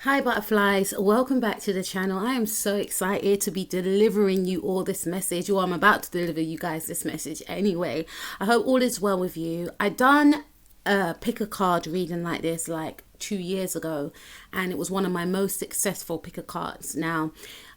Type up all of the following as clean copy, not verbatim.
Hi butterflies, welcome back to the channel. I am so excited to be delivering you all this message, or I'm about to deliver you guys this message anyway. I hope all is well with you. I done a pick a card reading like this like 2 years ago, and it was one of my most successful pick a cards. Now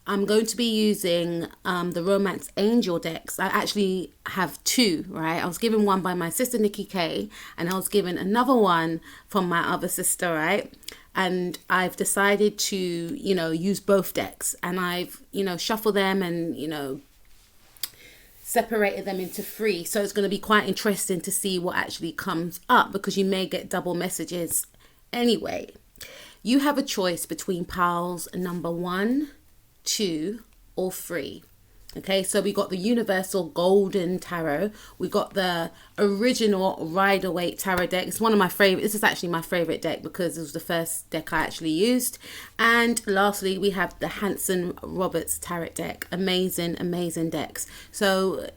I'm going to be using the Romance Angel decks. I actually have two, right? I was given one by my sister Nikki K, and I was given another one from my other sister, right? And I've decided to, use both decks, and I've, shuffled them and, separated them into three. So it's going to be quite interesting to see what actually comes up, because you may get double messages anyway. You have a choice between piles number 1, 2, or 3. Okay, so we got the Universal Golden Tarot. We got the original Rider-Waite Tarot deck. It's one of my favorite. This is actually my favorite deck because it was the first deck I actually used. And lastly, we have the Hanson Roberts Tarot deck. Amazing, amazing decks. So,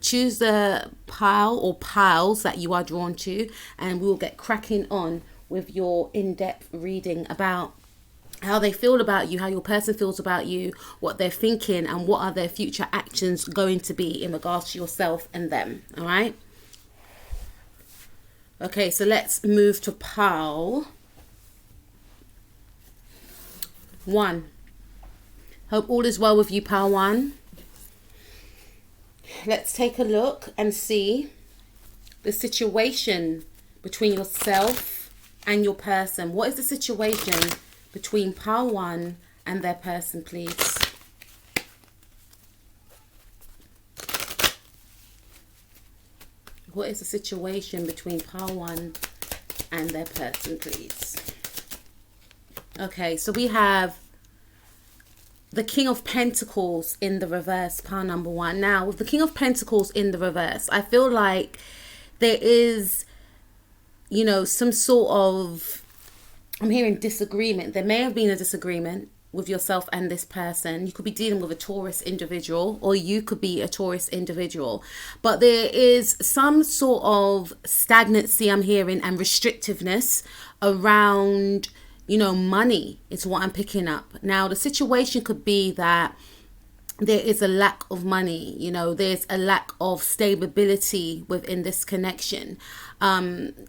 choose the pile or piles that you are drawn to, and we'll get cracking on with your in-depth reading about how they feel about you, how your person feels about you, what they're thinking, and what are their future actions going to be in regards to yourself and them. All right. Okay, so let's move to pile 1. Hope all is well with you, pile 1. Let's take a look and see the situation between yourself and your person. What is the situation between pile 1 and their person, please? What is the situation between pile 1 and their person, please? Okay, so we have the King of Pentacles in the reverse, pile number 1. Now, with the King of Pentacles in the reverse, I feel like there is, some sort of, I'm hearing disagreement. There may have been a disagreement with yourself and this person. You could be dealing with a Taurus individual, or you could be a Taurus individual. But there is some sort of stagnancy I'm hearing, and restrictiveness around, money is what I'm picking up. Now, the situation could be that there is a lack of money, there's a lack of stability within this connection.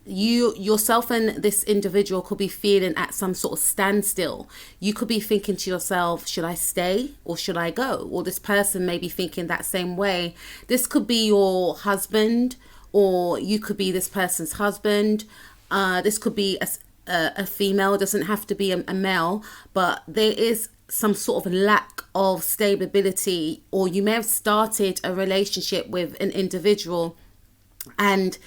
Yourself and this individual could be feeling at some sort of standstill. You could be thinking to yourself, should I stay or should I go? Or this person may be thinking that same way. This could be your husband, or you could be this person's husband. This could be a female. It doesn't have to be a male, but there is some sort of lack of stability, or you may have started a relationship with an individual and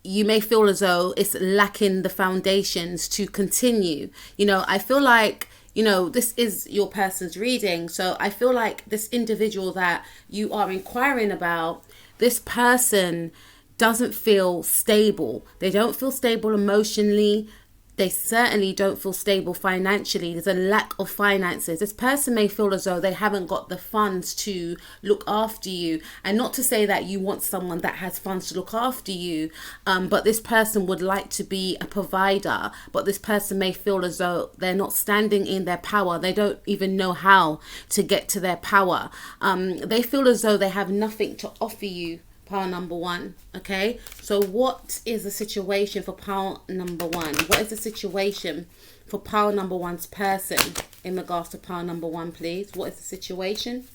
you may feel as though it's lacking the foundations to continue. I feel like, this is your person's reading. So I feel like this individual that you are inquiring about, this person doesn't feel stable. They don't feel stable emotionally. They certainly don't feel stable financially. There's a lack of finances. This person may feel as though they haven't got the funds to look after you. And not to say that you want someone that has funds to look after you, but this person would like to be a provider. But this person may feel as though they're not standing in their power. They don't even know how to get to their power. They feel as though they have nothing to offer you, pile number 1. Okay, so what is the situation for pile number 1? What is the situation for pile number 1's person in regards to pile number 1, please? What is the situation?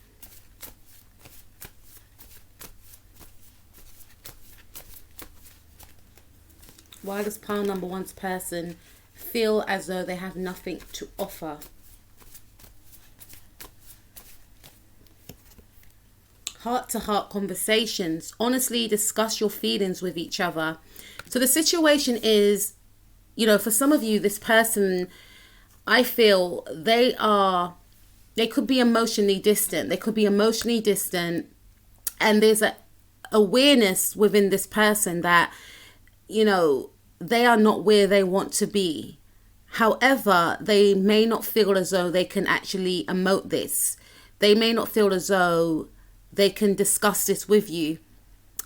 Why does pile number 1's person feel as though they have nothing to offer? Heart-to-heart conversations. Honestly discuss your feelings with each other. So the situation is, for some of you, this person, I feel they could be emotionally distant. They could be emotionally distant, and there's a awareness within this person that, they are not where they want to be. However, they may not feel as though they can actually emote this. They may not feel as though they can discuss this with you.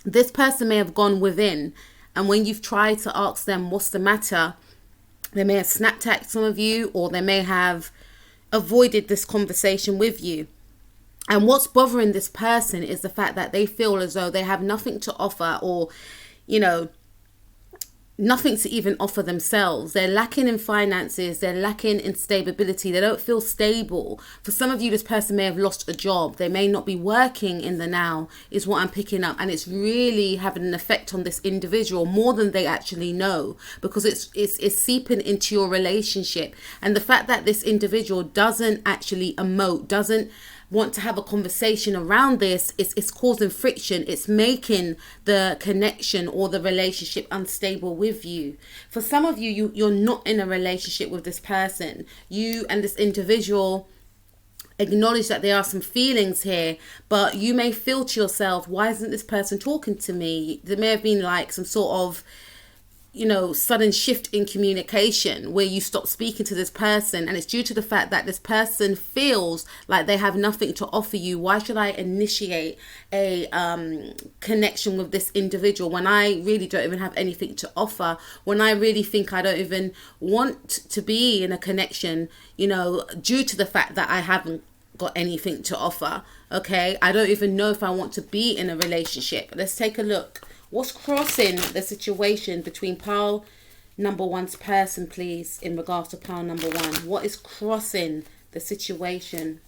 This person may have gone within, and when you've tried to ask them what's the matter, They may have snapped at some of you, or they may have avoided this conversation with you. And what's bothering this person is the fact that they feel as though they have nothing to offer, or, you know, nothing to even offer themselves. They're lacking in finances. They're lacking in stability. They don't feel stable. For some of you, this person may have lost a job. They may not be working in the now, is what I'm picking up. And it's really having an effect on this individual more than they actually know, because it's seeping into your relationship. And the fact that this individual doesn't actually emote, doesn't want to have a conversation around this, it's causing friction. It's making the connection or the relationship unstable with you. For some of you, you're not in a relationship with this person. You and this individual acknowledge that there are some feelings here, but you may feel to yourself, why isn't this person talking to me? There may have been like some sort of, you know, sudden shift in communication where you stop speaking to this person, and it's due to the fact that this person feels like they have nothing to offer you. Why should I initiate a connection with this individual when I really don't even have anything to offer, when I really think I don't even want to be in a connection, you know, due to the fact that I haven't got anything to offer. Okay, I don't even know if I want to be in a relationship. Let's take a look. What's crossing the situation between pile number one's person, please, in regards to pile number one? What is crossing the situation?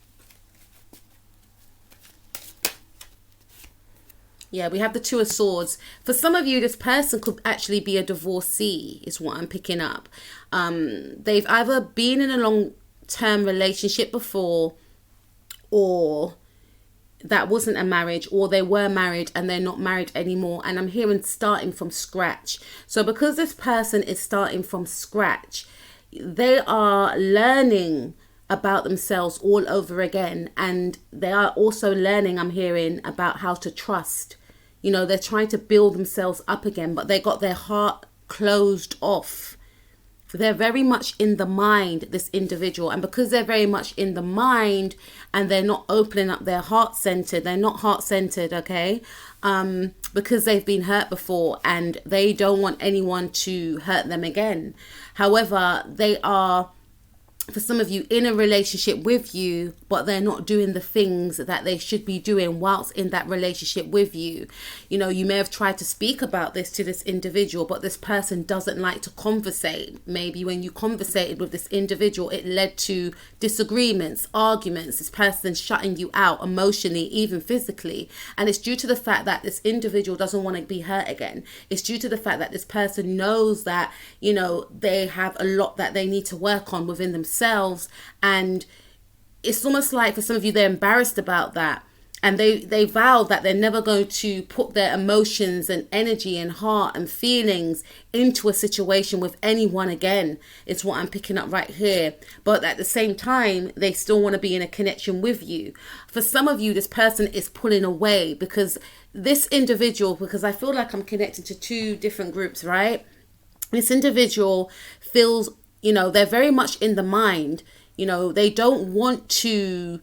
Yeah, we have the Two of Swords. For some of you, this person could actually be a divorcee, is what I'm picking up. They've either been in a long-term relationship before, or that wasn't a marriage, or they were married and they're not married anymore. And I'm hearing starting from scratch. So because this person is starting from scratch, they are learning about themselves all over again. And they are also learning, I'm hearing, about how to trust. You know, they're trying to build themselves up again, but they got their heart closed off. They're very much in the mind, this individual. And because they're very much in the mind and they're not opening up their heart centered, they're not heart centered, okay? Because they've been hurt before and they don't want anyone to hurt them again. However, they are, for some of you, in a relationship with you, but they're not doing the things that they should be doing whilst in that relationship with you. You know, you may have tried to speak about this to this individual, but this person doesn't like to conversate. Maybe when you conversated with this individual, it led to disagreements, arguments, this person shutting you out emotionally, even physically. And it's due to the fact that this individual doesn't want to be hurt again. It's due to the fact that this person knows that, you know, they have a lot that they need to work on within themselves. And it's almost like for some of you, they're embarrassed about that. And they vow that they're never going to put their emotions and energy and heart and feelings into a situation with anyone again. It's what I'm picking up right here. But at the same time, they still want to be in a connection with you. For some of you, this person is pulling away because this individual, because I feel like I'm connected to two different groups, right? This individual feels, you know, they're very much in the mind. You know, they don't want to,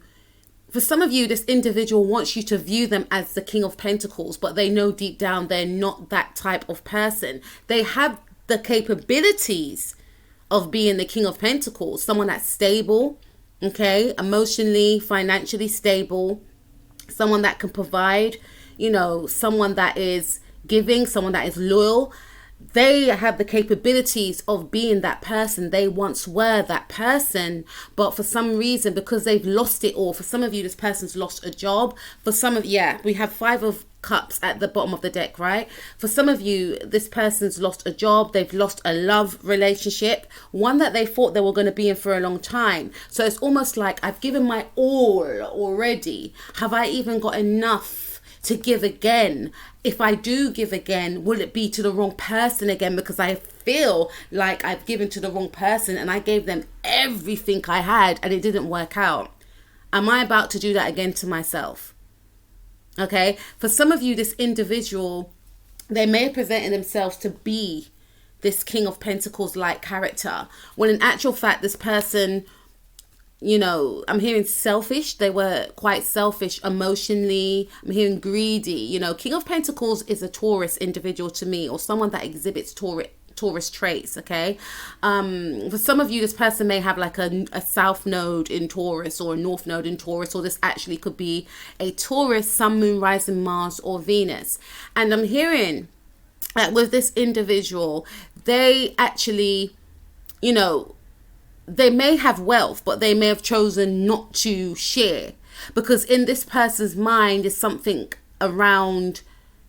for some of you, this individual wants you to view them as the King of Pentacles, but they know deep down they're not that type of person. They have the capabilities of being the King of Pentacles, someone that's stable, okay, emotionally, financially stable, someone that can provide, you know, someone that is giving, someone that is loyal. They have the capabilities of being that person. They once were that person, but for some reason, because they've lost it all, for some of you, this person's lost a job. For some of, yeah, we have 5 of Cups at the bottom of the deck, right? For some of you, this person's lost a job. They've lost a love relationship, one that they thought they were going to be in for a long time. So it's almost like, I've given my all already. Have I even got enough to give again? If I do give again, will it be to the wrong person again? Because I feel like I've given to the wrong person and I gave them everything I had and it didn't work out. Am I about to do that again to myself? Okay, for some of you, this individual, they may have presented themselves to be this King of Pentacles like character, when in actual fact, this person, you know, I'm hearing selfish. They were quite selfish emotionally. I'm hearing greedy. You know, King of Pentacles is a Taurus individual to me, or someone that exhibits Taurus traits, okay? For some of you, this person may have like a south node in Taurus or a north node in Taurus, or this actually could be a Taurus, Sun, Moon, Rising, Mars, or Venus. And I'm hearing that with this individual, they actually, you know, they may have wealth, but they may have chosen not to share, because in this person's mind is something around,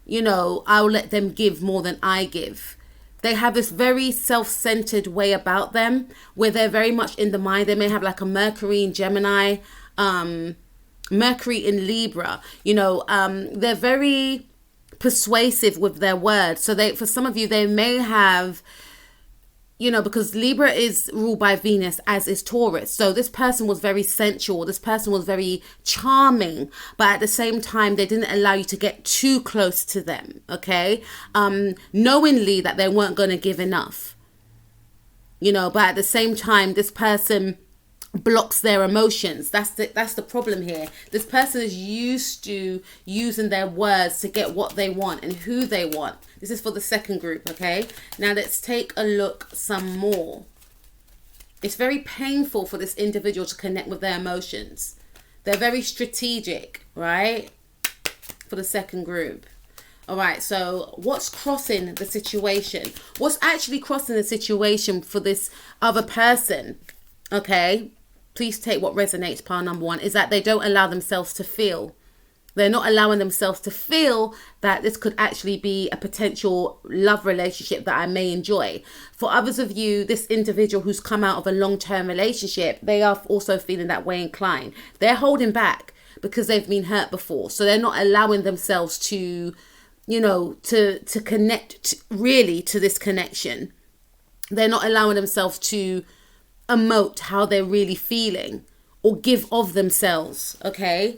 you know, I'll let them give more than I give. They have this very self-centered way about them where they're very much in the mind. They may have like a Mercury in Gemini, Mercury in Libra, you know, they're very persuasive with their words. So for some of you, they may have, you know, because Libra is ruled by Venus, as is Taurus. So this person was very sensual. This person was very charming, but at the same time, they didn't allow you to get too close to them. Okay. Knowingly that they weren't going to give enough, you know, but at the same time, this person blocks their emotions. That's the problem here. This person is used to using their words to get what they want and who they want. This is for the second group, okay? Now let's take a look some more. It's very painful for this individual to connect with their emotions. They're very strategic, right? For the second group. All right, so what's crossing the situation? What's actually crossing the situation for this other person, okay? Please take what resonates, pile number one, is that they don't allow themselves to feel. They're not allowing themselves to feel that this could actually be a potential love relationship that I may enjoy. For others of you, this individual who's come out of a long-term relationship, they are also feeling that way inclined. They're holding back because they've been hurt before. So they're not allowing themselves to, you know, to connect really to this connection. They're not allowing themselves to emote how they're really feeling or give of themselves, okay?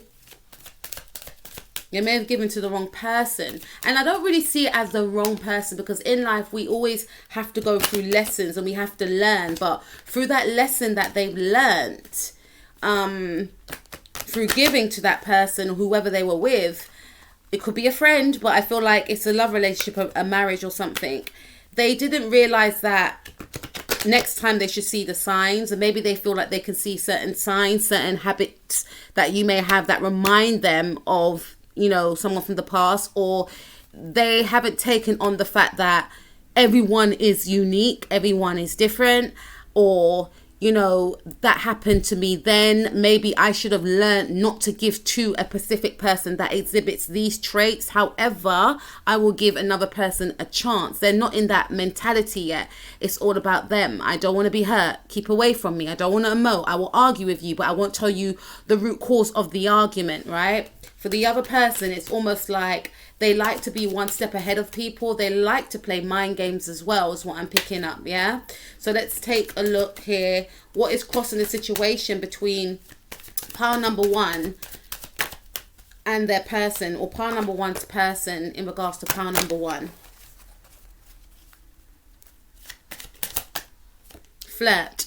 You may have given to the wrong person. And I don't really see it as the wrong person, because in life we always have to go through lessons and we have to learn. But through that lesson that they've learned, through giving to that person, whoever they were with, it could be a friend, but I feel like it's a love relationship, a marriage or something. They didn't realize that next time they should see the signs, and maybe they feel like they can see certain signs, certain habits that you may have that remind them of, you know, someone from the past, or they haven't taken on the fact that everyone is unique, everyone is different, or, you know, that happened to me then. Maybe I should have learned not to give to a specific person that exhibits these traits. However, I will give another person a chance. They're not in that mentality yet. It's all about them. I don't want to be hurt. Keep away from me. I don't want to emote. I will argue with you, but I won't tell you the root cause of the argument, right? For the other person, it's almost like they like to be one step ahead of people. They like to play mind games as well, is what I'm picking up, yeah? So let's take a look here. What is crossing the situation between pile number one and their person, or pile number one's person in regards to pile number one? Flirt.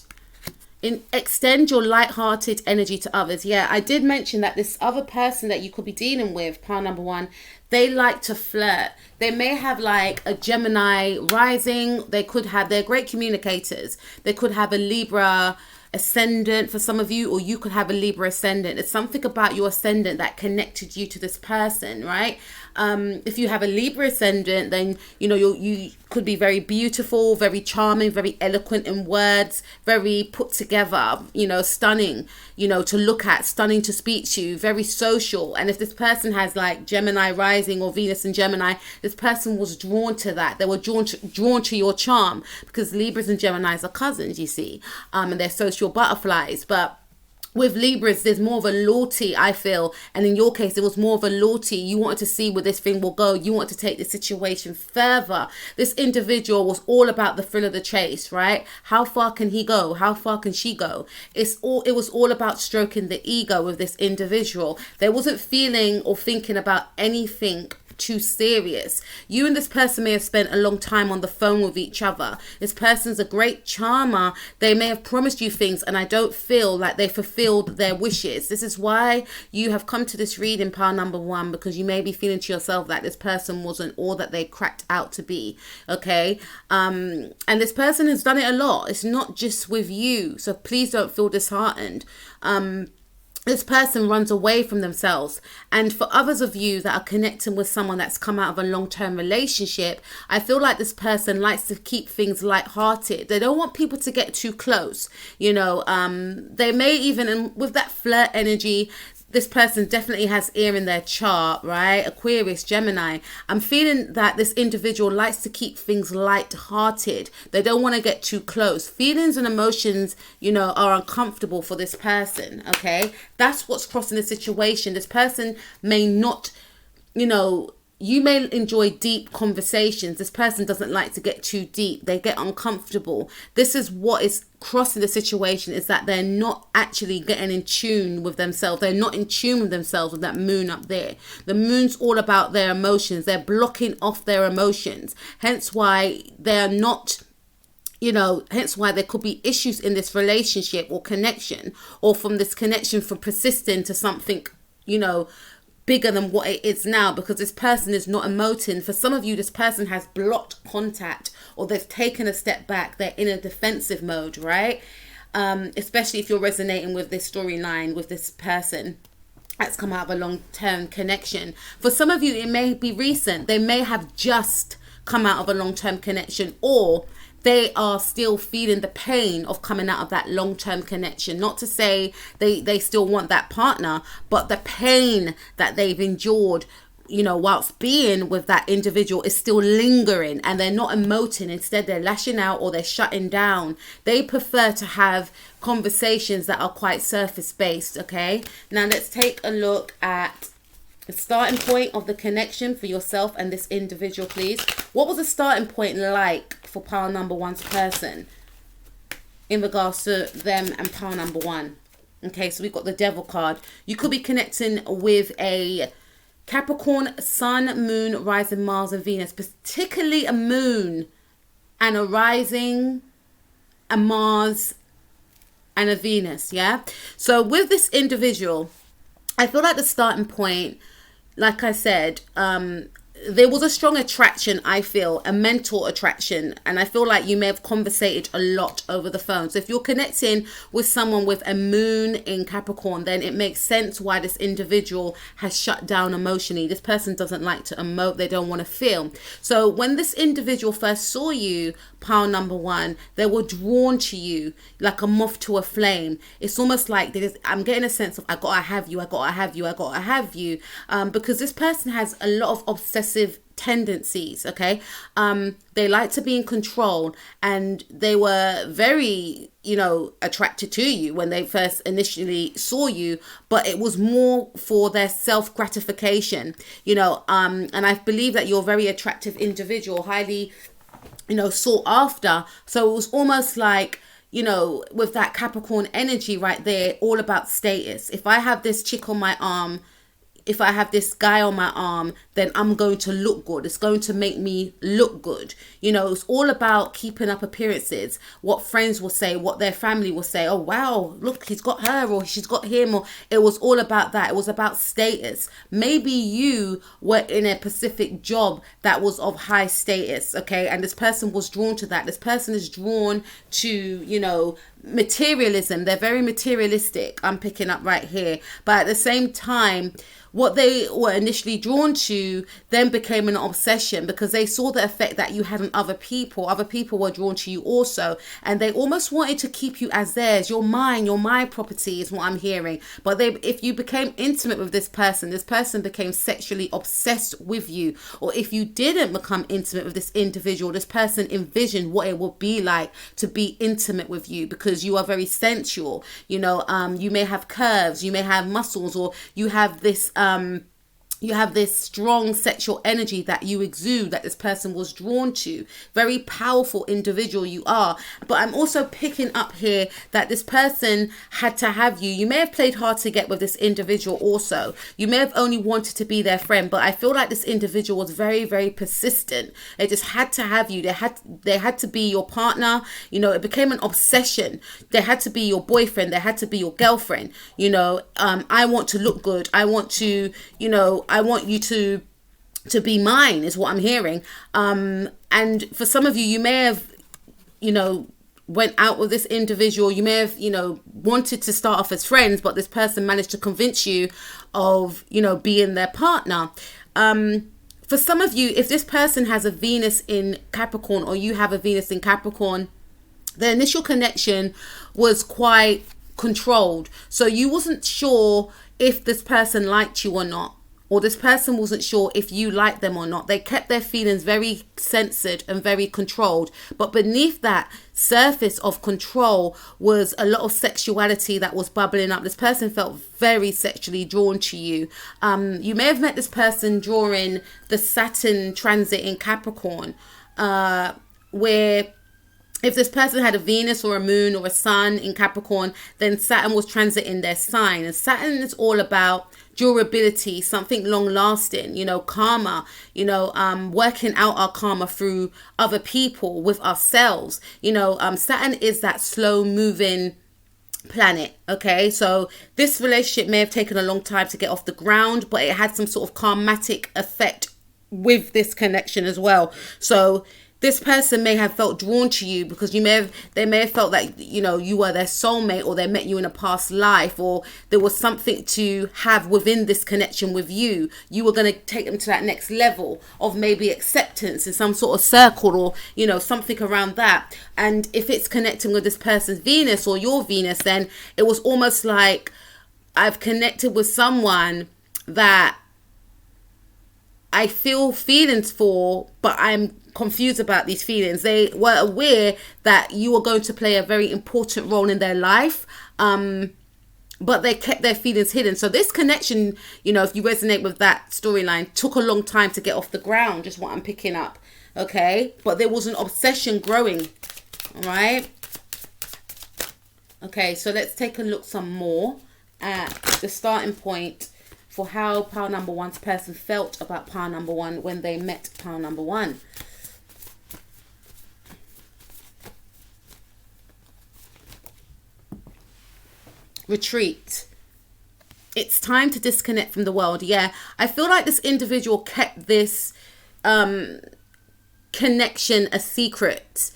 Extend your light-hearted energy to others. Yeah, I did mention that this other person that you could be dealing with, pile number one, they like to flirt. They may have like a Gemini rising. They could have, they're great communicators. They could have a Libra ascendant for some of you, or you could have a Libra ascendant. It's something about your ascendant that connected you to this person, right? If you have a Libra ascendant, then you know you could be very beautiful, very charming, very eloquent in words, very put together, you know, stunning, you know, to look at, stunning to speak to, very social. And if this person has like Gemini rising or Venus in Gemini, this person was drawn to that. They were drawn to your charm, because Libras and Geminis are cousins, you see, and they're social butterflies. But with Libras, there's more of a loyalty, I feel. And in your case, it was more of a loyalty. You wanted to see where this thing will go. You want to take the situation further. This individual was all about the thrill of the chase, right? How far can he go? How far can she go? It was all about stroking the ego of this individual. They wasn't feeling or thinking about anything too serious. You and this person may have spent a long time on the phone with each other. This person's a great charmer. They may have promised you things, and I don't feel like they fulfilled their wishes. This is why you have come to this reading, pile number one, because you may be feeling to yourself that this person wasn't all that they cracked out to be. Okay, and this person has done it a lot. It's not just with you, so please don't feel disheartened. This person runs away from themselves. And for others of you that are connecting with someone that's come out of a long-term relationship, I feel like this person likes to keep things lighthearted. They don't want people to get too close. You know, they may even, and with that flirt energy, this person definitely has air in their chart, right? Aquarius, Gemini. I'm feeling that this individual likes to keep things light-hearted. They don't want to get too close. Feelings and emotions, you know, are uncomfortable for this person, okay? That's what's crossing the situation. This person may not, you know, you may enjoy deep conversations. This person doesn't like to get too deep. They get uncomfortable. This is what is crossing the situation, is that they're not actually getting in tune with themselves. They're not in tune with themselves with that moon up there. The moon's all about their emotions. They're blocking off their emotions. Hence why they're not, you know, hence why there could be issues in this relationship or connection, or from this connection from persisting to something, you know, bigger than what it is now, because this person is not emoting. For some of you, this person has blocked contact, or they've taken a step back. They're in a defensive mode, right? Especially if you're resonating with this storyline with this person that's come out of a long-term connection. For some of you, it may be recent. They may have just come out of a long-term connection, or they are still feeling the pain of coming out of that long-term connection. Not to say they still want that partner, but the pain that they've endured, you know, whilst being with that individual is still lingering, and they're not emoting. Instead, they're lashing out or they're shutting down. They prefer to have conversations that are quite surface-based, okay? Now, let's take a look at the starting point of the connection for yourself and this individual, please. What was the starting point like for pile number one's person in regards to them and pile number one? Okay, so we've got the Devil card. You could be connecting with a Capricorn, Sun, Moon, Rising, Mars, and Venus, particularly a Moon and a Rising, a Mars, and a Venus, yeah? So with this individual, I feel like the starting point, like I said, there was a strong attraction, I feel, a mental attraction. And I feel like you may have conversated a lot over the phone. So if you're connecting with someone with a moon in Capricorn, then it makes sense why this individual has shut down emotionally. This person doesn't like to emote. They don't want to feel. So when this individual first saw you, pile number one, they were drawn to you like a moth to a flame. It's almost like I'm getting a sense of, I gotta have you, I gotta have you, I gotta have you. Because this person has a lot of obsessive tendencies, okay? They like to be in control, and they were very, you know, attracted to you when they first initially saw you, but it was more for their self-gratification, you know, and I believe that you're a very attractive individual, highly, you know, sought after. So it was almost like, you know, with that Capricorn energy right there, all about status. If I have this chick on my arm, if I have this guy on my arm, then I'm going to look good. It's going to make me look good. You know, it's all about keeping up appearances. What friends will say, what their family will say. Oh, wow, look, he's got her or she's got him. Or it was all about that. It was about status. Maybe you were in a specific job that was of high status, okay? And this person was drawn to that. This person is drawn to, you know, materialism. They're very materialistic. I'm picking up right here. But at the same time, what they were initially drawn to then became an obsession, because they saw the effect that you had on other people. Other people were drawn to you also, and they almost wanted to keep you as theirs. You're mine, you're my property is what I'm hearing. But if you became intimate with this person became sexually obsessed with you. Or if you didn't become intimate with this individual, this person envisioned what it would be like to be intimate with you, because you are very sensual. You know, you may have curves, you may have muscles, or you have this you have this strong sexual energy that you exude, that this person was drawn to. Very powerful individual you are. But I'm also picking up here that this person had to have you. You may have played hard to get with this individual also. You may have only wanted to be their friend, but I feel like this individual was very, very persistent. They just had to have you. They had to be your partner. You know, it became an obsession. They had to be your boyfriend. They had to be your girlfriend. You know, I want to look good. I want to, you know, I want you to be mine, is what I'm hearing. And for some of you, you may have, you know, went out with this individual. You may have, you know, wanted to start off as friends, but this person managed to convince you of, you know, being their partner. For some of you, if this person has a Venus in Capricorn, or you have a Venus in Capricorn, the initial connection was quite controlled. So you wasn't sure if this person liked you or not, or this person wasn't sure if you liked them or not. They kept their feelings very censored and very controlled. But beneath that surface of control was a lot of sexuality that was bubbling up. This person felt very sexually drawn to you. You may have met this person during the Saturn transit in Capricorn, where if this person had a Venus or a moon or a sun in Capricorn, then Saturn was transiting their sign. And Saturn is all about durability, something long lasting, you know, karma, you know, working out our karma through other people, with ourselves. You know, Saturn is that slow moving planet. Okay, so this relationship may have taken a long time to get off the ground, but it had some sort of karmatic effect with this connection as well. So this person may have felt drawn to you because they may have felt that, you know, you were their soulmate, or they met you in a past life, or there was something to have within this connection with you. You were going to take them to that next level of maybe acceptance in some sort of circle, or, you know, something around that. And if it's connecting with this person's Venus or your Venus, then it was almost like, I've connected with someone that I feel feelings for, but I'm confused about these feelings. They were aware that you were going to play a very important role in their life, but they kept their feelings hidden. So this connection, you know, if you resonate with that storyline, took a long time to get off the ground, just what I'm picking up. Okay, but there was an obsession growing. All right. Okay, so let's take a look some more at the starting point for how pile number one's person felt about pile number one when they met pile number one. Retreat. It's time to disconnect from the world. Yeah, I feel like this individual kept this connection a secret,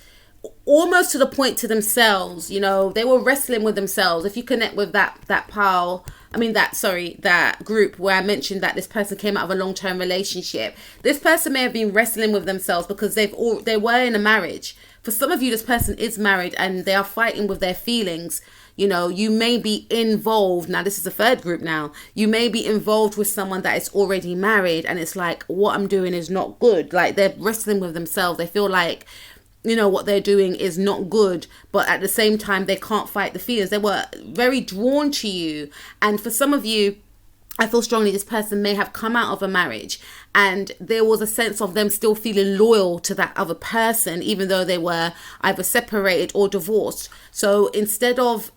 almost to the point to themselves. You know, they were wrestling with themselves. If you connect with that group where I mentioned that this person came out of a long-term relationship, this person may have been wrestling with themselves because they were in a marriage. For some of you, this person is married and they are fighting with their feelings. You know, you may be involved. Now, this is the third group now. You may be involved with someone that is already married, and it's like, what I'm doing is not good. Like, they're wrestling with themselves. They feel like, you know, what they're doing is not good, but at the same time, they can't fight the feelings. They were very drawn to you. And for some of you, I feel strongly this person may have come out of a marriage and there was a sense of them still feeling loyal to that other person, even though they were either separated or divorced. So instead of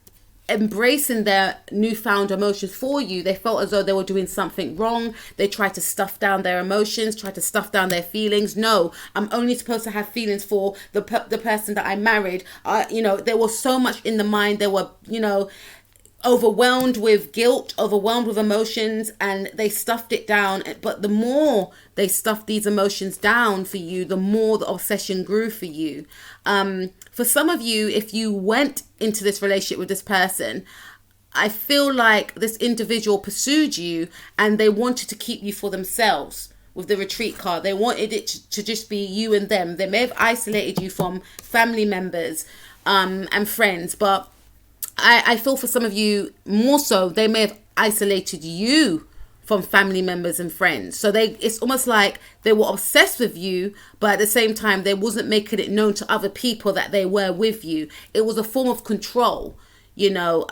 embracing their newfound emotions for you, they felt as though they were doing something wrong. They tried to stuff down their emotions, tried to stuff down their feelings. No, I'm only supposed to have feelings for the person that I married. You know, there was so much in the mind. They were, you know, overwhelmed with guilt, overwhelmed with emotions, and they stuffed it down. But the more they stuffed these emotions down for you, the more the obsession grew for you. For some of you, if you went into this relationship with this person, I feel like this individual pursued you and they wanted to keep you for themselves. With the retreat card, they wanted it to just be you and them. They may have isolated you from family members and friends, but I feel for some of you more so, they may have isolated you from family members and friends. So it's almost like they were obsessed with you, but at the same time, they wasn't making it known to other people that they were with you. It was a form of control, you know,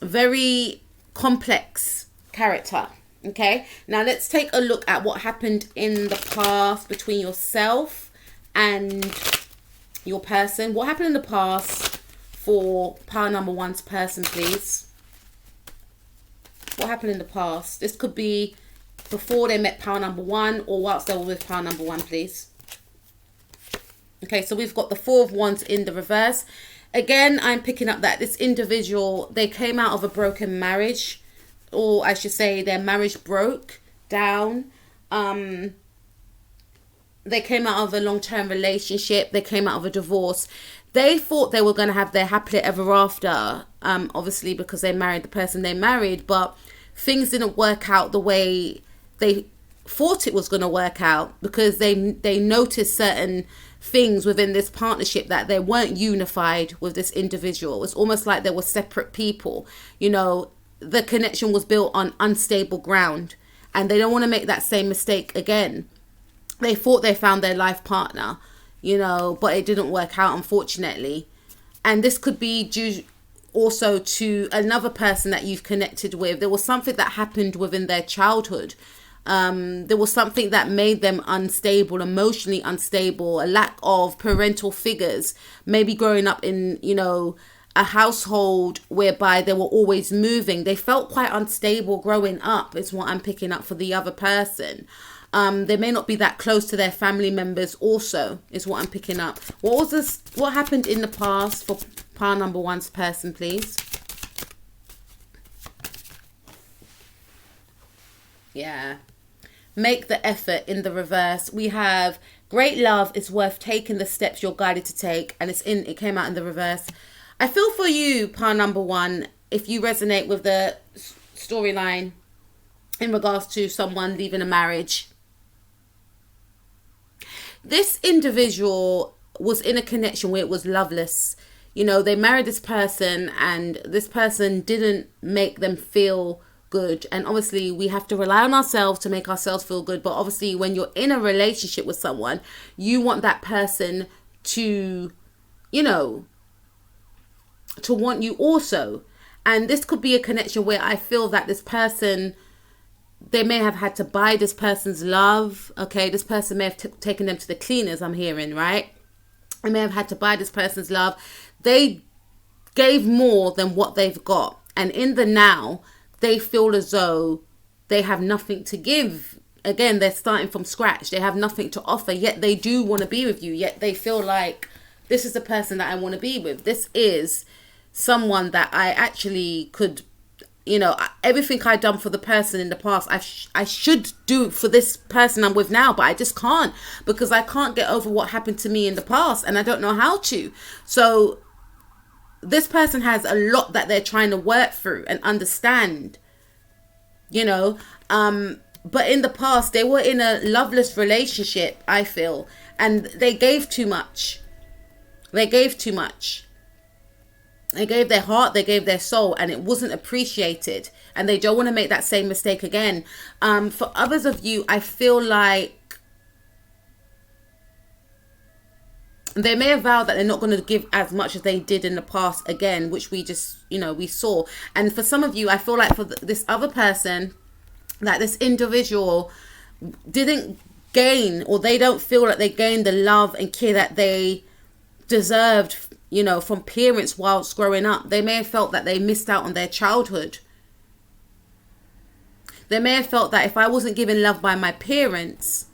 very complex character. Okay, now let's take a look at what happened in the past between yourself and your person. What happened in the past for pile number one's person, please? What happened in the past? This could be before they met pile number one or whilst they were with pile number one, please. Okay, so we've got the Four of Wands in the reverse. Again, I'm picking up that this individual, they came out of a broken marriage, or I should say their marriage broke down. They came out of a long-term relationship. They came out of a divorce. They thought they were going to have their happily ever after, obviously because they married the person they married, but things didn't work out the way they thought it was going to work out, because they noticed certain things within this partnership that they weren't unified with this individual. It's almost like they were separate people. You know, the connection was built on unstable ground, and they don't want to make that same mistake again. They thought they found their life partner, you know, but it didn't work out, unfortunately. And this could be due also to another person that you've connected with. There was something that happened within their childhood. There was something that made them unstable, emotionally unstable, a lack of parental figures, maybe growing up in, you know, a household whereby they were always moving. They felt quite unstable growing up, is what I'm picking up for the other person. They may not be that close to their family members also, is what I'm picking up. What happened in the past for pile number one's person, please? Yeah. Make the effort in the reverse. We have great love is worth taking the steps you're guided to take, and it came out in the reverse. I feel for you, pile number one, if you resonate with the storyline in regards to someone leaving a marriage. This individual was in a connection where it was loveless. You know, they married this person and this person didn't make them feel good. And obviously we have to rely on ourselves to make ourselves feel good. But obviously when you're in a relationship with someone, you want that person to, you know, to want you also. And this could be a connection where I feel that this person, they may have had to buy this person's love. Okay, this person may have taken them to the cleaners, I'm hearing, right? They may have had to buy this person's love. They gave more than what they've got. And in the now, they feel as though they have nothing to give. Again, they're starting from scratch. They have nothing to offer, yet they do want to be with you. Yet they feel like this is the person that I want to be with. This is someone that I actually could, you know, everything I've done for the person in the past, I should do for this person I'm with now, but I just can't, because I can't get over what happened to me in the past and I don't know how to. So this person has a lot that they're trying to work through and understand, you know, but in the past they were in a loveless relationship, I feel, and they gave too much. They gave too much. They gave their heart, they gave their soul, and it wasn't appreciated. And they don't want to make that same mistake again. For others of you, I feel like they may have vowed that they're not going to give as much as they did in the past again, which we just, you know, we saw. And for some of you, I feel like for this other person, that this individual didn't gain, or they don't feel like they gained the love and care that they deserved, you know, from parents whilst growing up. They may have felt that they missed out on their childhood. They may have felt that if I wasn't given love by my parents,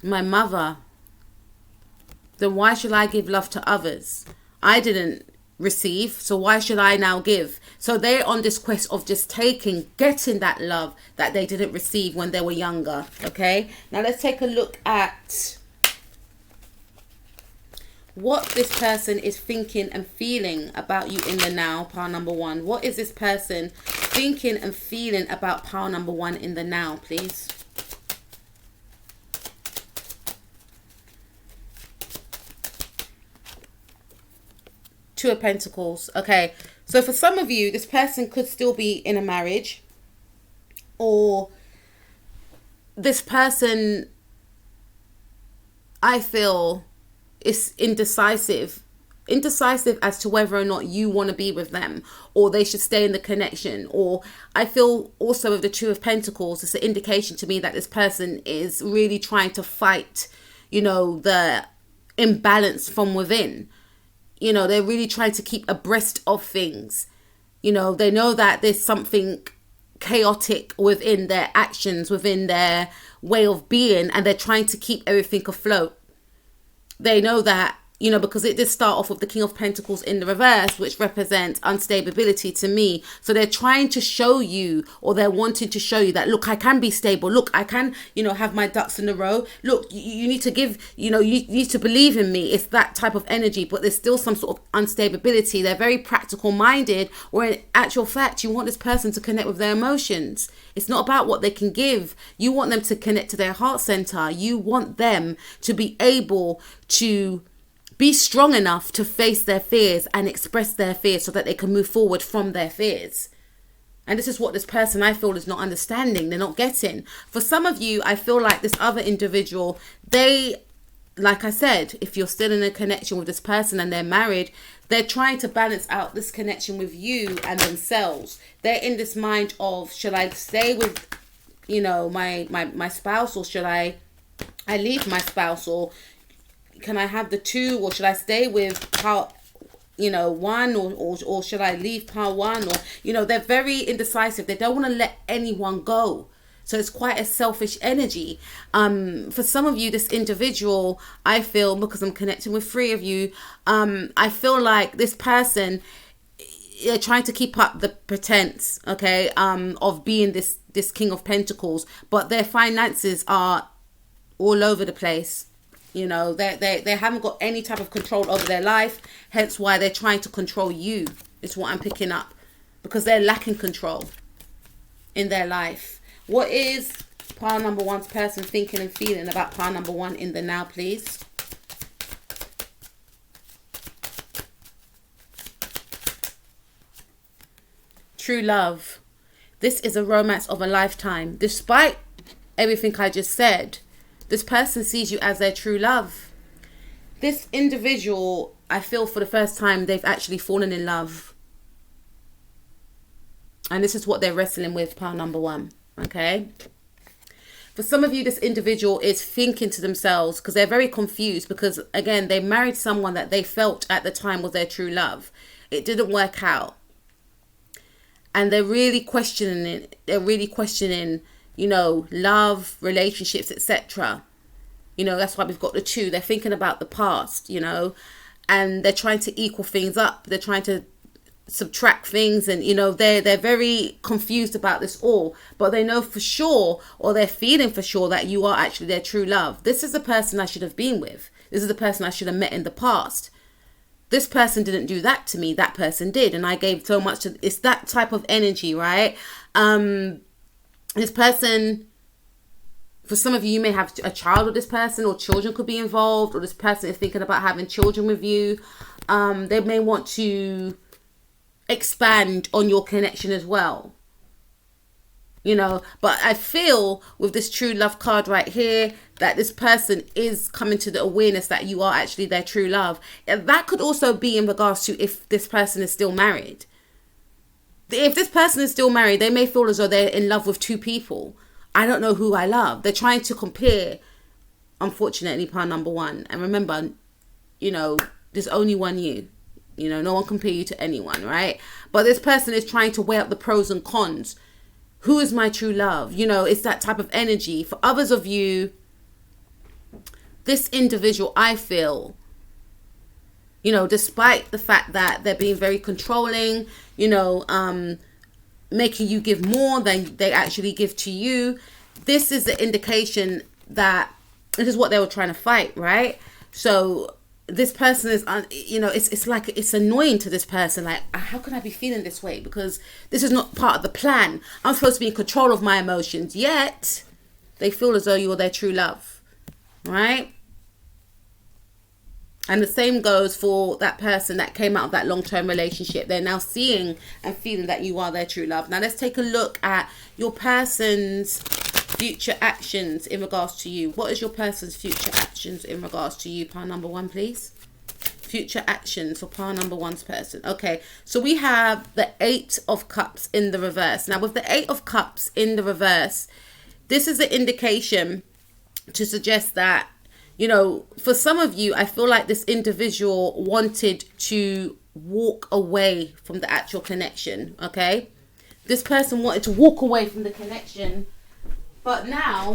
my mother, then why should I give love to others? I didn't receive, so why should I now give? So they're on this quest of just getting that love that they didn't receive when they were younger. Okay, now let's take a look at what this person is thinking and feeling about you in the now, pile number one. What is this person thinking and feeling about pile number one in the now, please? Two of Pentacles. Okay, so for some of you, this person could still be in a marriage, or this person, I feel, is indecisive indecisive as to whether or not you want to be with them, or they should stay in the connection. Or I feel also with the Two of Pentacles, it's an indication to me that this person is really trying to fight, you know, the imbalance from within. You know, they're really trying to keep abreast of things. You know, they know that there's something chaotic within their actions, within their way of being, and they're trying to keep everything afloat. They know that, you know, because it did start off with the King of Pentacles in the reverse, which represents instability to me. So they're trying to show you, or they're wanting to show you that, look, I can be stable. Look, I can, you know, have my ducks in a row. Look, you need to give, you know, you need to believe in me. It's that type of energy, but there's still some sort of instability. They're very practical minded, or in actual fact, you want this person to connect with their emotions. It's not about what they can give. You want them to connect to their heart center. You want them to be able to be strong enough to face their fears and express their fears so that they can move forward from their fears. And this is what this person, I feel, is not understanding. They're not getting. For some of you, I feel like this other individual, they, like I said, if you're still in a connection with this person and they're married, they're trying to balance out this connection with you and themselves. They're in this mind of, should I stay with, you know, my spouse, or should I leave my spouse, or can I have the two, or should I stay with part, you know, one, or should I leave part one? Or, you know, they're very indecisive. They don't want to let anyone go. So it's quite a selfish energy. For some of you, this individual, I feel, because I'm connecting with three of you, I feel like this person, they're trying to keep up the pretense, okay, of being this King of Pentacles, but their finances are all over the place. You know, they haven't got any type of control over their life, hence why they're trying to control you. It's what I'm picking up, because they're lacking control in their life. What is pile number one's person thinking and feeling about pile number one in the now, please? True love. This is a romance of a lifetime. Despite everything I just said, this person sees you as their true love. This individual, I feel, for the first time, they've actually fallen in love. And this is what they're wrestling with, pile number one. Okay? For some of you, this individual is thinking to themselves, because they're very confused, because, again, they married someone that they felt at the time was their true love. It didn't work out. And they're really questioning it. They're really questioning, you know, love, relationships, etc. You know, that's why we've got the two. They're thinking about the past, you know, and they're trying to equal things up. They're trying to subtract things, and, you know, they're very confused about this all. But they know for sure, or they're feeling for sure, that you are actually their true love. This is the person I should have been with. This is the person I should have met in the past. This person didn't do that to me. That person did, and I gave so much to. It's that type of energy, right? This person, for some of you, you may have a child with this person, or children could be involved, or this person is thinking about having children with you. They may want to expand on your connection as well. You know, but I feel with this true love card right here, that this person is coming to the awareness that you are actually their true love. And that could also be in regards to if this person is still married. If this person is still married, they may feel as though they're in love with two people. I don't know who I love. They're trying to compare, unfortunately, pile number one. And remember, you know, there's only one you. You know, no one compare you to anyone, right? But this person is trying to weigh up the pros and cons. Who is my true love? You know, it's that type of energy. For others of you, this individual, I feel, you know, despite the fact that they're being very controlling, you know, making you give more than they actually give to you, this is the indication that this is what they were trying to fight, right? So this person is, you know, it's like, it's annoying to this person. Like, how can I be feeling this way? Because this is not part of the plan. I'm supposed to be in control of my emotions. Yet, they feel as though you are their true love, right? And the same goes for that person that came out of that long-term relationship. They're now seeing and feeling that you are their true love. Now, let's take a look at your person's future actions in regards to you. What is your person's future actions in regards to you? Pile number one, please. future actions for pile number one's person. Okay, so we have the 8 of Cups in the reverse. Now, with the 8 of Cups in the reverse, this is an indication to suggest that, you know, for some of you, I feel like this individual wanted to walk away from the actual connection, okay? This person wanted to walk away from the connection, but now,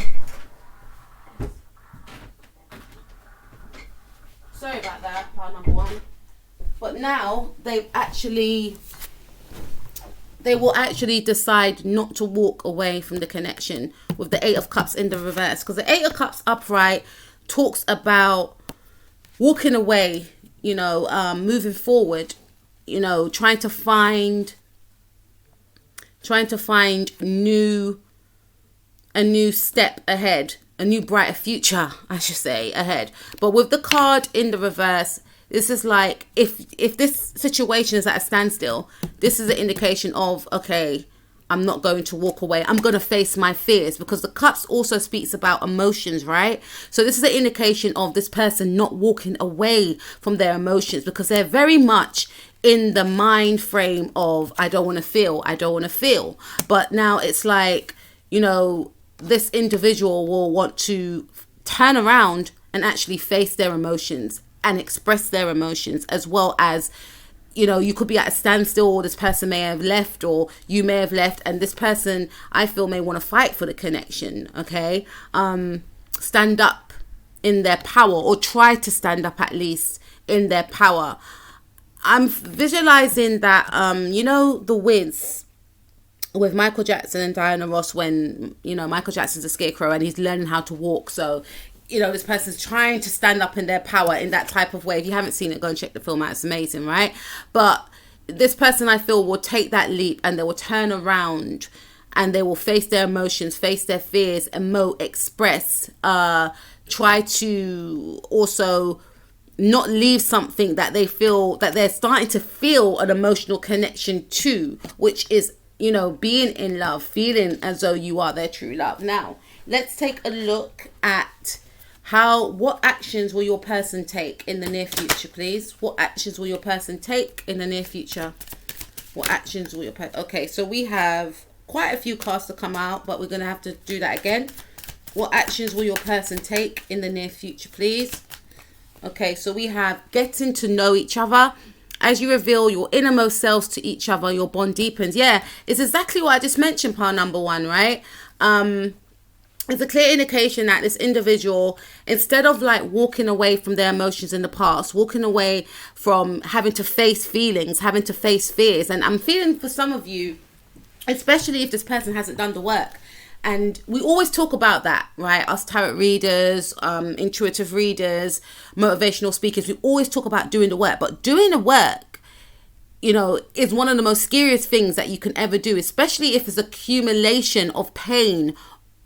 sorry about that, pile number one, but now they will actually decide not to walk away from the connection with the 8 of Cups in the reverse. Because the 8 of Cups upright talks about walking away, you know, moving forward, you know, trying to find a new step ahead, a new brighter future, I should say, ahead. But with the card in the reverse, this is like, if this situation is at a standstill, this is an indication of, okay, I'm not going to walk away. I'm going to face my fears, because the Cups also speaks about emotions, right? So this is an indication of this person not walking away from their emotions, because they're very much in the mind frame of, I don't want to feel, I don't want to feel. But now it's like, you know, this individual will want to turn around and actually face their emotions and express their emotions, as well as, you know, you could be at a standstill, or this person may have left, or you may have left, and this person, I feel, may want to fight for the connection, okay? Stand up in their power, or try to stand up at least in their power. I'm visualizing that, you know, The Wiz with Michael Jackson and Diana Ross, when, you know, Michael Jackson's a scarecrow and he's learning how to walk. So, you know, this person's trying to stand up in their power in that type of way. If you haven't seen it, go and check the film out. It's amazing, right? But this person, I feel, will take that leap, and they will turn around and they will face their emotions, face their fears, emote, express, try to also not leave something that they feel, that they're starting to feel an emotional connection to, which is, you know, being in love, feeling as though you are their true love. Now, let's take a look at what actions will your person take in the near future, please? What actions will your person take in the near future? What actions will your person... Okay, so we have quite a few cards to come out, but we're going to have to do that again. What actions will your person take in the near future, please? Okay, so we have getting to know each other. As you reveal your innermost selves to each other, your bond deepens. Yeah, it's exactly what I just mentioned, pile number one, right? It's a clear indication that this individual, instead of like walking away from their emotions in the past, walking away from having to face feelings, having to face fears. And I'm feeling for some of you, especially if this person hasn't done the work. And we always talk about that, right? Us tarot readers, intuitive readers, motivational speakers, we always talk about doing the work. But doing the work, you know, is one of the most scariest things that you can ever do, especially if it's accumulation of pain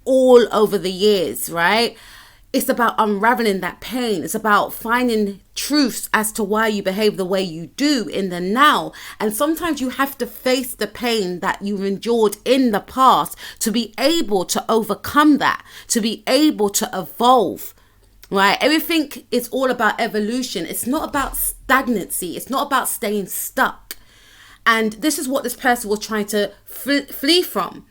all over the years, right? It's about unraveling that pain. It's about finding truths as to why you behave the way you do in the now. And sometimes you have to face the pain that you've endured in the past to be able to overcome that, to be able to evolve, right? Everything is all about evolution. It's not about stagnancy. It's not about staying stuck. And this is what this person was trying to flee from.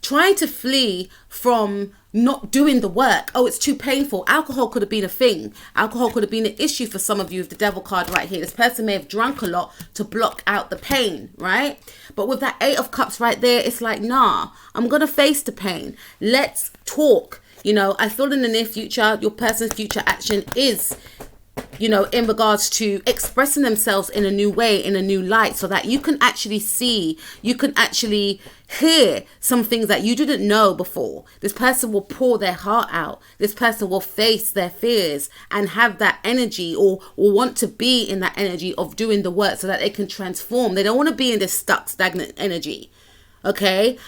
Trying to flee from not doing the work. Oh, it's too painful. Alcohol could have been a thing. Alcohol could have been an issue for some of you with the devil card right here. This person may have drunk a lot to block out the pain, right? But with that 8 of Cups right there, it's like, nah, I'm going to face the pain. Let's talk. You know, I feel in the near future, your person's future action is, you know, in regards to expressing themselves in a new way, in a new light, so that you can actually see, you can actually hear some things that you didn't know before. This person will pour their heart out. This person will face their fears and have that energy, or want to be in that energy of doing the work so that they can transform. They don't want to be in this stuck, stagnant energy. Okay?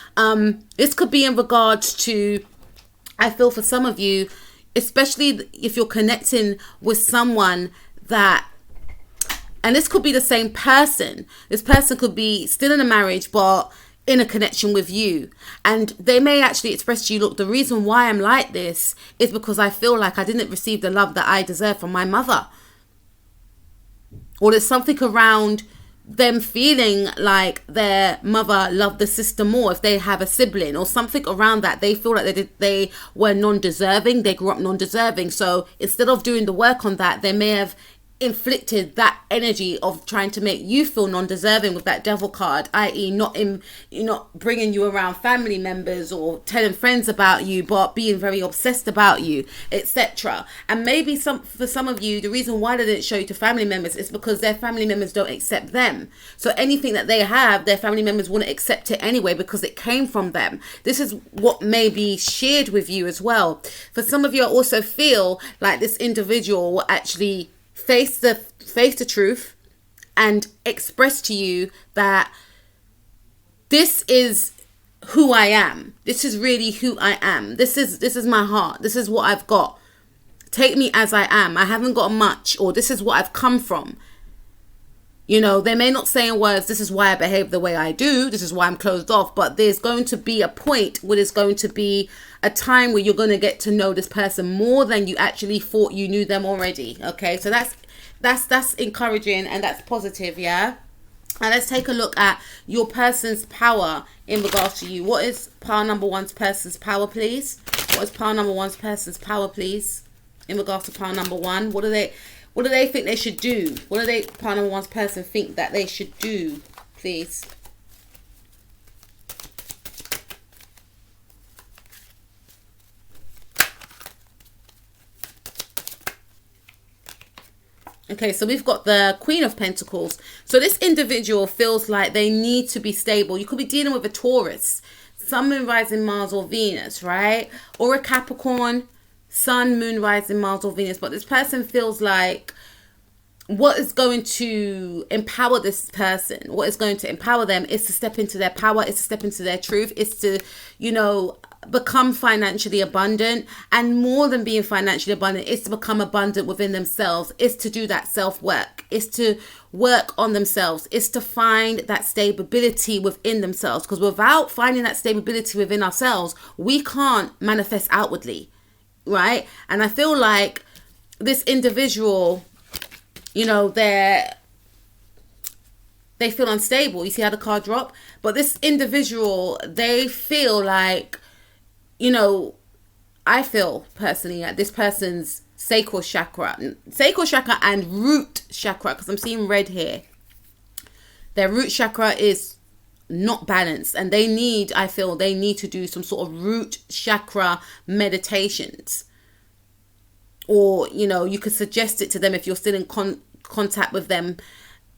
This could be in regards to, I feel for some of you, especially if you're connecting with someone that, and this could be the same person. This person could be still in a marriage, but in a connection with you. And they may actually express to you, look, the reason why I'm like this is because I feel like I didn't receive the love that I deserve from my mother. or there's something around them feeling like their mother loved the sister more if they have a sibling, or something around that. They feel like they were non-deserving, they grew up non-deserving. So instead of doing the work on that, they may have inflicted that energy of trying to make you feel non-deserving with that devil card, i.e. not bringing you around family members or telling friends about you, but being very obsessed about you, etc. And maybe for some of you, the reason why they didn't show you to family members is because their family members don't accept them. So anything that they have, their family members wouldn't accept it anyway because it came from them. This is what may be shared with you as well. For some of you, I also feel like this individual will actually face the truth and express to you that this is who I am. This is really who I am. This is my heart. This is what I've got. Take me as I am. I haven't got much, or this is what I've come from. You know, they may not say in words, this is why I behave the way I do, this is why I'm closed off, but there's going to be a point where there's going to be a time where you're going to get to know this person more than you actually thought you knew them already. Okay, so that's encouraging and that's positive, yeah? And let's take a look at your person's power in regards to you. What is power number one's person's power, please? What is power number one's person's power, please? In regards to power number one, what do they think they should do? What do they, power number one's person, think that they should do, please? Okay, so we've got the Queen of Pentacles. So this individual feels like they need to be stable. You could be dealing with a Taurus, Sun, Moon, Rising, Mars, or Venus, right? Or a Capricorn, Sun, Moon, Rising, Mars, or Venus. But this person feels like what is going to empower this person, what is going to empower them is to step into their power, is to step into their truth, is to, you know, become financially abundant. And more than being financially abundant, is to become abundant within themselves, is to do that self-work, is to work on themselves, is to find that stability within themselves. Because without finding that stability within ourselves, we can't manifest outwardly, right? And I feel like this individual, you know, they feel unstable. You see how the card drop? But this individual, they feel like, you know, I feel personally that this person's sacral chakra and root chakra, because I'm seeing red here, their root chakra is not balanced, and I feel they need to do some sort of root chakra meditations. Or, you know, you could suggest it to them if you're still in contact with them,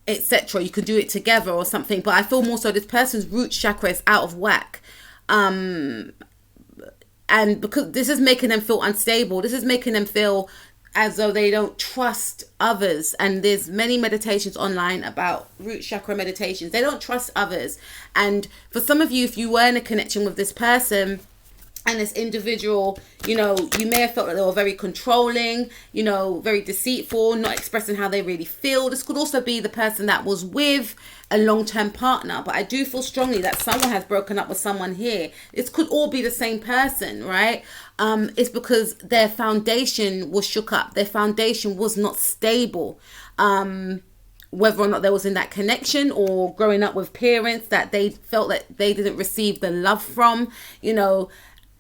etc. You could do it together or something. But I feel more so this person's root chakra is out of whack. And because this is making them feel unstable, this is making them feel as though they don't trust others. And there's many meditations online about root chakra meditations. They don't trust others. And for some of you, if you were in a connection with this person, and this individual, you know, you may have felt that they were very controlling, you know, very deceitful, not expressing how they really feel. This could also be the person that was with a long-term partner. But I do feel strongly that someone has broken up with someone here. This could all be the same person, right? It's because their foundation was shook up. Their foundation was not stable. Whether or not there was in that connection or growing up with parents that they felt that they didn't receive the love from, you know.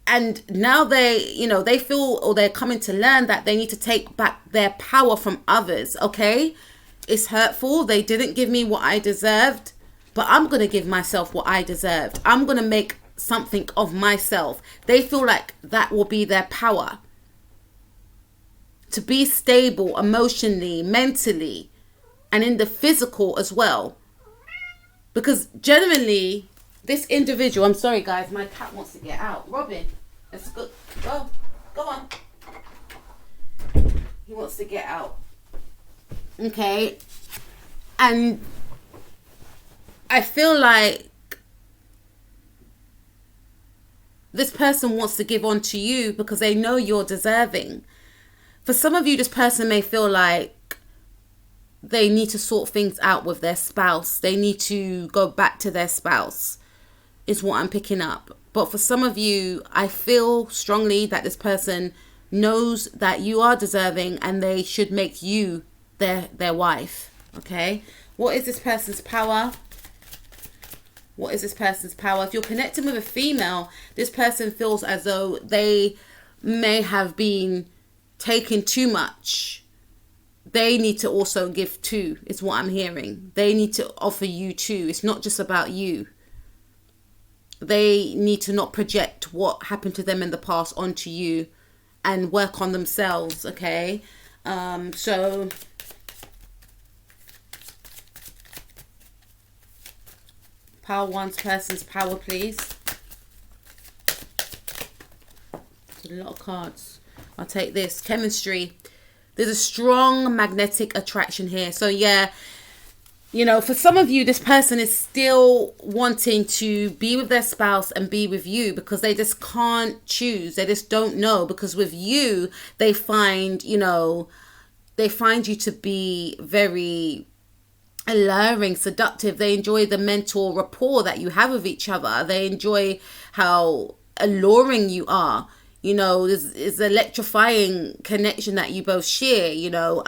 And now they, you know, they feel, or they're coming to learn that they need to take back their power from others, okay? It's hurtful. They didn't give me what I deserved, but I'm going to give myself what I deserved. I'm going to make something of myself. They feel like that will be their power. To be stable emotionally, mentally, and in the physical as well. Because genuinely, this individual, I'm sorry guys, my cat wants to get out. Robin, let's go on. He wants to get out. Okay. And I feel like this person wants to give on to you because they know you're deserving. For some of you, this person may feel like they need to sort things out with their spouse. They need to go back to their spouse, is what I'm picking up. But for some of you, I feel strongly that this person knows that you are deserving and they should make you their wife. Okay. What is this person's power? What is this person's power? If you're connecting with a female, this person feels as though they may have been taking too much. They need to also give too, is what I'm hearing. They need to offer you too. It's not just about you. They need to not project what happened to them in the past onto you and work on themselves, okay? So Power one's person's power, please. A lot of cards. I'll take this. Chemistry. There's a strong magnetic attraction here. So yeah, you know, for some of you, this person is still wanting to be with their spouse and be with you because they just can't choose. They just don't know, because with you, they find, you know, they find you to be very alluring, seductive. They enjoy the mental rapport that you have with each other. They enjoy how alluring you are. You know, there's electrifying connection that you both share. You know,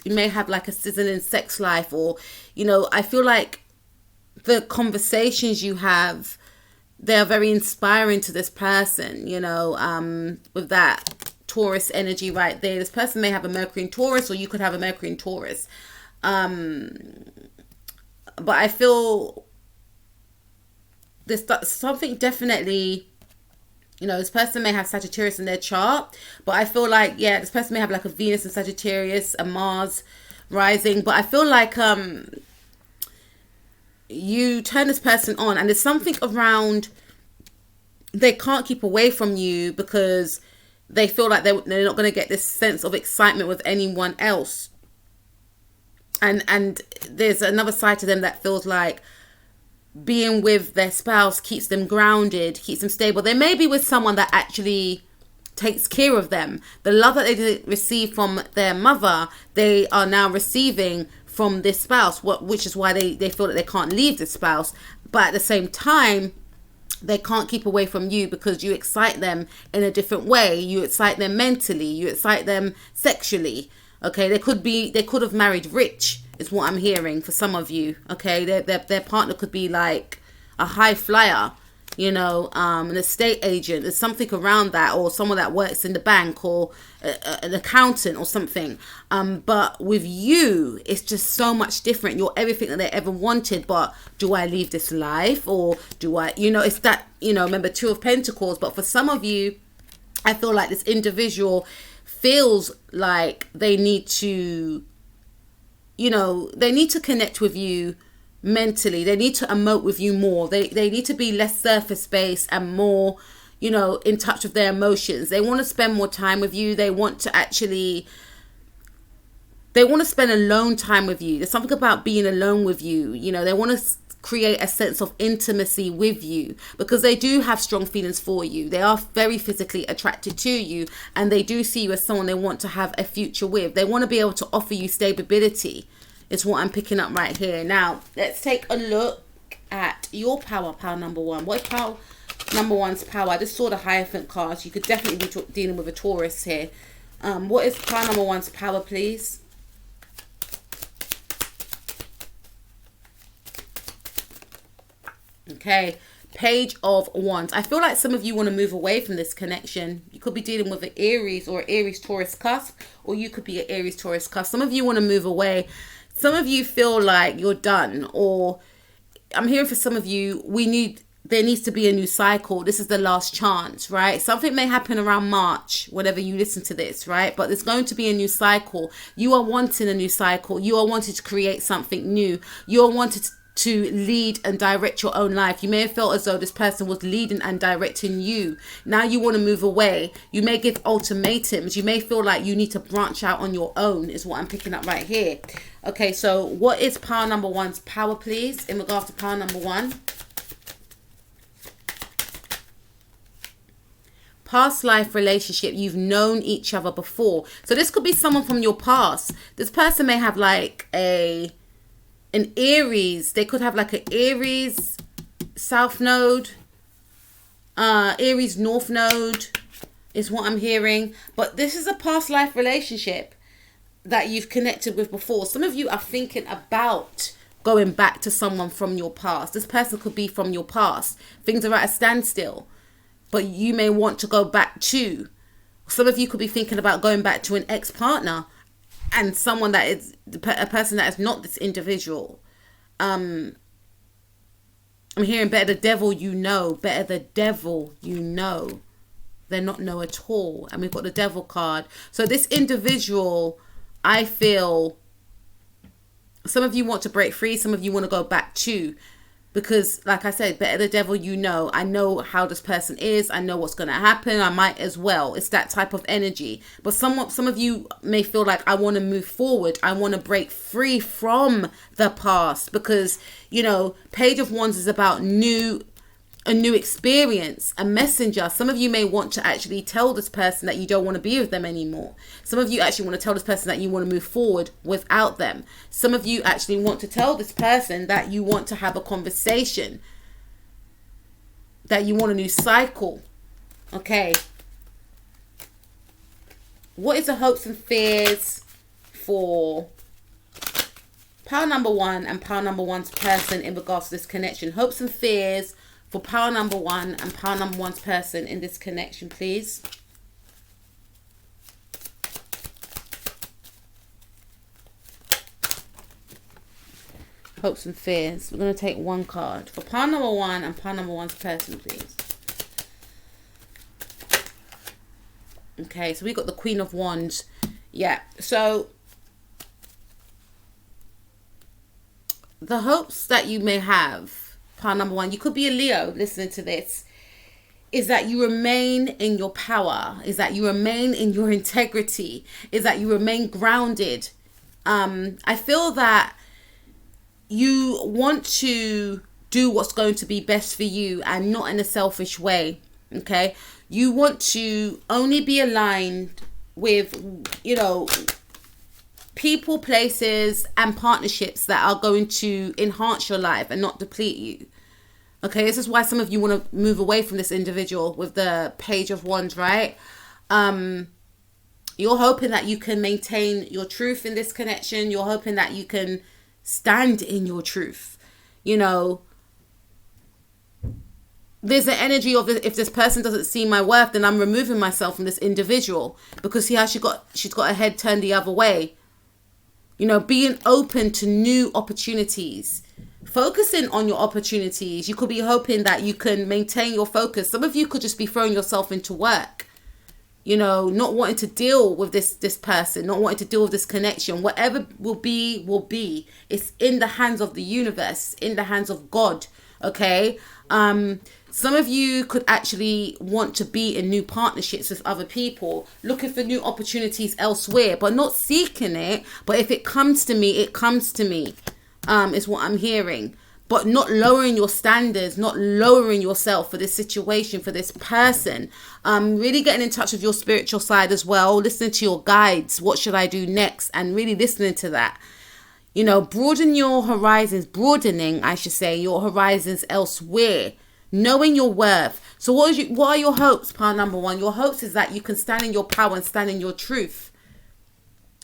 you may have like a sizzling sex life, or, you know, I feel like the conversations you have, they're very inspiring to this person, you know, with that Taurus energy right there. This person may have a Mercury in Taurus, or you could have a Mercury in Taurus. But I feel there's something definitely, you know, this person may have Sagittarius in their chart, but I feel like, yeah, this person may have like a Venus in Sagittarius, a Mars rising, but I feel like you turn this person on, and there's something around, they can't keep away from you because they feel like they're not going to get this sense of excitement with anyone else. And there's another side to them that feels like being with their spouse keeps them grounded, keeps them stable. They may be with someone that actually takes care of them. The love that they didn't receive from their mother, they are now receiving from this spouse, which is why they feel that they can't leave this spouse. But at the same time, they can't keep away from you because you excite them in a different way. You excite them mentally. You excite them sexually. Okay, they could have married rich, is what I'm hearing for some of you. Okay, their partner could be like a high flyer, you know, an estate agent. There's something around that, or someone that works in the bank, or an accountant or something. But with you, it's just so much different. You're everything that they ever wanted. But do I leave this life, or do I, you know, it's that, you know, remember, Two of Pentacles. But for some of you, I feel like this individual feels like they need to, you know, they need to connect with you mentally. They need to emote with you more. They need to be less surface based and more, you know, in touch with their emotions. They want to spend more time with you. They want to spend alone time with you. There's something about being alone with you. You know, they want to create a sense of intimacy with you because they do have strong feelings for you. They are very physically attracted to you, and they do see you as someone they want to have a future with. They want to be able to offer you stability. It's what I'm picking up right here. Now, let's take a look at your power number one. What is power number one's power? I just saw the Hierophant cards. You could definitely be dealing with a Taurus here. What is power number one's power, please? Okay, Page of Wands. I feel like some of you want to move away from this connection. You could be dealing with an Aries or Aries Taurus cusp, or you could be an Aries Taurus cusp. Some of you want to move away. Some of you feel like you're done, or I'm hearing for some of you, there needs to be a new cycle. This is the last chance, right? Something may happen around March, whenever you listen to this, right? But there's going to be a new cycle. You are wanting a new cycle. You are wanting to create something new. You are wanting to lead and direct your own life. You may have felt as though this person was leading and directing you. Now you want to move away. You may give ultimatums. You may feel like you need to branch out on your own, is what I'm picking up right here. Okay, so what is power number one's power, please, in regards to power number one? Past life relationship. You've known each other before. So this could be someone from your past. This person may have like an Aries. They could have like an Aries South Node, Aries North Node is what I'm hearing. But this is a past life relationship. that you've connected with before. Some of you are thinking about going back to someone from your past. This person could be from your past. Things are at a standstill, but you may want to go back to. Some of you could be thinking about going back to an ex-partner and someone that is a person that is not this individual. I'm hearing better the devil you know. Better the devil you know. They're not know at all. And we've got the devil card. So this individual, I feel, some of you want to break free. Some of you want to go back to. Because, like I said, better the devil you know. I know how this person is. I know what's going to happen. I might as well. It's that type of energy. But some of you may feel like, I want to move forward. I want to break free from the past. Because, you know, Page of Wands is about a new experience, a messenger. Some of you may want to actually tell this person that you don't want to be with them anymore. Some of you actually want to tell this person that you want to move forward without them. Some of you actually want to tell this person that you want to have a conversation, that you want a new cycle. Okay. What is the hopes and fears for power number 1 and power number 1's person in regards to this connection? Hopes and fears for power number 1 and power number 1's person in this connection, please. Hopes and fears. We're going to take one card for power number 1 and power number 1's person, please. Okay, so we got the Queen of Wands. Yeah, so the hopes that you may have, power number 1, you could be a Leo listening to this, is that you remain in your power, is that you remain in your integrity, is that you remain grounded. I feel that you want to do what's going to be best for you and not in a selfish way. Okay, you want to only be aligned with, you know, people, places, and partnerships that are going to enhance your life and not deplete you. Okay, this is why some of you want to move away from this individual with the Page of Wands, right? You're hoping that you can maintain your truth in this connection. You're hoping that you can stand in your truth. You know, there's an energy of, if this person doesn't see my worth, then I'm removing myself from this individual, because see how she's got her head turned the other way. You know, being open to new opportunities, focusing on your opportunities. You could be hoping that you can maintain your focus. Some of you could just be throwing yourself into work, you know, not wanting to deal with this person, not wanting to deal with this connection. Whatever will be, will be. It's in the hands of the universe, in the hands of God. Okay. Some of you could actually want to be in new partnerships with other people, looking for new opportunities elsewhere, but not seeking it. But if it comes to me, it comes to me, is what I'm hearing. But not lowering your standards, not lowering yourself for this situation, for this person. Really getting in touch with your spiritual side as well, listening to your guides. What should I do next? And really listening to that. You know, broadening, I should say, your horizons elsewhere. Knowing your worth. So what are your hopes, power number 1? Your hopes is that you can stand in your power and stand in your truth.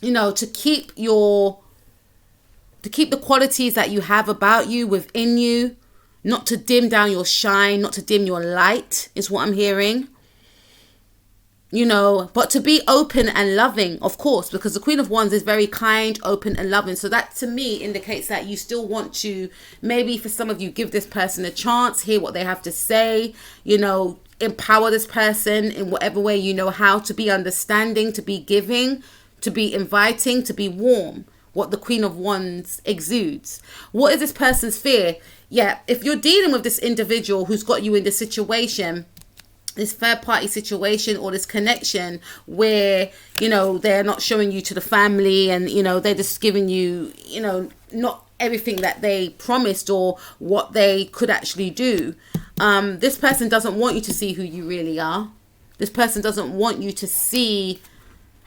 You know, to keep the qualities that you have about you within you, not to dim down your shine, not to dim your light, is what I'm hearing. You know, but to be open and loving, of course, because the Queen of Wands is very kind, open and loving. So that to me indicates that you still want to, maybe for some of you, give this person a chance, hear what they have to say, you know, empower this person in whatever way you know how, to be understanding, to be giving, to be inviting, to be warm. What the Queen of Wands exudes. What is this person's fear? Yeah, if you're dealing with this individual who's got you in this situation, this third party situation or this connection where, you know, they're not showing you to the family and, you know, they're just giving you, you know, not everything that they promised or what they could actually do. This person doesn't want you to see who you really are. This person doesn't want you to see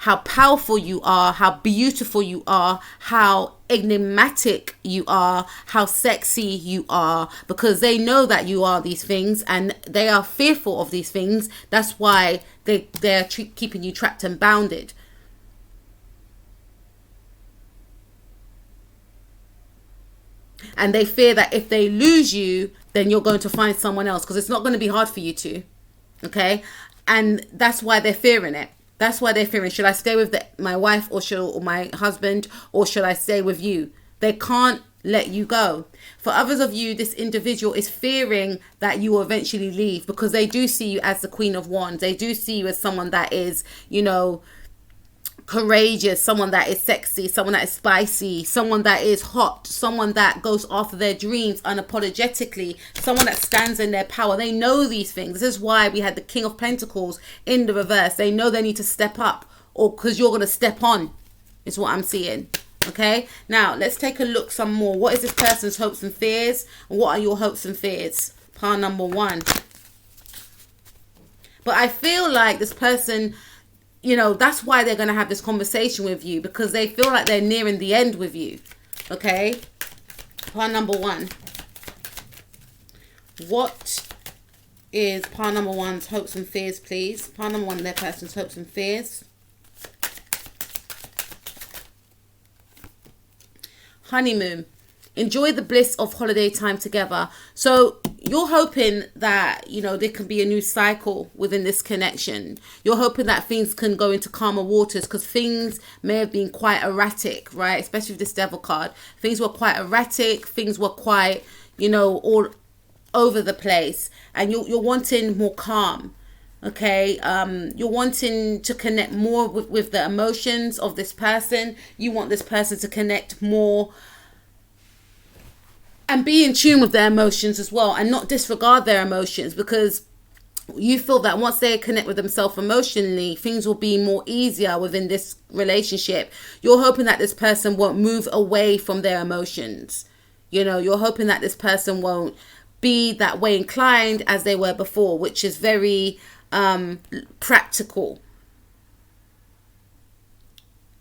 how powerful you are, how beautiful you are, how enigmatic you are, how sexy you are, because they know that you are these things and they are fearful of these things. That's why they're keeping you trapped and bounded. And they fear that if they lose you, then you're going to find someone else, because it's not going to be hard for you to. Okay? And that's why they're fearing it. That's why they're fearing, should I stay with my wife or my husband, or should I stay with you? They can't let you go. For others of you, this individual is fearing that you will eventually leave, because they do see you as the Queen of Wands. They do see you as someone that is, you know, courageous, someone that is sexy, someone that is spicy, someone that is hot, someone that goes after their dreams unapologetically, someone that stands in their power. They know these things. This is why we had the King of Pentacles in the reverse. They know they need to step up, or because you're going to step on, is what I'm seeing. Okay, now let's take a look some more. What is this person's hopes and fears? And what are your hopes and fears? Pile number 1. But I feel like this person, you know, that's why they're going to have this conversation with you, because they feel like they're nearing the end with you. Okay, pile number 1. What is pile number 1's hopes and fears, please? Pile number 1, their person's hopes and fears. Honeymoon. Enjoy the bliss of holiday time together. So you're hoping that, you know, there can be a new cycle within this connection. You're hoping that things can go into calmer waters, because things may have been quite erratic, right? Especially with this Devil card. Things were quite erratic. Things were quite, you know, all over the place. And you're wanting more calm. Okay, you're wanting to connect more with the emotions of this person. You want this person to connect more and be in tune with their emotions as well, and not disregard their emotions, because you feel that once they connect with themselves emotionally, things will be more easier within this relationship. You're hoping that this person won't move away from their emotions. You know, you're hoping that this person won't be that way inclined as they were before, which is very practical.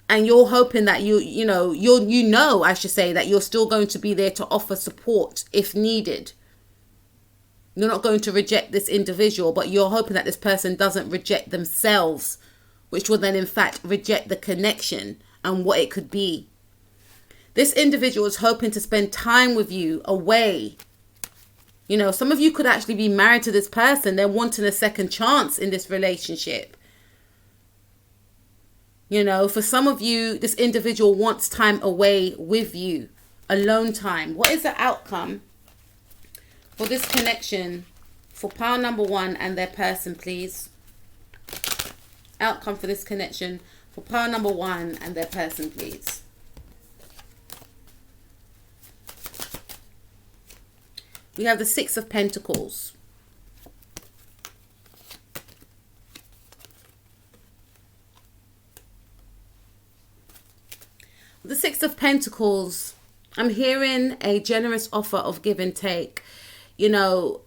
And you're hoping that you know I should say that you're still going to be there to offer support if needed. You're not going to reject this individual, but you're hoping that this person doesn't reject themselves, which will then in fact reject the connection and what it could be. This individual is hoping to spend time with you away. You know, some of you could actually be married to this person. They're wanting a second chance in this relationship. You know, for some of you, this individual wants time away with you. Alone time. What is the outcome for this connection for pile number 1 and their person, please? Outcome for this connection for pile number 1 and their person, please. We have the 6 of Pentacles. The 6 of Pentacles, I'm hearing a generous offer of give and take. You know,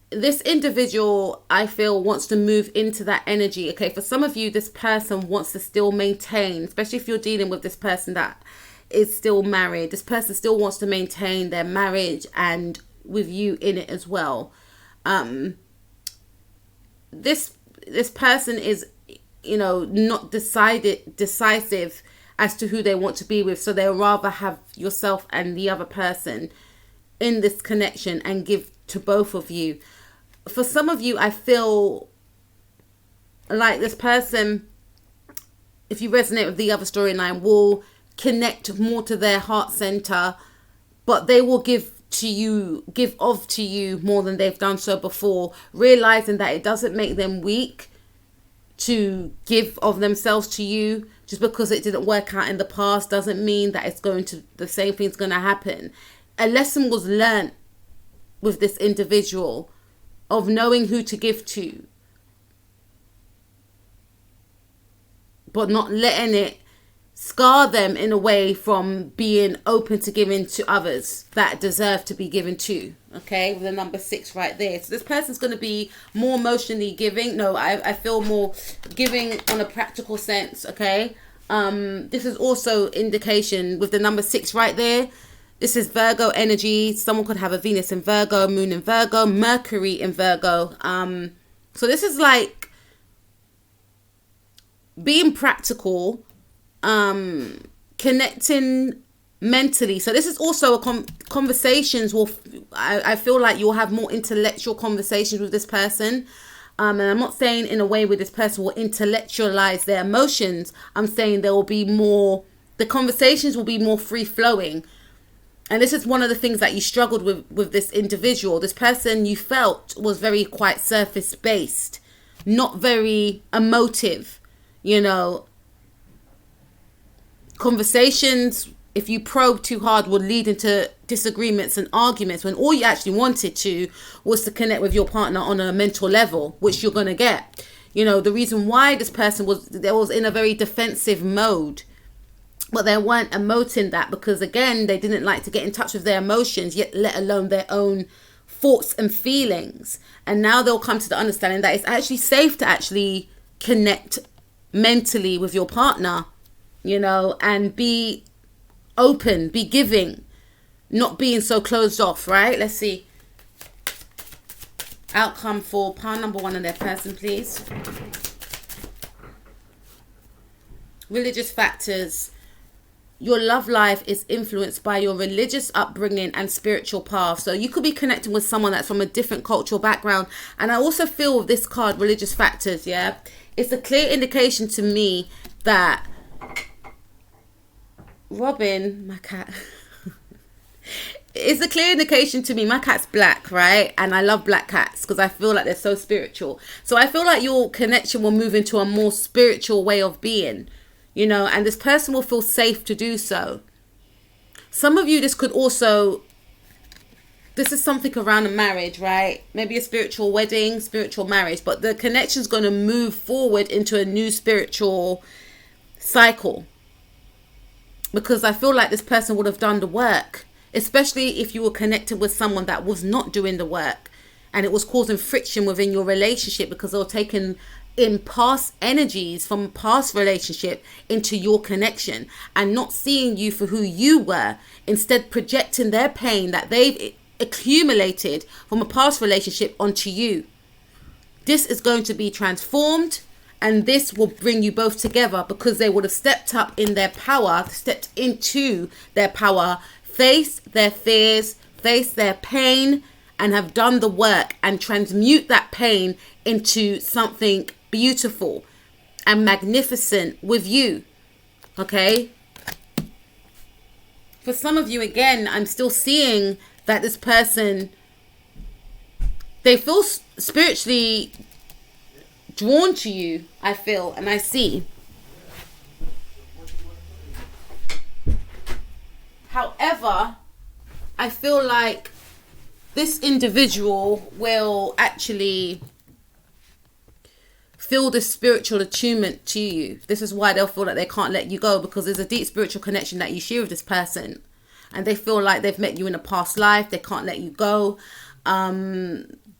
this individual, I feel, wants to move into that energy. Okay, for some of you, this person wants to still maintain, especially if you're dealing with this person that is still married. This person still wants to maintain their marriage and with you in it as well. This person is, you know, not decisive as to who they want to be with, so they'll rather have yourself and the other person in this connection and give to both of you. For some of you, I feel like this person, if you resonate with the other storyline, will connect more to their heart center, but they will give to you more than they've done so before, realizing that it doesn't make them weak to give of themselves to you. Just because it didn't work out in the past doesn't mean that the same thing's going to happen. A lesson was learned with this individual of knowing who to give to, but not letting it scar them in a way from being open to giving to others that deserve to be given to. Okay, with the number 6 right there. So this person's going to be more emotionally giving. No, I feel more giving on a practical sense. Okay, this is also indication with the number 6 right there. This is Virgo energy. Someone could have a Venus in Virgo, Moon in Virgo, Mercury in Virgo. So this is like being practical, connecting mentally. So this is also a conversations will, I feel like you'll have more intellectual conversations with this person. And I'm not saying in a way where this person will intellectualize their emotions. I'm saying there will be more, the conversations will be more free flowing. And this is one of the things that you struggled with this individual. This person you felt was very quite surface based, not very emotive, you know. Conversations, if you probe too hard, would lead into disagreements and arguments, when all you actually wanted to was to connect with your partner on a mental level, which you're going to get. You know, the reason why this person was in a very defensive mode, but they weren't emoting that because, again, they didn't like to get in touch with their emotions, yet let alone their own thoughts and feelings. And now they'll come to the understanding that it's actually safe to actually connect mentally with your partner, you know, and be open, be giving, not being so closed off, right? Let's see. Outcome for pile number 1 and their person, please. Religious factors. Your love life is influenced by your religious upbringing and spiritual path. So you could be connecting with someone that's from a different cultural background. And I also feel with this card, religious factors, yeah, it's a clear indication to me that Robin, my cat, it's a clear indication to me. My cat's black, right? And I love black cats because I feel like they're so spiritual. So I feel like your connection will move into a more spiritual way of being, you know, and this person will feel safe to do so. Some of you, this is something around a marriage, right? Maybe a spiritual wedding, spiritual marriage, but the connection is going to move forward into a new spiritual cycle. Because I feel like this person would have done the work, especially if you were connected with someone that was not doing the work and it was causing friction within your relationship because they were taking in past energies from past relationship into your connection and not seeing you for who you were, instead projecting their pain that they've accumulated from a past relationship onto you. This is going to be transformed. And this will bring you both together because they would have stepped up in their power, stepped into their power, faced their fears, faced their pain, and have done the work and transmute that pain into something beautiful and magnificent with you. Okay? For some of you, again, I'm still seeing that this person, they feel spiritually drawn to you, I feel, and I see. However, I feel like this individual will actually feel this spiritual attunement to you. This is why they'll feel like they can't let you go, because there's a deep spiritual connection that you share with this person, and they feel like they've met you in a past life. They can't let you go.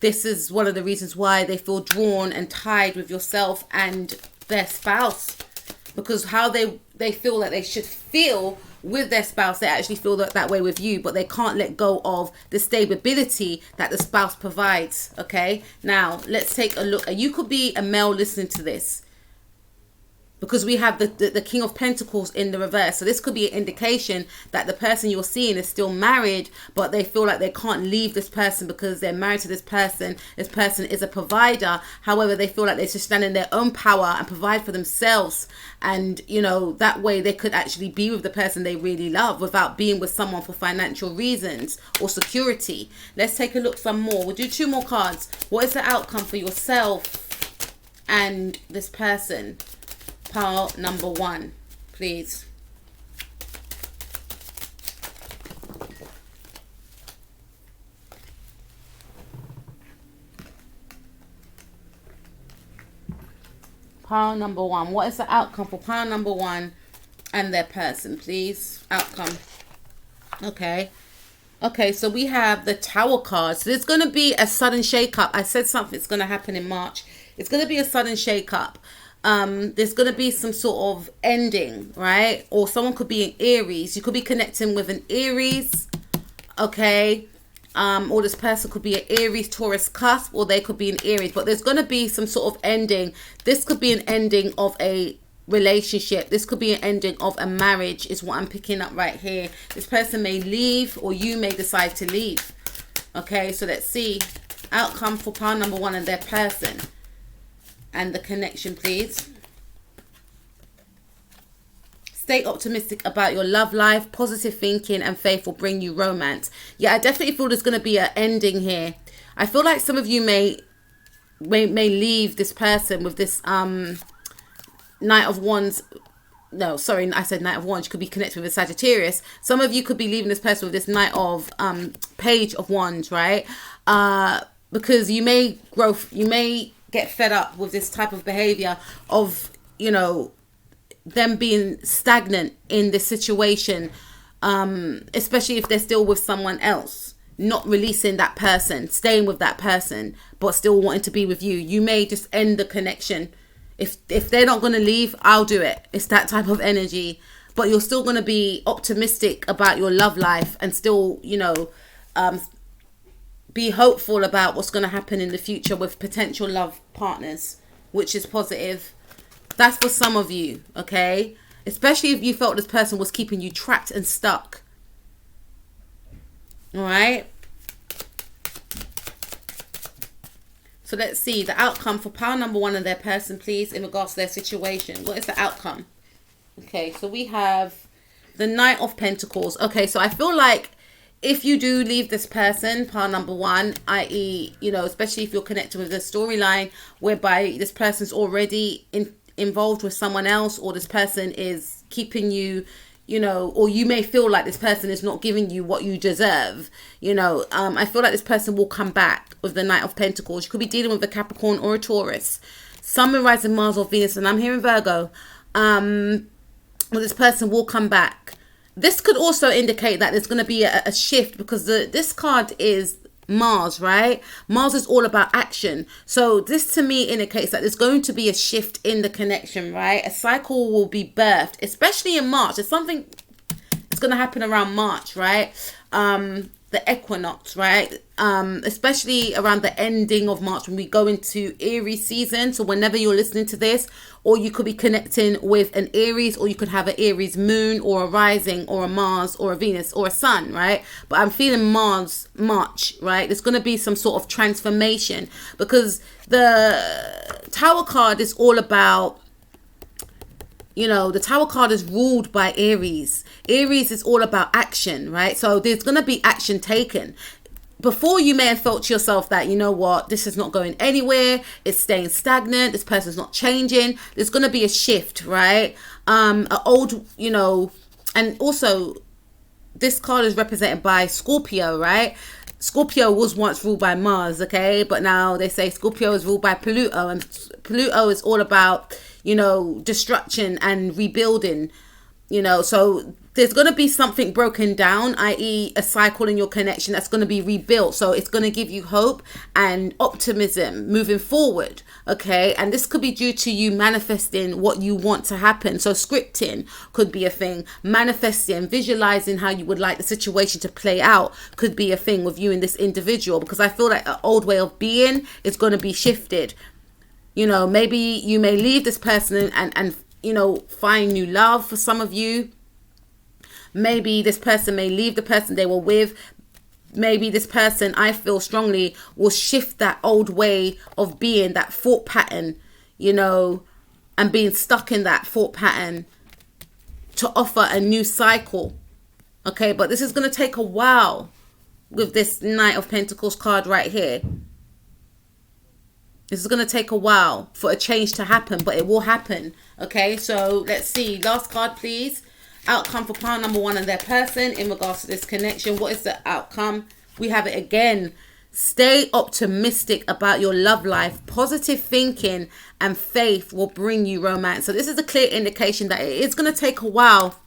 This is one of the reasons why they feel drawn and tied with yourself and their spouse, because how they feel that they should feel with their spouse, they actually feel that way with you, but they can't let go of the stability that the spouse provides. Okay, now let's take a look. You could be a male listening to this, because we have the King of Pentacles in the reverse. So this could be an indication that the person you're seeing is still married, but they feel like they can't leave this person because they're married to this person. This person is a provider. However, they feel like they should stand in their own power and provide for themselves. And, you know, that way they could actually be with the person they really love without being with someone for financial reasons or security. Let's take a look some more. We'll do 2 more cards. What is the outcome for yourself and this person? Pile number 1, please. Pile number 1. What is the outcome for pile number 1 and their person, please? Outcome. Okay. Okay, so we have the Tower cards. So there's going to be a sudden shake-up. I said something's going to happen in March. It's going to be a sudden shake-up. There's going to be some sort of ending, right? Or someone could be in Aries. You could be connecting with an Aries, okay? Or this person could be an Aries, Taurus cusp, or they could be an Aries. But there's going to be some sort of ending. This could be an ending of a relationship. This could be an ending of a marriage is what I'm picking up right here. This person may leave, or you may decide to leave. Okay, so let's see. Outcome for pile number 1 and their person. And the connection, please. Stay optimistic about your love life. Positive thinking and faith will bring you romance. Yeah, I definitely feel there's going to be an ending here. I feel like some of you may leave this person with this Knight of Wands. No, sorry, I said Knight of Wands. You could be connected with a Sagittarius. Some of you could be leaving this person with this Knight of Page of Wands, right? Because you may get fed up with this type of behavior of, you know, them being stagnant in this situation, especially if they're still with someone else, not releasing that person, staying with that person, but still wanting to be with you. You may just end the connection. If they're not going to leave, I'll do it. It's that type of energy. But you're still going to be optimistic about your love life and still, you know, be hopeful about what's going to happen in the future with potential love partners, which is positive. That's for some of you, okay? Especially if you felt this person was keeping you trapped and stuck. All right? So let's see the outcome for pile number 1 and their person, please, in regards to their situation. What is the outcome? Okay, so we have the Knight of Pentacles. Okay, so I feel like if you do leave this person, pile number 1, i.e., you know, especially if you're connected with a storyline whereby this person's already involved with someone else, or this person is keeping you, you know, or you may feel like this person is not giving you what you deserve, you know, I feel like this person will come back with the Knight of Pentacles. You could be dealing with a Capricorn or a Taurus, Sun, Moon, Rising, Mars or Venus, and I'm hearing Virgo. Well, this person will come back. This could also indicate that there's going to be a shift, because this card is Mars, right? Mars is all about action. So this to me indicates that there's going to be a shift in the connection, right? A cycle will be birthed, especially in March. There's something that's going to happen around March, right? The equinox, right? Especially around the ending of March when we go into Aries season. So whenever you're listening to this, or you could be connecting with an Aries, or you could have an Aries moon or a rising or a Mars or a Venus or a sun, right? But I'm feeling March, right? There's going to be some sort of transformation, because the Tower card is all about, you know, the Tower card is ruled by Aries. Aries is all about action, right? So there's going to be action taken. Before, you may have felt to yourself that, you know what, this is not going anywhere. It's staying stagnant. This person's not changing. There's going to be a shift, right? An old, you know, and also this card is represented by Scorpio, right? Scorpio was once ruled by Mars, okay? But now they say Scorpio is ruled by Pluto, and Pluto is all about, you know, destruction and rebuilding, you know. So there's going to be something broken down, i.e. a cycle in your connection that's going to be rebuilt. So it's going to give you hope and optimism moving forward, okay? And this could be due to you manifesting what you want to happen. So scripting could be a thing. Manifesting, visualizing how you would like the situation to play out could be a thing with you and this individual, because I feel like an old way of being is going to be shifted. You know, maybe you may leave this person and you know, find new love for some of you. Maybe this person may leave the person they were with. Maybe this person, I feel strongly, will shift that old way of being, that thought pattern, you know, and being stuck in that thought pattern to offer a new cycle. Okay, but this is going to take a while with this Knight of Pentacles card right here. This is going to take a while for a change to happen, but it will happen. Okay, so let's see. Last card, please. Outcome for pile number 1 and their person in regards to this connection. What is the outcome? We have it again. Stay optimistic about your love life. Positive thinking and faith will bring you romance. So this is a clear indication that it is going to take a while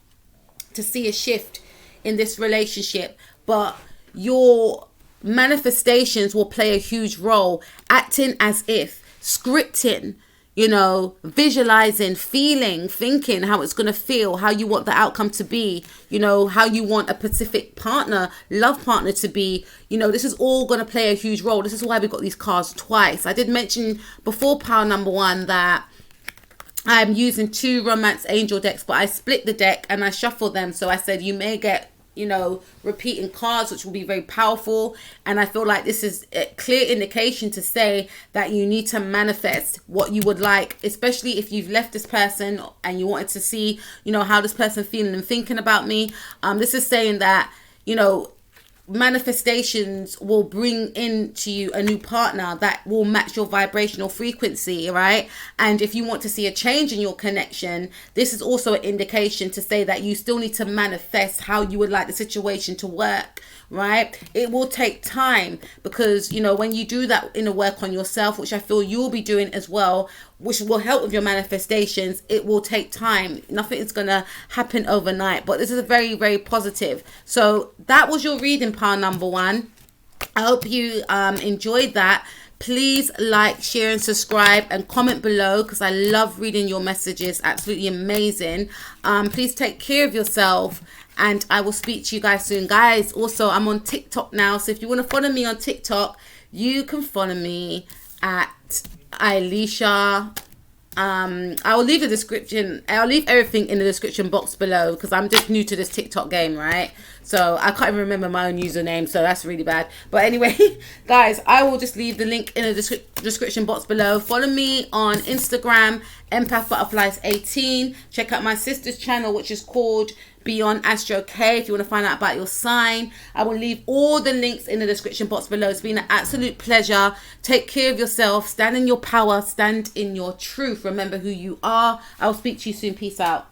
to see a shift in this relationship, but your manifestations will play a huge role. Acting as if, scripting, you know, visualizing, feeling, thinking how it's going to feel, how you want the outcome to be, you know, how you want a specific partner, love partner to be, you know, this is all going to play a huge role. This is why we got these cards twice. I did mention before pile number 1 that I'm using 2 romance angel decks, but I split the deck and I shuffle them. So I said you may get, you know, repeating cards, which will be very powerful. And I feel like this is a clear indication to say that you need to manifest what you would like, especially if you've left this person and you wanted to see, you know, how this person feeling and thinking about me. This is saying that, you know, manifestations will bring into you a new partner that will match your vibrational frequency, right? And if you want to see a change in your connection, this is also an indication to say that you still need to manifest how you would like the situation to work, right? It will take time, because, you know, when you do that inner work on yourself, which I feel you'll be doing as well, which will help with your manifestations, it will take time. Nothing is gonna happen overnight, but this is a very, very positive. So that was your reading, pile number 1. I hope you enjoyed that. Please like, share and subscribe and comment below, because I love reading your messages. Absolutely amazing. Please take care of yourself, and I will speak to you guys soon. Guys, also I'm on TikTok now, so if you want to follow me on TikTok, you can follow me at Elisha. I will leave the description. I'll leave everything in the description box below, because I'm just new to this TikTok game, right? So I can't even remember my own username, so that's really bad. But anyway, guys, I will just leave the link in the description box below. Follow me on Instagram, Empath Butterflies 18. Check out my sister's channel, which is called Beyond Astro K, if you want to find out about your sign. I will leave all the links in the description box below. It's been an absolute pleasure. Take care of yourself. Stand in your power. Stand in your truth. Remember who you are. I'll speak to you soon. Peace out.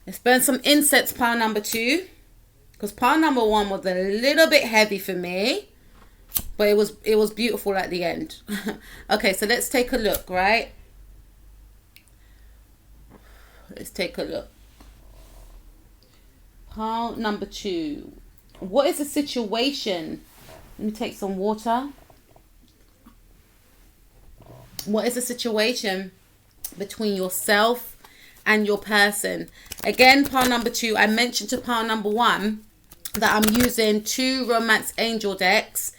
Let's burn some incense, pile number 2, because pile number 1 was a little bit heavy for me, but it was beautiful at the end. Okay, so let's take a look, right? Let's take a look. Pile number 2. What is the situation? Let me take some water. What is the situation between yourself and your person? Again, pile number 2, I mentioned to pile number 1 that I'm using 2 romance angel decks,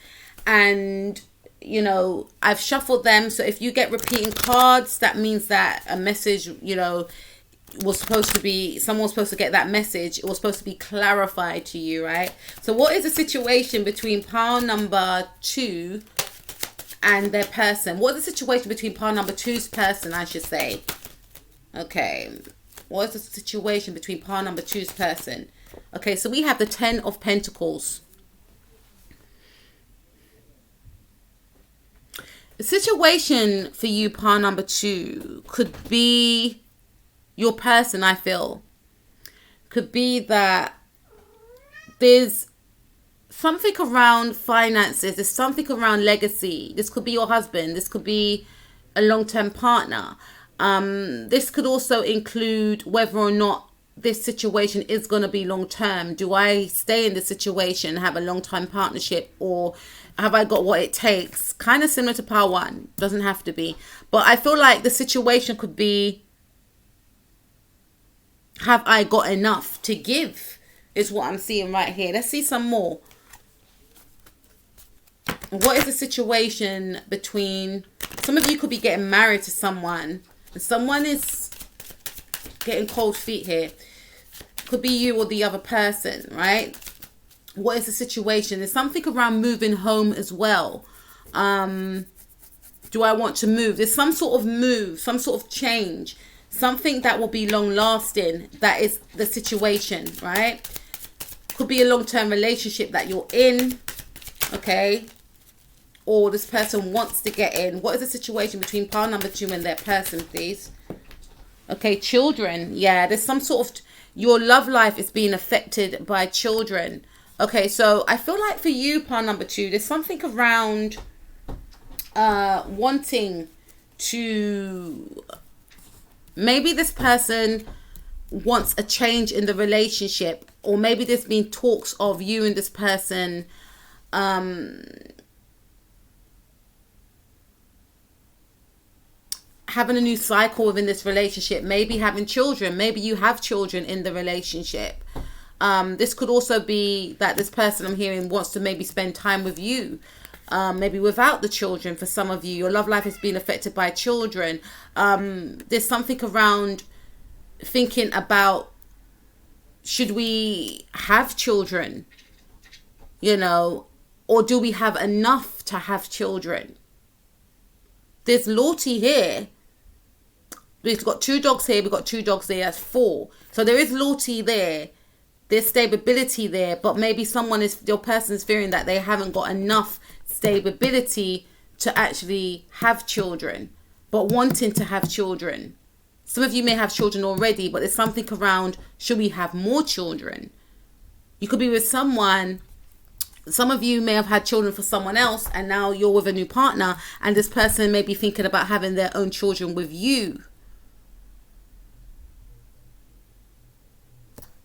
and you know, I've shuffled them. So if you get repeating cards, that means that a message, you know, was supposed to be, someone was supposed to get that message. It was supposed to be clarified to you, right? So what is the situation between pile number 2 and their person? What is the situation between pile number 2's person, I should say? Okay, what is the situation between pile number 2's person? Okay, so we have the 10 of Pentacles. The situation for you, pile number 2, could be your person, I feel. Could be that there's something around finances. There's something around legacy. This could be your husband. This could be a long-term partner. This could also include whether or not this situation is going to be long-term. Do I stay in this situation, have a long-time partnership, or have I got what it takes? Kind of similar to pile 1. Doesn't have to be. But I feel like the situation could be, have I got enough to give? Is what I'm seeing right here. Let's see some more. What is the situation between, some of you could be getting married to someone, and someone is getting cold feet here. Could be you or the other person, right? What is the situation? There's something around moving home as well. Do I want to move? There's some sort of move, some sort of change, something that will be long lasting. That is the situation, right? Could be a long-term relationship that you're in, okay? Or this person wants to get in. What is the situation between pile number 2 and their person, please? Okay, children. Yeah, there's some sort of, your love life is being affected by children. Okay, so I feel like for you, pile number 2, there's something around wanting to, maybe this person wants a change in the relationship, or maybe there's been talks of you and this person having a new cycle within this relationship, maybe having children, maybe you have children in the relationship. This could also be that this person I'm hearing wants to maybe spend time with you. maybe without the children. For some of you, your love life has been affected by children. There's something around thinking about, should we have children, or do we have enough to have children? There's loyalty here. We've got 2 dogs here, we've got 2 dogs there, that's 4. So there is loyalty there, there's stability there, but maybe your person is fearing that they haven't got enough stability to actually have children, but wanting to have children. Some of you may have children already, but there's something around, should we have more children? You could be with someone, some of you may have had children for someone else, and now you're with a new partner, and this person may be thinking about having their own children with you.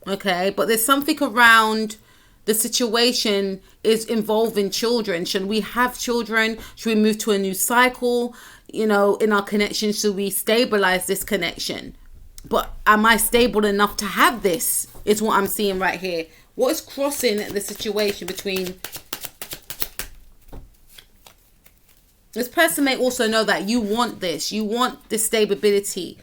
Okay, but there's something around the situation is involving children. Should we have children? Should we move to a new cycle? In our connection, should we stabilize this connection? But am I stable enough to have this? Is what I'm seeing right here. What is crossing the situation between... This person may also know that you want this. You want this stability.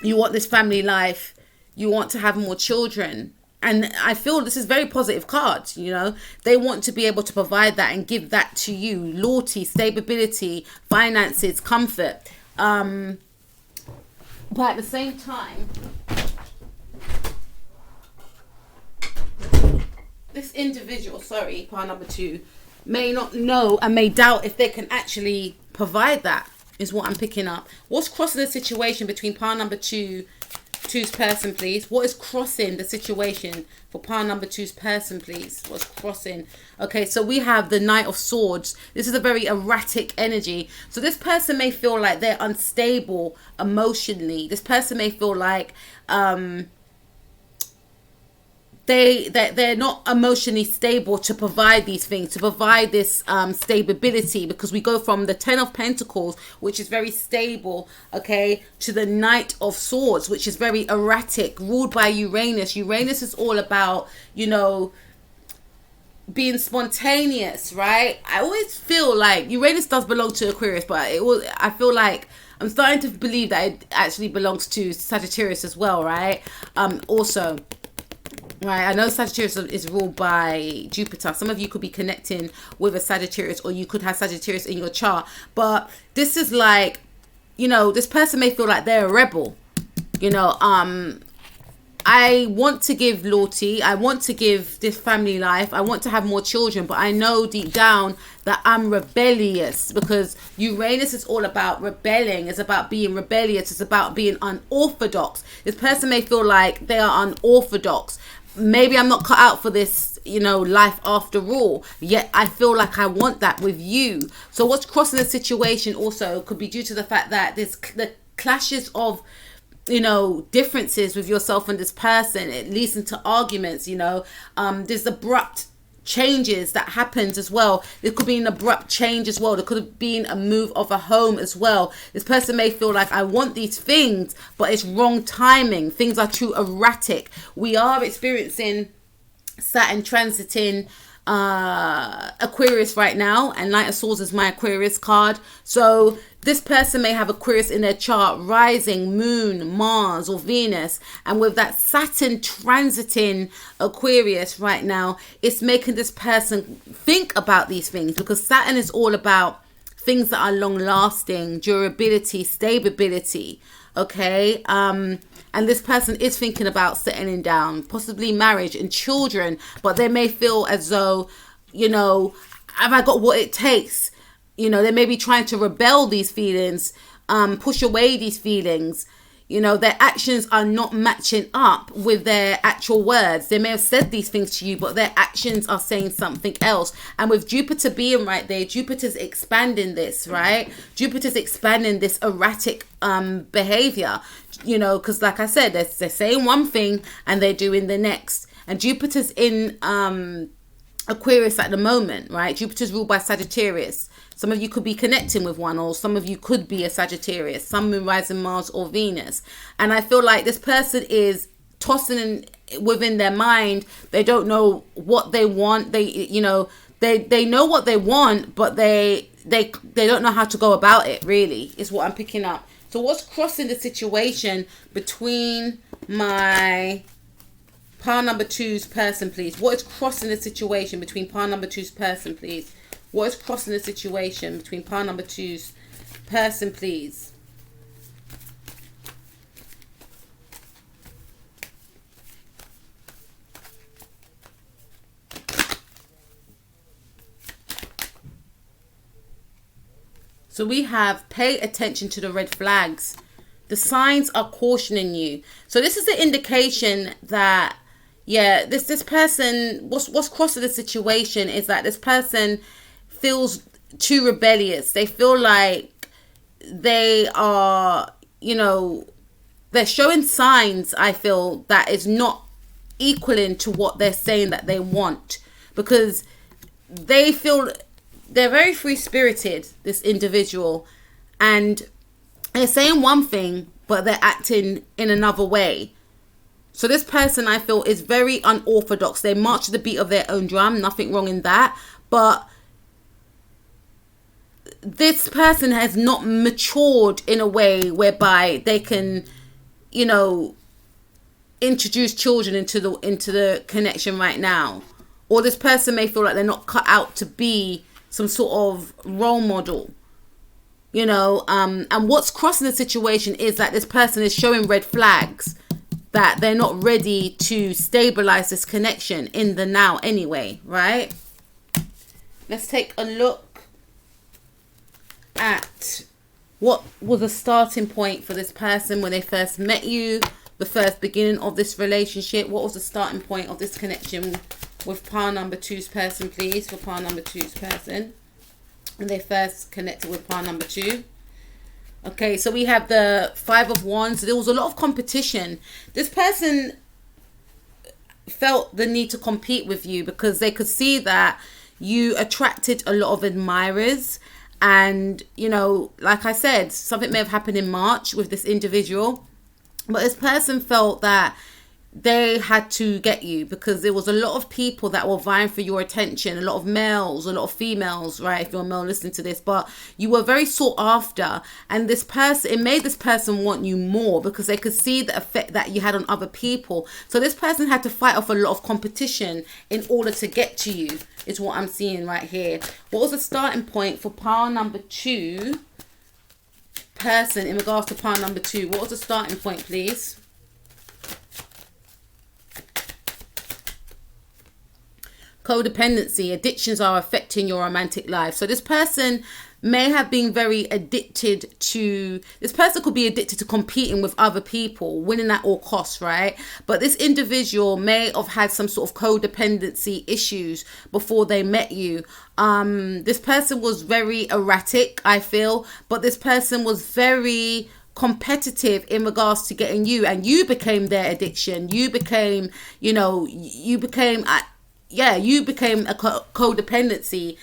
You want this family life. You want to have more children. And I feel this is very positive cards, They want to be able to provide that and give that to you. Loyalty, stability, finances, comfort. But at the same time, this individual, pile number 2, may not know and may doubt if they can actually provide that, is what I'm picking up. What's crossing the situation between pile number 2's person, please? What is crossing the situation for pile number 2's person, please? What's crossing? Okay, so we have the Knight of Swords. This is a very erratic energy. So this person may feel like they're unstable emotionally. This person may feel like they're not emotionally stable to provide these things, to provide this stability, because we go from the 10 of Pentacles, which is very stable, okay, to the Knight of Swords, which is very erratic, ruled by Uranus. Uranus is all about, being spontaneous, right? I always feel like Uranus does belong to Aquarius, but I feel like I'm starting to believe that it actually belongs to Sagittarius as well, right? Also, right, I know Sagittarius is ruled by Jupiter. Some of you could be connecting with a Sagittarius, or you could have Sagittarius in your chart. But this is like, this person may feel like they're a rebel. I want to give loyalty. I want to give this family life. I want to have more children. But I know deep down that I'm rebellious, because Uranus is all about rebelling. It's about being rebellious. It's about being unorthodox. This person may feel like they are unorthodox. Maybe I'm not cut out for this, life after all. Yet I feel like I want that with you. So what's crossing the situation also could be due to the fact that there's the clashes of, differences with yourself and this person. It leads into arguments, there's abrupt changes that happens as well. There could be an abrupt change as well. There could have been a move of a home as well. This person may feel like, I want these things, but it's wrong timing. Things are too erratic. We are experiencing Saturn transiting Aquarius right now, and Knight of Swords is my Aquarius card. So this person may have Aquarius in their chart, rising, moon, Mars or Venus, and with that Saturn transiting Aquarius right now, it's making this person think about these things, because Saturn is all about things that are long lasting, durability, stability. Okay, and this person is thinking about settling down, possibly marriage and children, but they may feel as though, have I got what it takes? They may be trying to rebel these feelings, push away these feelings. Their actions are not matching up with their actual words. They may have said these things to you, but their actions are saying something else. And with Jupiter being right there, Jupiter's expanding this, right? Jupiter's expanding this erratic behavior, because like I said, they're saying one thing and they're doing the next. And Jupiter's in Aquarius at the moment, right? Jupiter's ruled by Sagittarius. Some of you could be connecting with one, or some of you could be a Sagittarius, Sun, Moon, Rising, Mars or Venus. And I feel like this person is tossing within their mind. They don't know what they want. they know what they want, but they don't know how to go about it, really, is what I'm picking up. So what's crossing the situation between my pile number two's person, please? What is crossing the situation between pile number two's person, please? What is crossing the situation between pile number two's person, please? So we have pay attention to the red flags. The signs are cautioning you. So this is the indication that, yeah, this person, what's crossing the situation is that this person feels too rebellious. They feel like they are, they're showing signs, I feel, that is not equaling to what they're saying that they want. Because they feel they're very free-spirited, this individual, and they're saying one thing, but they're acting in another way. So this person, I feel, is very unorthodox. They march to the beat of their own drum. Nothing wrong in that. But this person has not matured in a way whereby they can, introduce children into the connection right now. Or this person may feel like they're not cut out to be some sort of role model, and what's crossing the situation is that this person is showing red flags that they're not ready to stabilize this connection in the now anyway, right? Let's take a look at what was a starting point for this person when they first met you, the first beginning of this relationship. What was the starting point of this connection with pile number two's person, please, for pile number two's person, when they first connected with pile number two? Okay, so we have the Five of Wands. There was a lot of competition. This person felt the need to compete with you because they could see that you attracted a lot of admirers. And, like I said, something may have happened in March with this individual, but this person felt that they had to get you because there was a lot of people that were vying for your attention, a lot of males, a lot of females, right, if you're a male listening to this, but you were very sought after, and this person, it made this person want you more because they could see the effect that you had on other people. So this person had to fight off a lot of competition in order to get to you, is what I'm seeing right here. What was the starting point for pile number two person in regards to pile number two? What was the starting point, please? Codependency. Addictions are affecting your romantic life. So this person may have been very addicted to, this person could be addicted to competing with other people, winning at all costs, right? But this individual may have had some sort of codependency issues before they met you. This person was very erratic, I feel, but this person was very competitive in regards to getting you, and you became their addiction. You became, you became a codependency,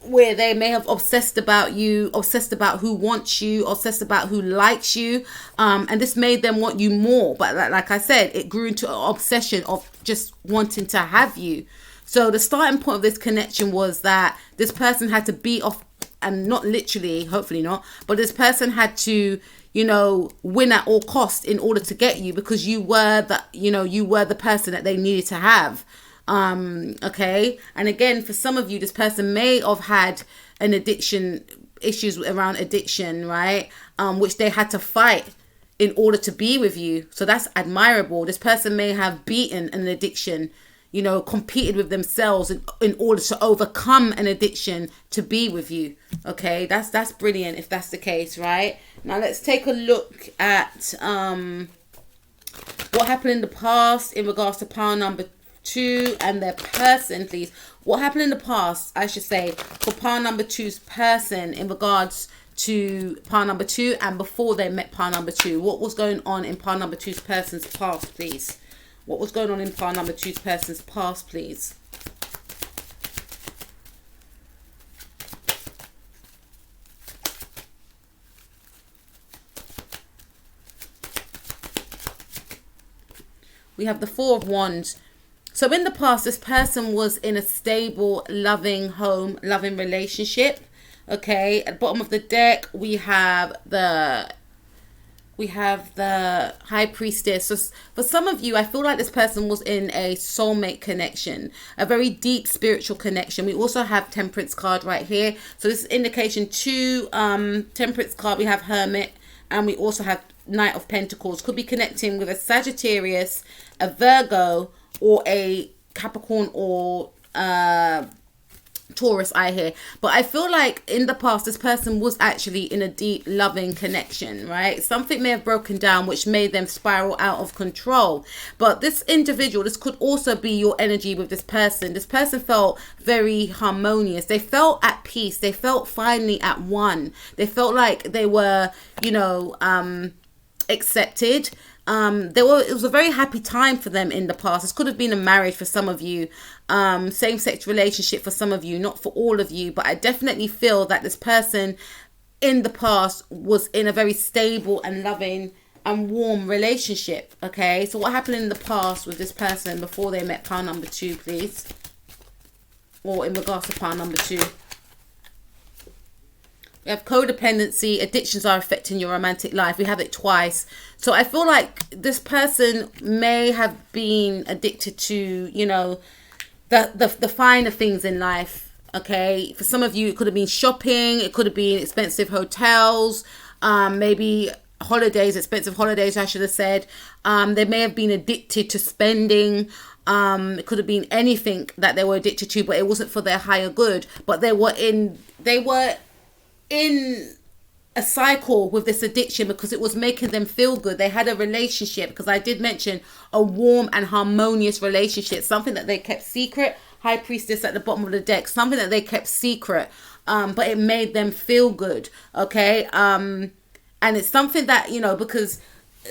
where they may have obsessed about you, obsessed about who wants you, obsessed about who likes you, and this made them want you more. But like I said, it grew into an obsession of just wanting to have you. So the starting point of this connection was that this person had to beat off, and not literally, hopefully not, but this person had to, win at all costs in order to get you, because you were the person that they needed to have. Okay, and again, for some of you, this person may have had an addiction, issues around addiction, right, which they had to fight in order to be with you. So that's admirable. This person may have beaten an addiction, competed with themselves in order to overcome an addiction to be with you. Okay, that's brilliant if that's the case, right? Now let's take a look at what happened in the past in regards to pile number two and their person, please. What happened in the past, I should say, for pile number two's person in regards to pile number two and before they met pile number two. What was going on in pile number two's person's past, please? What was going on in pile number two's person's past, please? We have the Four of Wands. So in the past, this person was in a stable, loving home, loving relationship. Okay, at the bottom of the deck, we have the high priestess. So for some of you, I feel like this person was in a soulmate connection, a very deep spiritual connection. We also have Temperance card right here. So this is indication to Temperance card. We have Hermit, and we also have Knight of Pentacles. Could be connecting with a Sagittarius, a Virgo, or a Capricorn, or Taurus eye here. But I feel like in the past, this person was actually in a deep loving connection, right? Something may have broken down, which made them spiral out of control. But this individual, this could also be your energy with this person. This person felt very harmonious. They felt at peace. They felt finally at one. They felt like they were, accepted. It was a very happy time for them in the past. This could have been a marriage for some of you, same-sex relationship for some of you, not for all of you, but I definitely feel that this person in the past was in a very stable and loving and warm relationship. Okay, so what happened in the past with this person before they met pile number 2, please, or in regards to pile number 2? We have codependency, addictions are affecting your romantic life. We have it twice. So I feel like this person may have been addicted to, the finer things in life. Okay. For some of you, it could have been shopping. It could have been expensive hotels, maybe holidays, expensive holidays, I should have said. They may have been addicted to spending. It could have been anything that they were addicted to, but it wasn't for their higher good. But they were in a cycle with this addiction because it was making them feel good. They had a relationship, because I did mention a warm and harmonious relationship, something that they kept secret. High Priestess at the bottom of the deck, something that they kept secret, but it made them feel good. Okay, and it's something that, because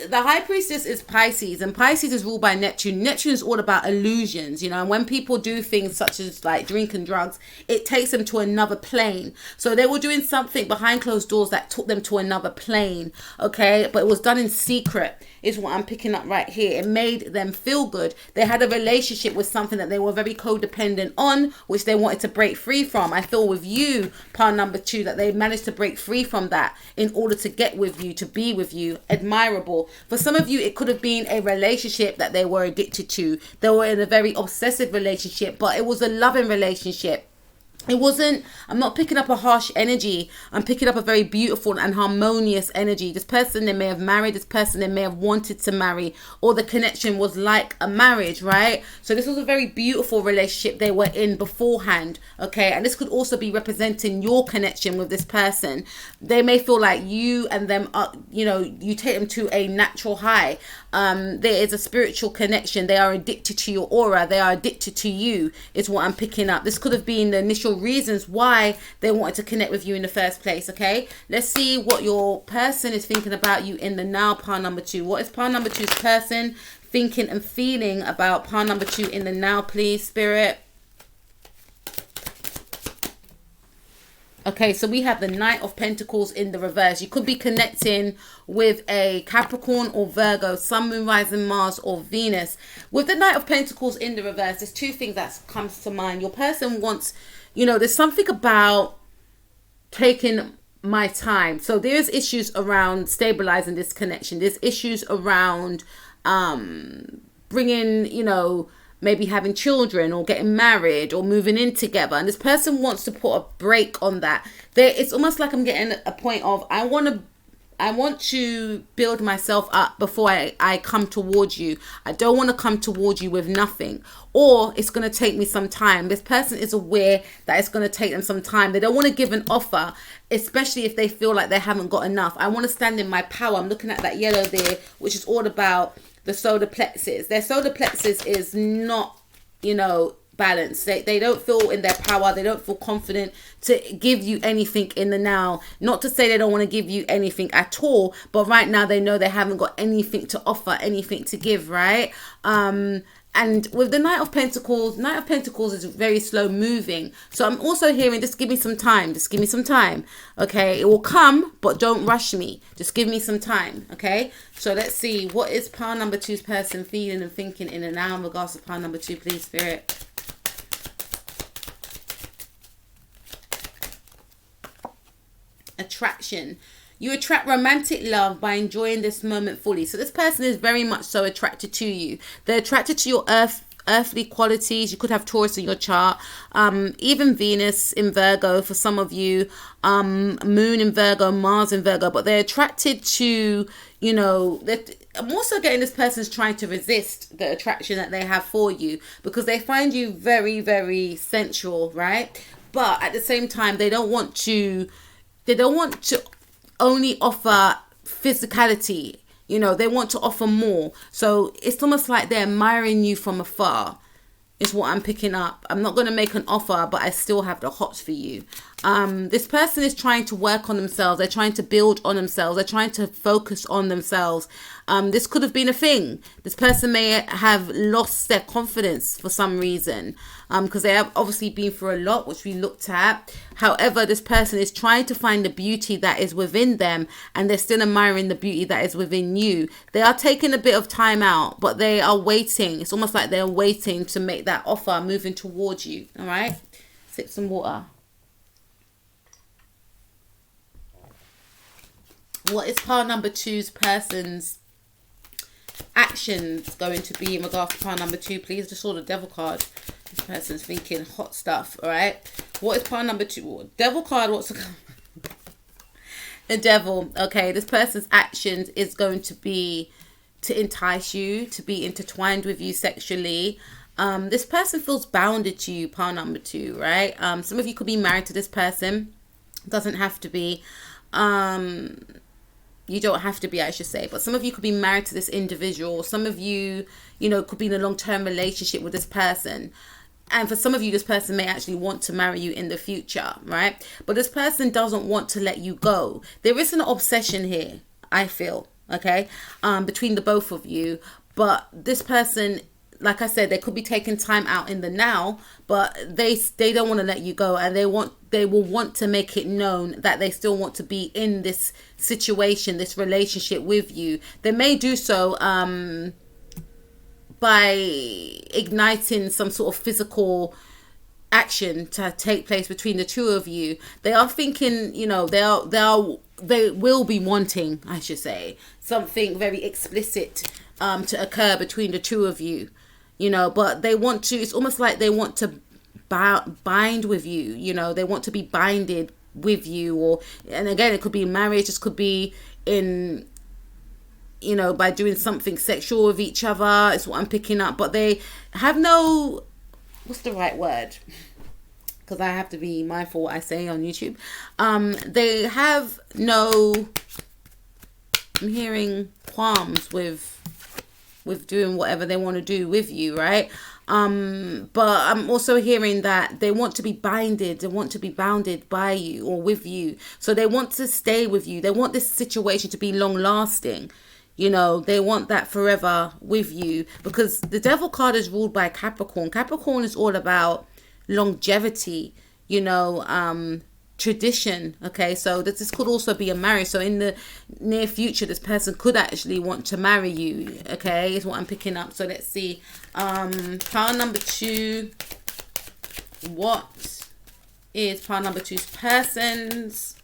the High Priestess is Pisces, and Pisces is ruled by Neptune. Neptune is all about illusions, and when people do things such as like drink and drugs, it takes them to another plane. So they were doing something behind closed doors that took them to another plane, okay? But it was done in secret, is what I'm picking up right here. It made them feel good. They had a relationship with something that they were very codependent on, which they wanted to break free from. I feel with you, pile number 2, that they managed to break free from that in order to get with you, to be with you. Admirable. For some of you, it could have been a relationship that they were addicted to. They were in a very obsessive relationship, but it was a loving relationship. It wasn't, I'm not picking up a harsh energy. I'm picking up a very beautiful and harmonious energy. This person they may have married, this person they may have wanted to marry, or the connection was like a marriage, right? So this was a very beautiful relationship they were in beforehand, okay? And this could also be representing your connection with this person. They may feel like you and them are, you take them to a natural high. There is a spiritual connection. They are addicted to your aura. They are addicted to you, is what I'm picking up. This could have been the initial reasons why they wanted to connect with you in the first place. Okay, let's see what your person is thinking about you in the now, pile number 2. What is pile number 2's person thinking and feeling about pile number 2 in the now, please, Spirit? Okay, so we have the Knight of Pentacles in the reverse. You could be connecting with a Capricorn or Virgo, Sun, Moon, Rising, Mars, or Venus. With the Knight of Pentacles in the reverse, there's 2 things that comes to mind. Your person wants, there's something about taking my time. So there's issues around stabilizing this connection. There's issues around bringing, maybe having children or getting married or moving in together. And this person wants to put a break on that. It's almost like I'm getting a point of, I want to build myself up before I come towards you. I don't want to come towards you with nothing, or it's going to take me some time. This person is aware that it's going to take them some time. They don't want to give an offer, especially if they feel like they haven't got enough. I want to stand in my power. I'm looking at that yellow there, which is all about the solar plexus. Their solar plexus is not, balanced. They don't feel in their power. They don't feel confident to give you anything in the now. Not to say they don't want to give you anything at all, but right now they know they haven't got anything to offer, anything to give, right? And with the Knight of Pentacles is very slow moving. So I'm also hearing, just give me some time. Just give me some time. Okay. It will come, but don't rush me. Just give me some time. Okay. So let's see. What is pile number two's person feeling and thinking in and now in regards to pile number two, please, Spirit? Attraction. You attract romantic love by enjoying this moment fully. So this person is very much so attracted to you. They're attracted to your earthly qualities. You could have Taurus in your chart, even Venus in Virgo for some of you, Moon in Virgo, Mars in Virgo, but they're attracted to, you know, I'm also getting this person's trying to resist the attraction that they have for you because they find you very, very sensual, right? But at the same time, they don't want to only offer physicality, you know, they want to offer more. So it's almost like they're admiring you from afar, is what I'm picking up. I'm not going to make an offer, but I still have the hots for you. This person is trying to work on themselves. They're trying to build on themselves. They're trying to focus on themselves. This could have been a thing. This person may have lost their confidence for some reason, because they have obviously been through a lot, which we looked at. However, this person is trying to find the beauty that is within them, and they're still admiring the beauty that is within you. They are taking a bit of time out, but they are waiting. It's almost like they're waiting to make that offer, moving towards you. All right, sip some water. What is pile number two's person's actions going to be in regards to pile number two, please? Just saw the devil card. This person's thinking hot stuff. All right, what is pile number two? Devil card. What's the devil? Okay, this person's actions is going to be to entice you, to be intertwined with you sexually. This person feels bounded to you, pile number two, right? Some of you could be married to this person. Doesn't have to be. You don't have to be, I should say, but some of you could be married to this individual. Some of you, you know, could be in a long-term relationship with this person. And for some of you, this person may actually want to marry you in the future, right? But this person doesn't want to let you go. There is an obsession here, I feel, okay, between the both of you. But this person, like I said, they could be taking time out in the now, but they don't want to let you go, and they will want to make it known that they still want to be in this situation, this relationship with you. They may do so by igniting some sort of physical action to take place between the two of you. They are thinking, you know, they will be wanting, I should say, something very explicit to occur between the two of you. You know, but they want to, it's almost like they want to bind with you, you know, they want to be binded with you, or, and again, it could be marriage, this could be in, you know, by doing something sexual with each other, is what I'm picking up, but they have no, what's the right word? Because I have to be mindful what I say on YouTube. They have no, I'm hearing qualms with doing whatever they want to do with you, right? But I'm also hearing that they want to be binded, they want to be bounded by you or with you. So they want to stay with you. They want this situation to be long lasting. You know, they want that forever with you, because the devil card is ruled by Capricorn. Capricorn is all about longevity, you know, tradition. Okay, so this could also be a marriage. So in the near future, this person could actually want to marry you. Okay, is what I'm picking up. So let's see. Pile number two. What is pile number two's person's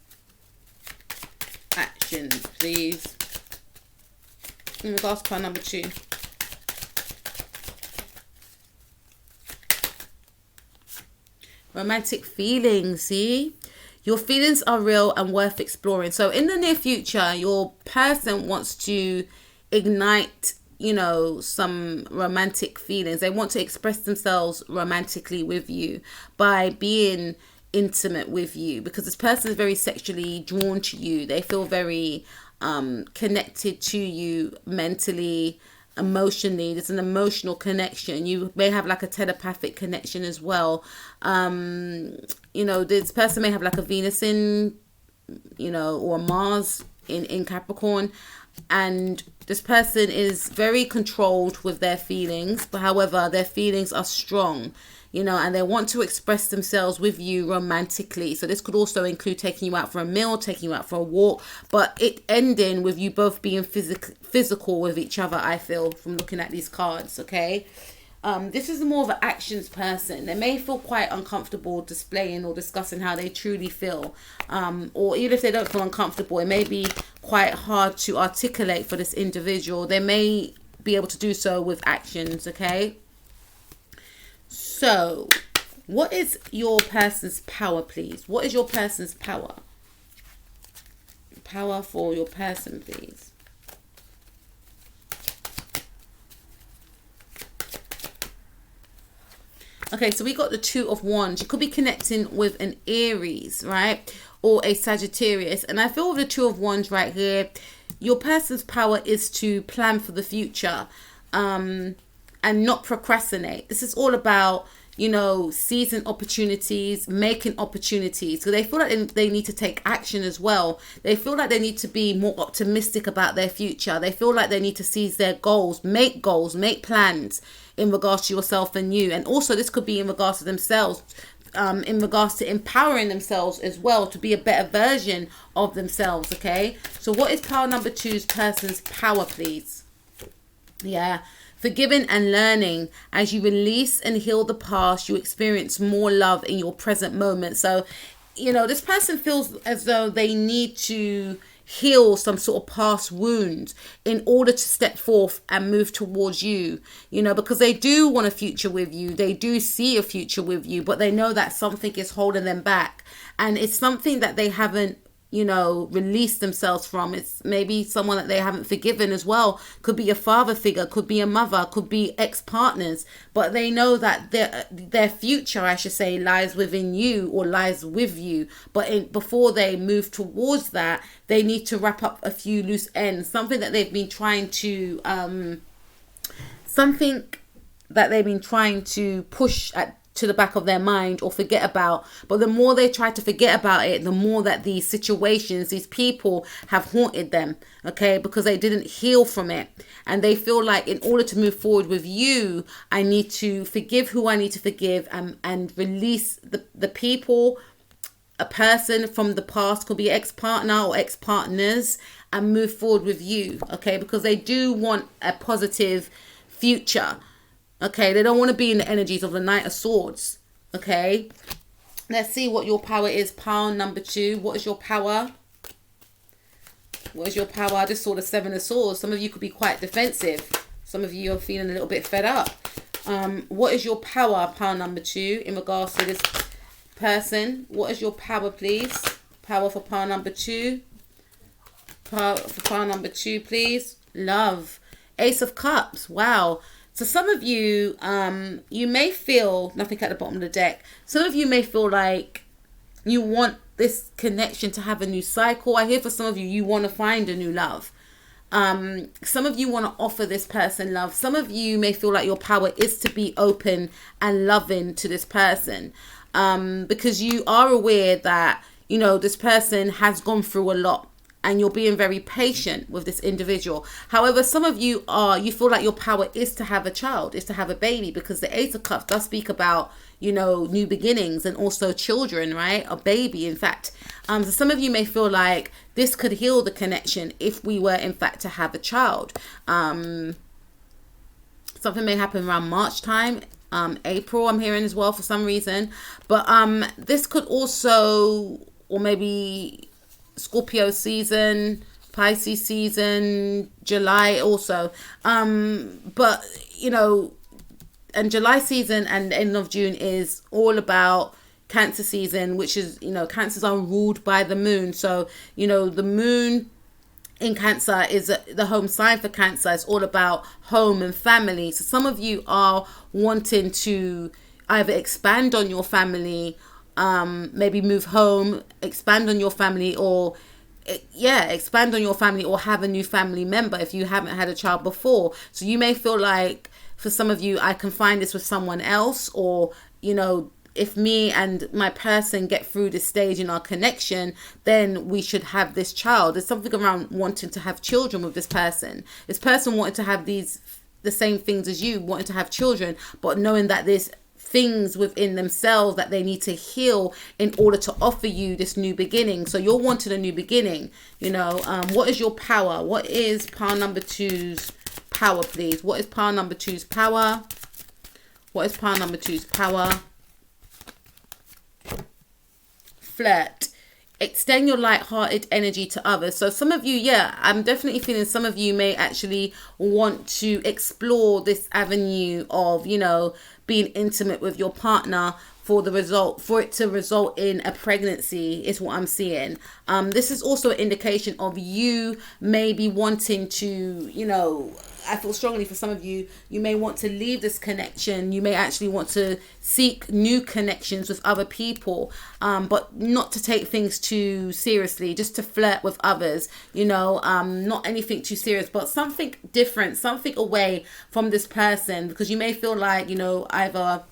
actions, please, in regards to pile number two? Romantic feelings. See, your feelings are real and worth exploring. So in the near future, your person wants to ignite, you know, some romantic feelings. They want to express themselves romantically with you by being intimate with you, because this person is very sexually drawn to you. They feel very connected to you mentally, emotionally. There's an emotional connection. You may have like a telepathic connection as well. You know, this person may have like a Venus in, you know, or Mars in Capricorn. and this person is very controlled with their feelings, but however, their feelings are strong, you know, and they want to express themselves with you romantically. So this could also include taking you out for a meal, taking you out for a walk, but it ending with you both being physical with each other, I feel, from looking at these cards, okay? This is more of an actions person. They may feel quite uncomfortable displaying or discussing how they truly feel. Or even if they don't feel uncomfortable, it may be quite hard to articulate for this individual. They may be able to do so with actions, okay? So, what is your person's power, please? What is your person's power? Power for your person, please. Okay, so we got the Two of Wands. You could be connecting with an Aries, right? Or a Sagittarius. And I feel with the Two of Wands right here, your person's power is to plan for the future and not procrastinate. This is all about, you know, seizing opportunities, making opportunities. So they feel like they need to take action as well. They feel like they need to be more optimistic about their future. They feel like they need to seize their goals, make plans in regards to yourself and you. And also this could be in regards to themselves, in regards to empowering themselves as well, to be a better version of themselves, okay? So what is power number two's person's power, please? Yeah. Forgiving and learning. As you release and heal the past, you experience more love in your present moment. So, you know, this person feels as though they need to heal some sort of past wound in order to step forth and move towards you, you know, because they do want a future with you. They do see a future with you, but they know that something is holding them back. And it's something that they haven't, you know, release themselves from. It's maybe someone that they haven't forgiven as well. Could be a father figure, could be a mother, could be ex-partners, but they know that their future, I should say, lies within you or lies with you. But before they move towards that, they need to wrap up a few loose ends. Something that they've been trying to push to the back of their mind or forget about. But the more they try to forget about it, the more that these situations, these people have haunted them, okay, because they didn't heal from it. And they feel like in order to move forward with you, I need to forgive who I need to forgive and release the people, a person from the past, could be ex-partner or ex-partners, and move forward with you, okay, because they do want a positive future. Okay, they don't want to be in the energies of the Knight of Swords. Okay, let's see what your power is. Power number two. What is your power? What is your power? I just saw the Seven of Swords. Some of you could be quite defensive. Some of you are feeling a little bit fed up. What is your power? Power number two in regards to this person. What is your power, please? Power for power number two. Power for power number two, please. Love. Ace of Cups. Wow. So some of you, you may feel, nothing at the bottom of the deck. Some of you may feel like you want this connection to have a new cycle. I hear for some of you, you want to find a new love. Some of you want to offer this person love. Some of you may feel like your power is to be open and loving to this person. Because you are aware that, you know, this person has gone through a lot. And you're being very patient with this individual. However, some of you feel like your power is to have a child, is to have a baby, because the Ace of Cups does speak about, you know, new beginnings and also children, right? A baby, in fact. So some of you may feel like this could heal the connection if we were, in fact, to have a child. Something may happen around March time. April, I'm hearing as well for some reason. But this could also, or maybe Scorpio season, Pisces season, July also. But, you know, and July season and end of June is all about Cancer season, which is, you know, Cancers are ruled by the moon. So, you know, the moon in Cancer is the home sign for Cancer. It's all about home and family. So some of you are wanting to either expand on your family, maybe move home, expand on your family, or expand on your family, or have a new family member if you haven't had a child before. So you may feel like, for some of you, I can find this with someone else, or, you know, if me and my person get through this stage in our connection, then we should have this child. There's something around wanting to have children with this person. This person wanted to have the same things as you, wanting to have children, but knowing that there's things within themselves that they need to heal in order to offer you this new beginning. So you're wanting a new beginning, you know. What is your power? What is pile number two's power, please? What is pile number two's power? What is pile number two's power? Flirt. Extend your light-hearted energy to others. So some of you, yeah, I'm definitely feeling some of you may actually want to explore this avenue of, you know, being intimate with your partner for it to result in a pregnancy is what I'm seeing. This is also an indication of you maybe wanting to, you know, I feel strongly for some of you, you may want to leave this connection. You may actually want to seek new connections with other people, but not to take things too seriously, just to flirt with others, you know, not anything too serious, but something different, something away from this person, because you may feel like, you know, either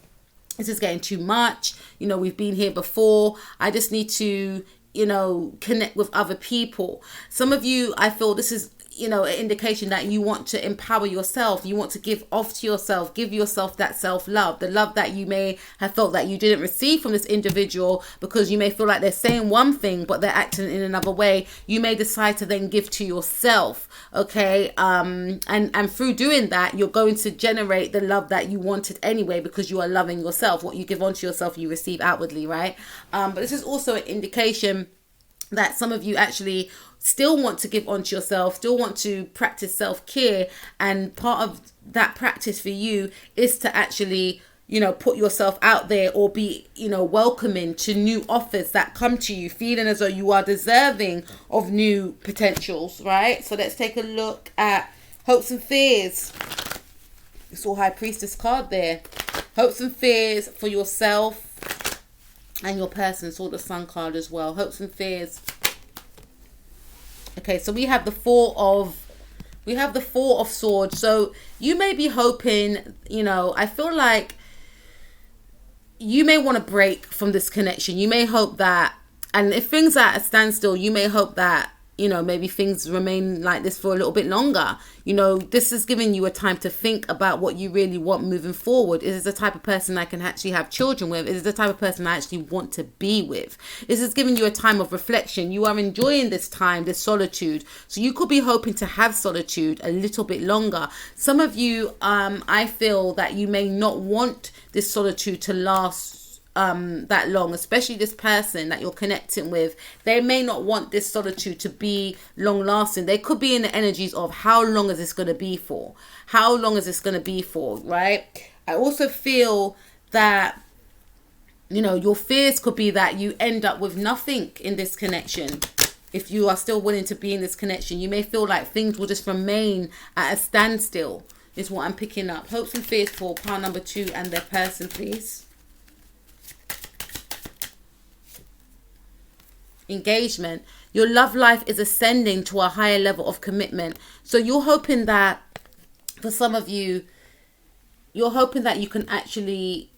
this is getting too much, you know, we've been here before, I just need to, you know, connect with other people. Some of you, I feel this is, you know, an indication that you want to empower yourself. You want to give off to yourself, give yourself that self-love, the love that you may have felt that you didn't receive from this individual, because you may feel like they're saying one thing but they're acting in another way. You may decide to then give to yourself, okay? And through doing that, you're going to generate the love that you wanted anyway, because you are loving yourself. What you give onto yourself, you receive outwardly, right? But this is also an indication that some of you actually still want to give onto yourself, still want to practice self-care, and part of that practice for you is to actually, you know, put yourself out there, or be, you know, welcoming to new offers that come to you, feeling as though you are deserving of new potentials, right? So let's take a look at hopes and fears. You saw High Priestess card there. Hopes and fears for yourself and your person. Saw the Sun card as well. Hopes and fears. Okay, so we have the Four of Swords. So you may be hoping, you know, I feel like you may want to break from this connection. You may hope that, and if things are at a standstill, you may hope that, you know, maybe things remain like this for a little bit longer. You know, this is giving you a time to think about what you really want moving forward. Is this the type of person I can actually have children with? Is this the type of person I actually want to be with? This is giving you a time of reflection. You are enjoying this time, this solitude. So you could be hoping to have solitude a little bit longer. Some of you, I feel that you may not want this solitude to last that long, especially this person that you're connecting with. They may not want this solitude to be long lasting. They could be in the energies of, how long is this going to be for? How long is this going to be for, right? I also feel that, you know, your fears could be that you end up with nothing in this connection. If you are still willing to be in this connection, you may feel like things will just remain at a standstill, is what I'm picking up. Hopes and fears for pile number 2 and their person, please. Engagement. Your love life is ascending to a higher level of commitment. So you're hoping that, for some of you, you're hoping that you can actually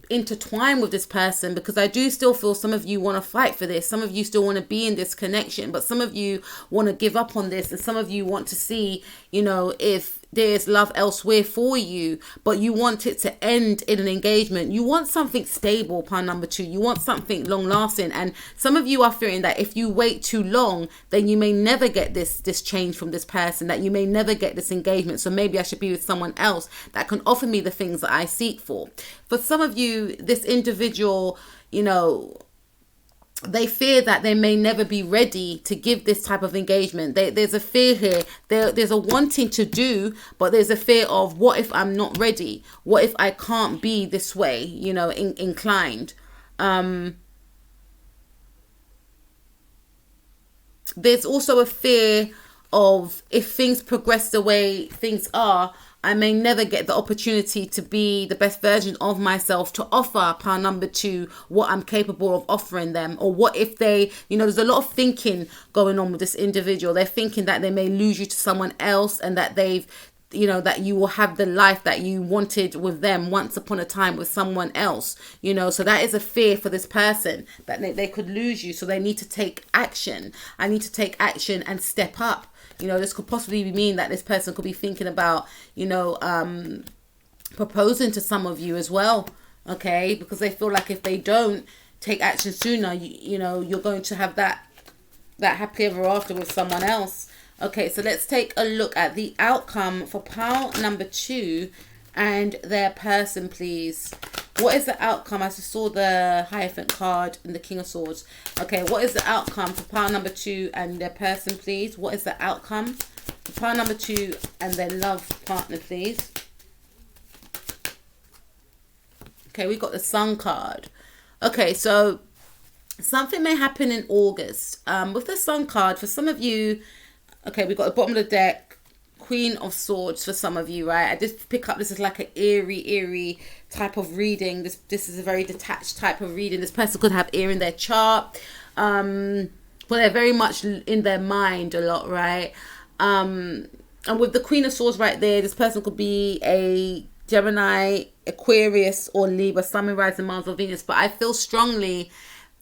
intertwine with this person, because I do still feel some of you want to fight for this. Some of you still want to be in this connection, but some of you want to give up on this, and some of you want to see, you know, if there's love elsewhere for you, but you want it to end in an engagement. You want something stable, pile number 2. You want something long lasting, and some of you are fearing that if you wait too long, then you may never get this change from this person, that you may never get this engagement. So maybe I should be with someone else that can offer me the things that I seek for. For some of you, this individual, you know, they fear that they may never be ready to give this type of engagement. There's a fear here. There's a wanting to do, but there's a fear of, what if I'm not ready? What if I can't be this way, you know, inclined? There's also a fear of, if things progress the way things are, I may never get the opportunity to be the best version of myself, to offer pile number 2 what I'm capable of offering them. Or what if they, you know, there's a lot of thinking going on with this individual. They're thinking that they may lose you to someone else, and that they've that you will have the life that you wanted with them once upon a time with someone else, so that is a fear for this person, that they could lose you. So they need to take action. I need to take action and step up. This could possibly mean that this person could be thinking about, proposing to some of you as well. Okay, because they feel like if they don't take action sooner, you're going to have that happily ever after with someone else. Okay, so let's take a look at the outcome for pile number 2 and their person, please. What is the outcome? I just saw the Hierophant card and the King of Swords. Okay, what is the outcome for pile number 2 and their person, please? What is the outcome for pile number 2 and their love partner, please? Okay, we got the Sun card. Okay, so something may happen in August. With the Sun card, for some of you, okay, we got the bottom of the deck, Queen of Swords for some of you, right? I just pick up, this is like an eerie type of reading. This is a very detached type of reading. This person could have ear in their chart, but they're very much in their mind a lot, right? And with the Queen of Swords right there, this person could be a Gemini, Aquarius, or Libra, Sun, Moon, Rising, Mars, or Venus. But I feel strongly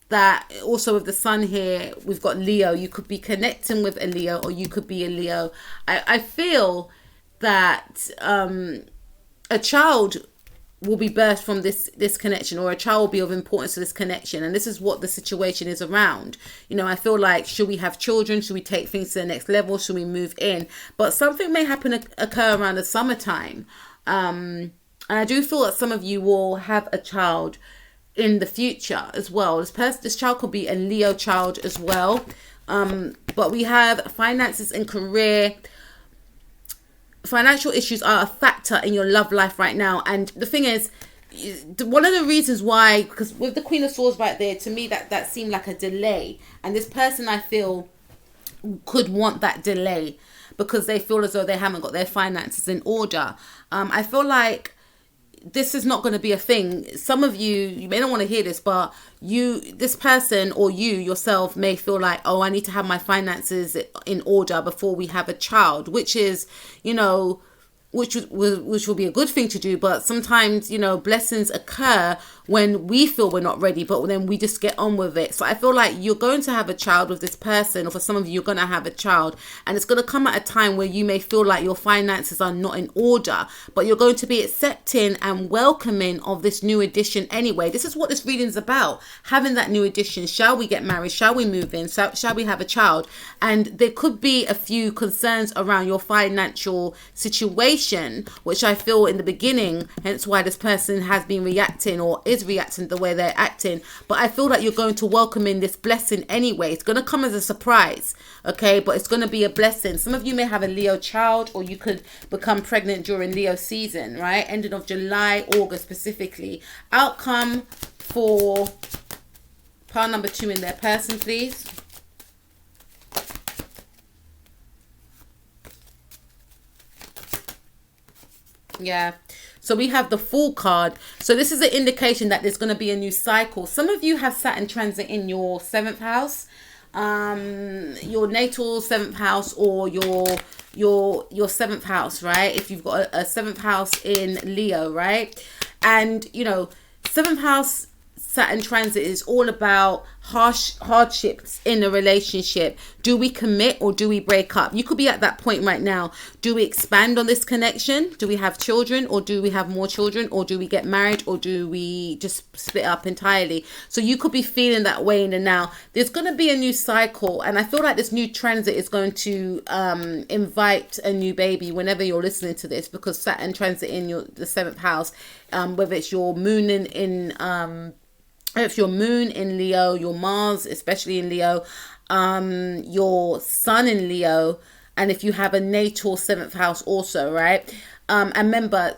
that also with the Sun here, we've got Leo. You could be connecting with a Leo, or you could be a Leo. I feel that a child will be birthed from this connection, or a child will be of importance to this connection. And this is what the situation is around. I feel like, should we have children? Should we take things to the next level? Should we move in? But something may occur around the summertime. And I do feel that some of you will have a child in the future as well. This child could be a Leo child as well. But we have finances and career. Financial issues are a factor in your love life right now. And the thing is, one of the reasons why, because with the Queen of Swords right there, to me that seemed like a delay. And this person, I feel, could want that delay because they feel as though they haven't got their finances in order. I feel like this is not going to be a thing. Some of you may not want to hear this, but this person or you yourself may feel like, oh, I need to have my finances in order before we have a child, which is, which will be a good thing to do. But sometimes, blessings occur when we feel we're not ready, but then we just get on with it. So I feel like you're going to have a child with this person, or for some of you, you're going to have a child, and it's going to come at a time where you may feel like your finances are not in order, but you're going to be accepting and welcoming of this new addition anyway. This is what this reading is about, having that new addition. Shall we get married? Shall we move in? Shall we have a child? And there could be a few concerns around your financial situation, which I feel in the beginning, hence why this person has been reacting or is reacting the way they're acting. But I feel that you're going to welcome in this blessing anyway. It's going to come as a surprise, okay? But it's going to be a blessing. Some of you may have a Leo child, or you could become pregnant during Leo season, right? Ending of July, August specifically. Outcome for pile number 2 in their person, please. Yeah, so we have the Fool card. So this is an indication that there's going to be a new cycle. Some of you have Saturn transit in your 7th house, your natal 7th house, or your 7th house, right? If you've got a 7th house in Leo, right? And 7th house Saturn transit is all about hardships in a relationship. Do we commit or do we break up? You could be at that point right now. Do we expand on this connection? Do we have children, or do we have more children, or do we get married, or do we just split up entirely? So you could be feeling that way in the now. There's going to be a new cycle, and I feel like this new transit is going to invite a new baby whenever you're listening to this, because Saturn transit in the 7th house, whether it's your moon if your moon in Leo, your Mars, especially in Leo, your sun in Leo, and if you have a natal 7th house also, right? And remember,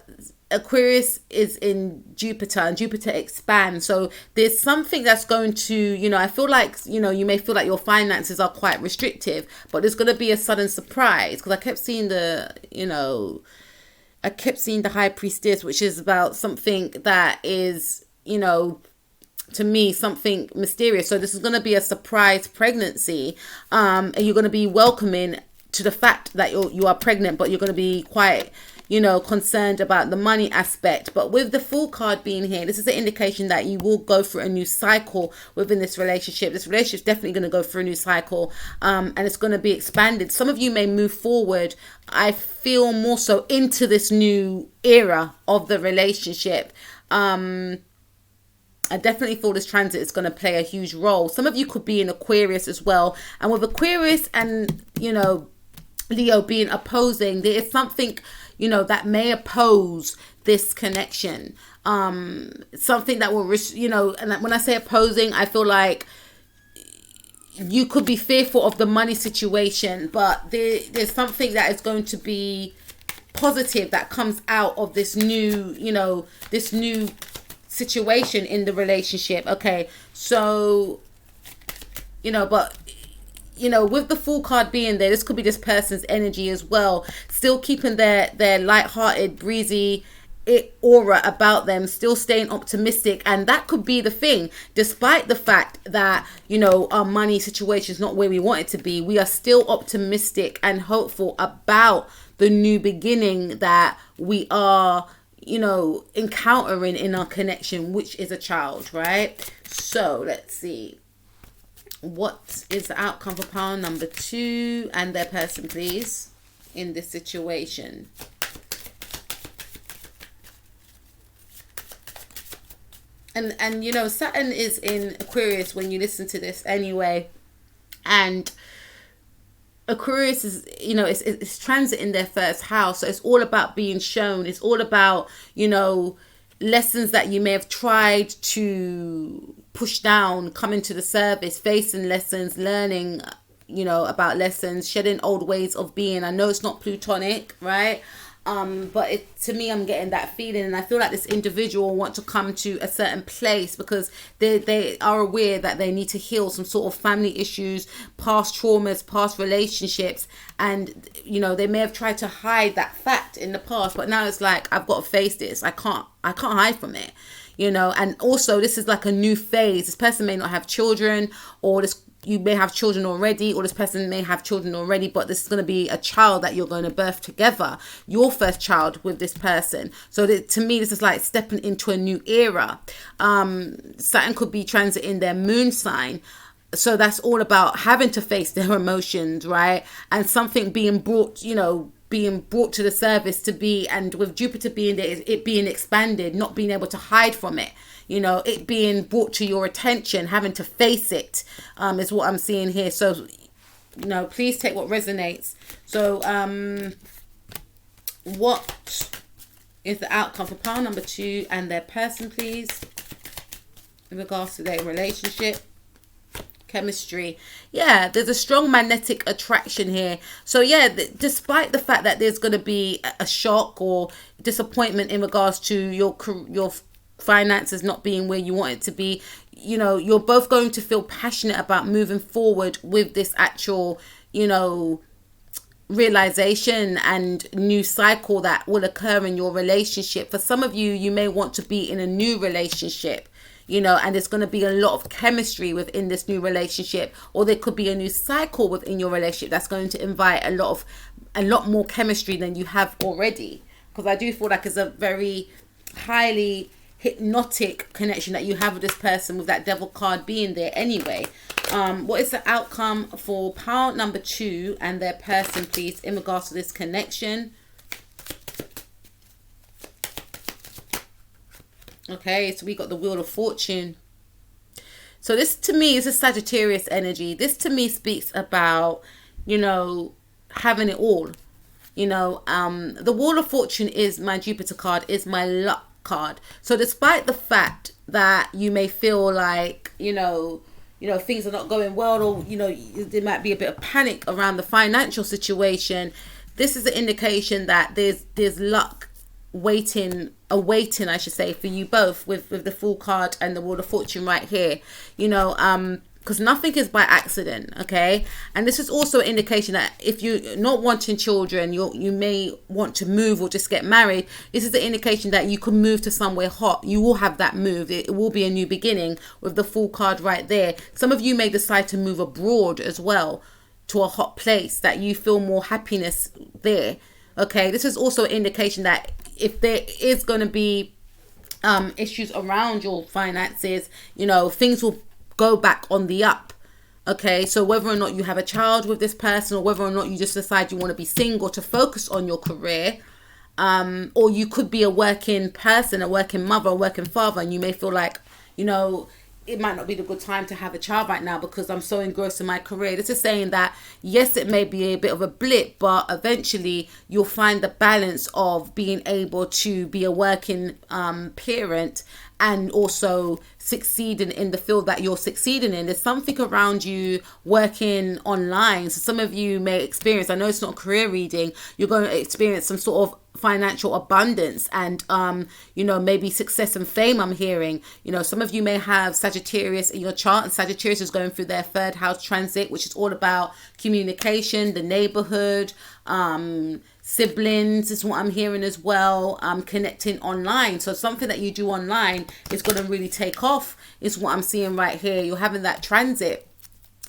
Aquarius is in Jupiter, and Jupiter expands. So there's something that's going to, I feel like, you may feel like your finances are quite restrictive, but there's going to be a sudden surprise, because I kept seeing the High Priestess, which is about something that is, to me, something mysterious. So this is going to be a surprise pregnancy, and you're going to be welcoming to the fact that you are pregnant, but you're going to be quite, you know, concerned about the money aspect. But with the Fool card being here, this is an indication that you will go through a new cycle within this relationship. This relationship is definitely going to go through a new cycle, and it's going to be expanded. Some of you may move forward, I feel, more so into this new era of the relationship. I definitely feel this transit is going to play a huge role. Some of you could be in Aquarius as well. And with Aquarius and, you know, Leo being opposing, there is something, you know, that may oppose this connection. Something that will, you know, and when I say opposing, I feel like you could be fearful of the money situation, but there's something that is going to be positive that comes out of this new, you know, this new situation in the relationship. Okay, so, you know, but, you know, with the Fool card being there, this could be this person's energy as well, still keeping their light-hearted, breezy aura about them, still staying optimistic. And that could be the thing, despite the fact that, you know, our money situation is not where we want it to be, we are still optimistic and hopeful about the new beginning that we are, you know, encountering in our connection, which is a child, right? So let's see, what is the outcome for pile number 2 and their person, please, in this situation? And you know, Saturn is in Aquarius when you listen to this anyway, and Aquarius is, you know, it's transit in their first house, so it's all about being shown. It's all about, you know, lessons that you may have tried to push down, coming to the surface, facing lessons, learning, you know, about lessons, shedding old ways of being. I know it's not Plutonic, right? But to me, I'm getting that feeling, and I feel like this individual want to come to a certain place because they are aware that they need to heal some sort of family issues, past traumas, past relationships, and, you know, they may have tried to hide that fact in the past, but now it's like, I've got to face this. I can't hide from it, you know. And also, this is like a new phase. This person may not have children, or you may have children already, or this person may have children already, but this is going to be a child that you're going to birth together, your first child with this person. So to me, this is like stepping into a new era. Saturn could be transiting their moon sign. So that's all about having to face their emotions, right? And something being brought, you know, being brought to the surface to be, and with Jupiter being there, it being expanded, not being able to hide from it. You know, it being brought to your attention, having to face it, is what I'm seeing here. So, you know, please take what resonates. So, what is the outcome for pile number 2 and their person, please, in regards to their relationship? Chemistry. Yeah, there's a strong magnetic attraction here. So yeah, despite the fact that there's going to be a shock or disappointment in regards to your finances not being where you want it to be, you know, you're both going to feel passionate about moving forward with this actual, you know, realization and new cycle that will occur in your relationship. For some of you, you may want to be in a new relationship, you know, and there's going to be a lot of chemistry within this new relationship, or there could be a new cycle within your relationship that's going to invite a lot more chemistry than you have already. Because I do feel like it's a very highly hypnotic connection that you have with this person, with that Devil card being there anyway. What is the outcome for pile number 2 and their person, please, in regards to this connection? Okay, so we got the Wheel of Fortune. So this to me is a Sagittarius energy. This to me speaks about, you know, having it all. You know, the Wheel of Fortune is my Jupiter card, is my luck card. So despite the fact that you may feel like, you know, things are not going well, or, you know, there might be a bit of panic around the financial situation, this is an indication that there's luck awaiting, I should say, for you both, with the Fool card and the Wheel of Fortune right here. You know, because nothing is by accident, okay? And this is also an indication that if you're not wanting children, you may want to move or just get married. This is the indication that you can move to somewhere hot. You will have that move. It will be a new beginning with the Fool card right there. Some of you may decide to move abroad as well. to a hot place, that you feel more happiness there. Okay, this is also an indication that if there is going to be issues around your finances, you know, things will go back on the up. Okay, so whether or not you have a child with this person, or whether or not you just decide you want to be single to focus on your career, or you could be a working person, a working mother, a working father, and you may feel like, you know, it might not be the good time to have a child right now because I'm so engrossed in my career. This is saying that, yes, it may be a bit of a blip, but eventually you'll find the balance of being able to be a working parent and also succeeding in the field that you're succeeding in. There's something around you working online. So some of you may experience, I know it's not a career reading, you're going to experience some sort of financial abundance and you know, maybe success and fame. I'm hearing, you know, some of you may have Sagittarius in your chart, and Sagittarius is going through their 3rd house transit, which is all about communication, the neighborhood, siblings is what I'm hearing as well, connecting online. So something that you do online is going to really take off, is what I'm seeing right here. You're having that transit,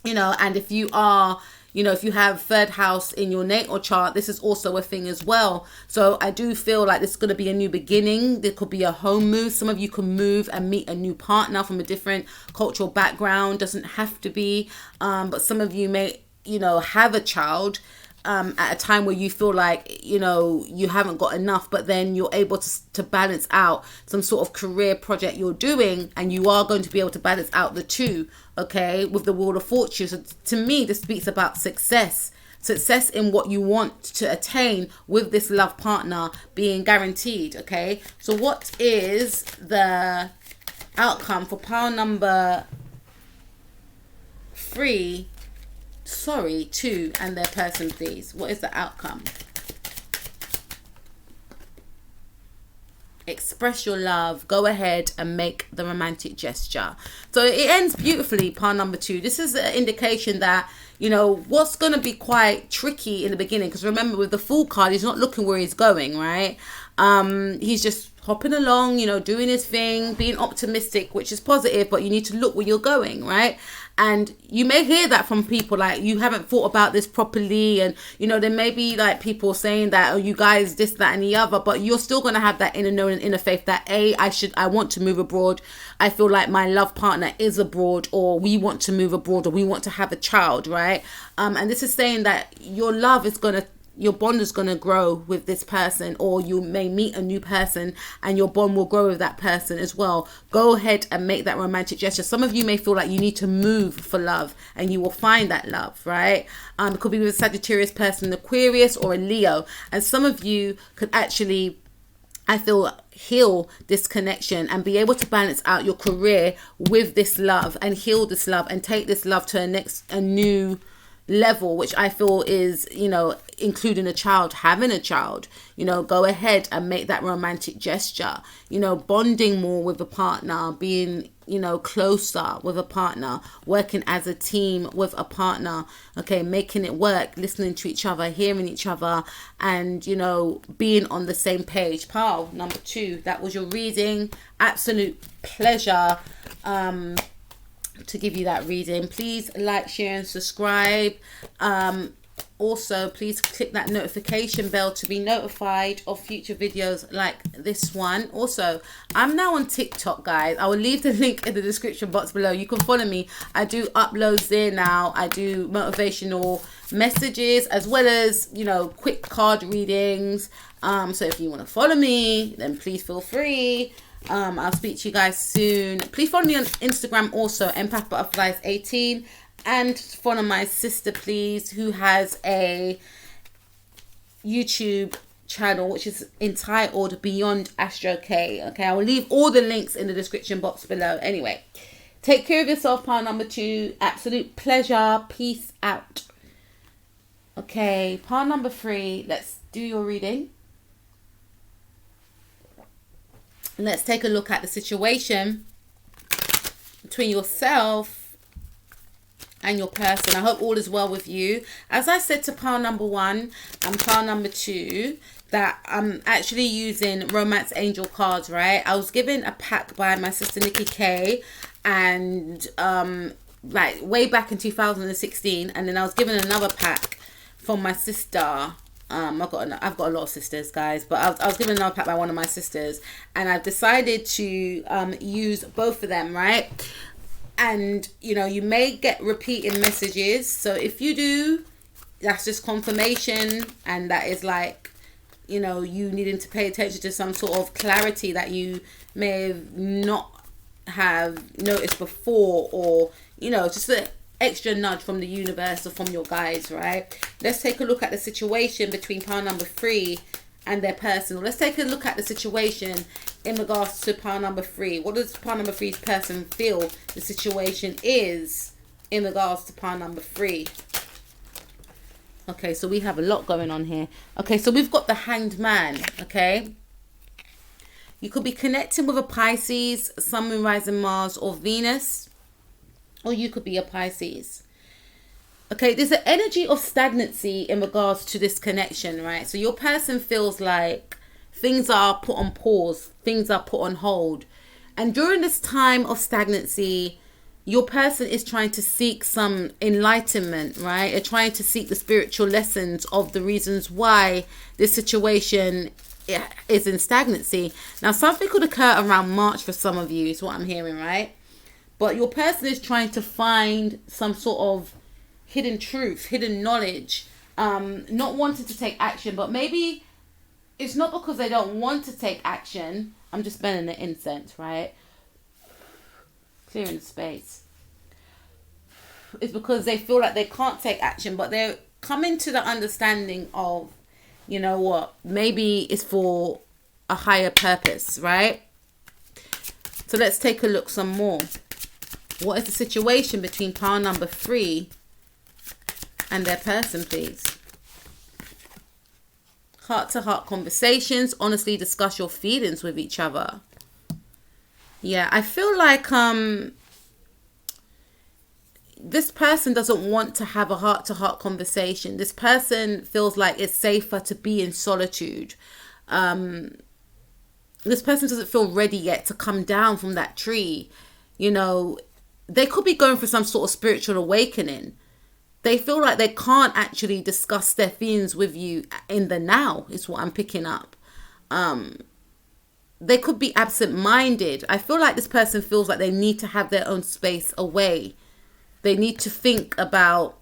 you know, and if you are, you know, if you have 3rd house in your natal chart, this is also a thing as well. So I do feel like this is going to be a new beginning. There could be a home move. Some of you can move and meet a new partner from a different cultural background. Doesn't have to be, but some of you may, you know, have a child at a time where you feel like, you know, you haven't got enough, but then you're able to balance out some sort of career project you're doing, and you are going to be able to balance out the two, okay, with the Wheel of Fortune. So to me, this speaks about success in what you want to attain with this love partner being guaranteed, okay? So what is the outcome for pile number 3? Sorry, 2 and their person, please. What is the outcome? Express your love. Go ahead and make the romantic gesture. So it ends beautifully, pile number 2. This is an indication that, you know, what's going to be quite tricky in the beginning, because remember, with the Fool card, he's not looking where he's going, right? He's just hopping along, you know, doing his thing, being optimistic, which is positive, but you need to look where you're going, right? And you may hear that from people, like, you haven't thought about this properly, and, you know, there may be like people saying that, oh, you guys this, that and the other, but you're still going to have that inner knowing, inner faith that I want to move abroad. I feel like my love partner is abroad, or we want to move abroad, or we want to have a child, right? And this is saying that your love is going to, your bond is going to grow with this person, or you may meet a new person and your bond will grow with that person as well. Go ahead and make that romantic gesture. Some of you may feel like you need to move for love, and you will find that love, right? It could be with a Sagittarius person, Aquarius, or a Leo. And some of you could actually, I feel, heal this connection and be able to balance out your career with this love, and heal this love and take this love to a new level, which I feel is, you know, including a child, having a child. You know, go ahead and make that romantic gesture, you know, bonding more with a partner, being, you know, closer with a partner, working as a team with a partner, okay, making it work, listening to each other, hearing each other, and, you know, being on the same page. Pile number 2, that was your reading. Absolute pleasure to give you that reading. Please like, share and subscribe. Also, please click that notification bell to be notified of future videos like this one. Also, I'm now on TikTok, guys. I will leave the link in the description box below. You can follow me. I do uploads there now. I do motivational messages as well as, you know, quick card readings. So if you want to follow me, then please feel free. I'll speak to you guys soon. Please follow me on Instagram also, Empath Butterflies 18, and follow my sister, please, who has a YouTube channel which is entitled Beyond Astro K. Okay, I will leave all the links in the description box below. Anyway, take care of yourself, pile number 2. Absolute pleasure. Peace out. Okay, pile number 3. Let's do your reading. Let's take a look at the situation between yourself and your person. I hope all is well with you. As I said to pile number 1 and pile number 2, that I'm actually using Romance Angel cards, right? I was given a pack by my sister Nikki K, and like way back in 2016, and then I was given another pack from my sister. I've got a lot of sisters, guys, but I was given another pack by one of my sisters, and I've decided to use both of them, right? And you may get repeating messages, so if you do, that's just confirmation, and that is like you needing to pay attention to some sort of clarity that you may have not have noticed before, or just an extra nudge from the universe or from your guides, right? Let's take a look at the situation between pile number 3 and their person. Let's take a look at the situation in regards to pile number 3. What does pile number 3's person feel the situation is in regards to pile number 3? Okay, so we have a lot going on here. Okay, so we've got the Hanged Man, okay? You could be connecting with a Pisces, Sun, Moon, Rising, Mars, or Venus. Or you could be a Pisces. Okay, there's an energy of stagnancy in regards to this connection, right? So your person feels like things are put on pause, things are put on hold. And during this time of stagnancy, your person is trying to seek some enlightenment, right? They're trying to seek the spiritual lessons of the reasons why this situation is in stagnancy. Now, something could occur around March for some of you, is what I'm hearing, right? But your person is trying to find some sort of hidden truth, hidden knowledge, not wanting to take action, but maybe it's not because they don't want to take action. I'm just burning the incense, right? Clearing the space. It's because they feel like they can't take action, but they're coming to the understanding of, maybe it's for a higher purpose, right? So let's take a look some more. What is the situation between pile number 3 and their person, please? Heart-to-heart conversations. Honestly discuss your feelings with each other. Yeah, I feel like this person doesn't want to have a heart-to-heart conversation. This person feels like it's safer to be in solitude. This person doesn't feel ready yet to come down from that tree. They could be going for some sort of spiritual awakening. They feel like they can't actually discuss their feelings with you in the now, is what I'm picking up. They could be absent-minded. I feel like this person feels like they need to have their own space away. They need to think about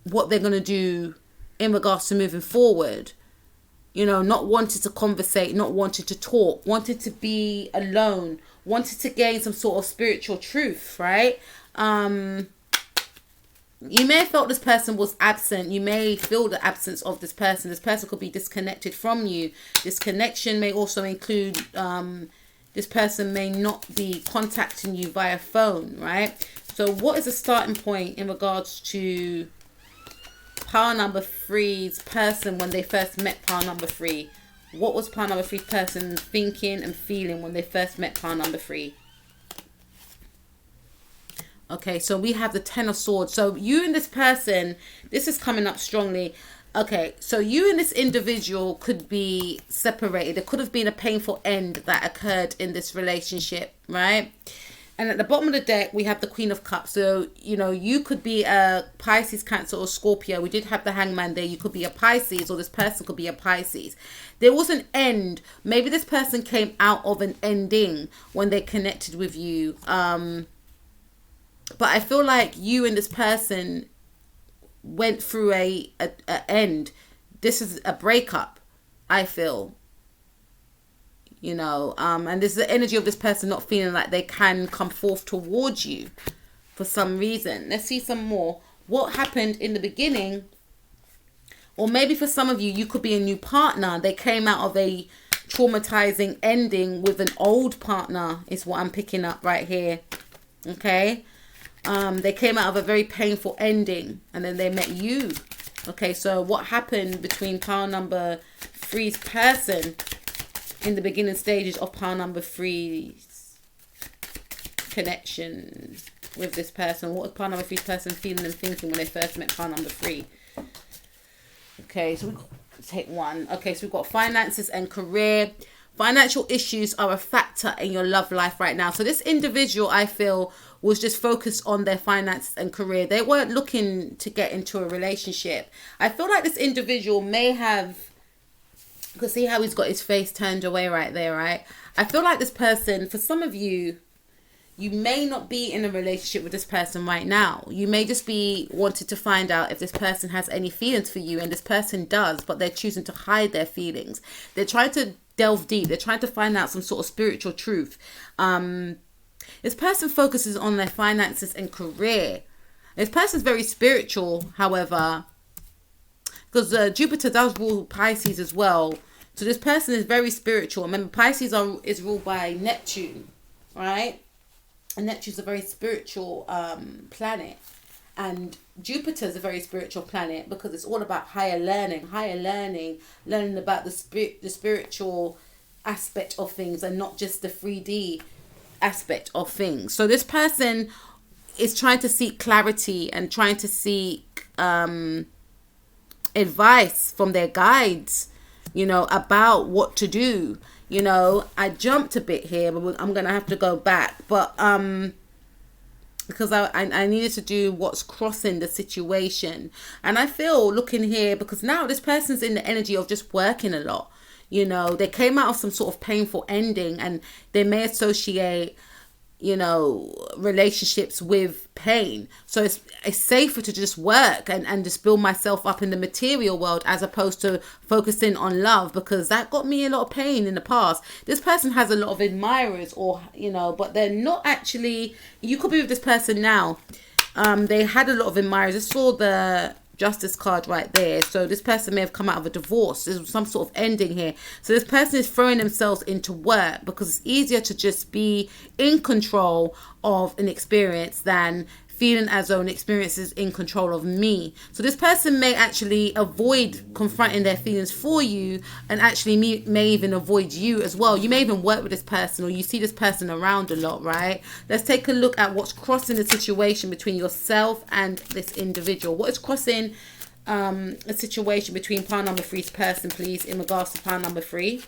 what they're going to do in regards to moving forward. Not wanted to conversate, not wanted to talk, wanted to be alone, wanted to gain some sort of spiritual truth, right? You may have felt this person was absent. You may feel the absence of this person. This person could be disconnected from you. This connection may also include this person may not be contacting you via phone, right? So what is the starting point in regards to pile number 3's person when they first met pile number 3? What was pile number 3's person thinking and feeling when they first met pile number 3? Okay, so we have the 10 of Swords. So you and this person, this is coming up strongly. Okay, so you and this individual could be separated. There could have been a painful end that occurred in this relationship, right? And at the bottom of the deck, we have the Queen of Cups. So, you could be a Pisces, Cancer, or Scorpio. We did have the Hangman there. You could be a Pisces, or this person could be a Pisces. There was an end. Maybe this person came out of an ending when they connected with you. But I feel like you and this person went through a end. This is a breakup, I feel. And there's the energy of this person not feeling like they can come forth towards you for some reason. Let's see some more. What happened in the beginning? Or maybe for some of you, you could be a new partner. They came out of a traumatizing ending with an old partner, is what I'm picking up right here. Okay? They came out of a very painful ending, and then they met you. Okay, so what happened between pile number 3's person in the beginning stages of pile number 3's connection with this person? What was pile number 3's person feeling and thinking when they first met pile number 3? Okay, so we've got, take one. Okay, so we've got finances and career. Financial issues are a factor in your love life right now. So this individual, I feel, was just focused on their finances and career. They weren't looking to get into a relationship. I feel like this individual may have, because see how he's got his face turned away right there, right? I feel like this person, for some of you, you may not be in a relationship with this person right now. You may just be wanting to find out if this person has any feelings for you, and this person does, but they're choosing to hide their feelings. They're trying to delve deep. They're trying to find out some sort of spiritual truth. This person focuses on their finances and career. This person's very spiritual, however, because Jupiter does rule Pisces as well. So this person is very spiritual. Remember, Pisces is ruled by Neptune, right? And Neptune's a very spiritual planet. And Jupiter is a very spiritual planet because it's all about higher learning, learning about the spiritual aspect of things and not just the 3D aspect of things. So this person is trying to seek clarity and trying to seek advice from their guides, you know, about what to do. You know, I jumped a bit here, but I'm going to have to go back. But because I needed to do what's crossing the situation. And I feel looking here, because now this person's in the energy of just working a lot. You know, they came out of some sort of painful ending, and they may associate, you know, relationships with pain. So it's safer to just work and just build myself up in the material world as opposed to focusing on love, because that got me a lot of pain in the past. This person has a lot of admirers, or, you know, but they're not actually, you could be with this person now. They had a lot of admirers. I saw the Justice card right there. So this person may have come out of a divorce. There's some sort of ending here. So this person is throwing themselves into work because it's easier to just be in control of an experience than feeling as though an experience is in control of me. So this person may actually avoid confronting their feelings for you, and actually may even avoid you as well. You may even work with this person, or you see this person around a lot, right? Let's take a look at what's crossing the situation between yourself and this individual. What is crossing a situation between pile number 3's person, please, in regards to pile number 3?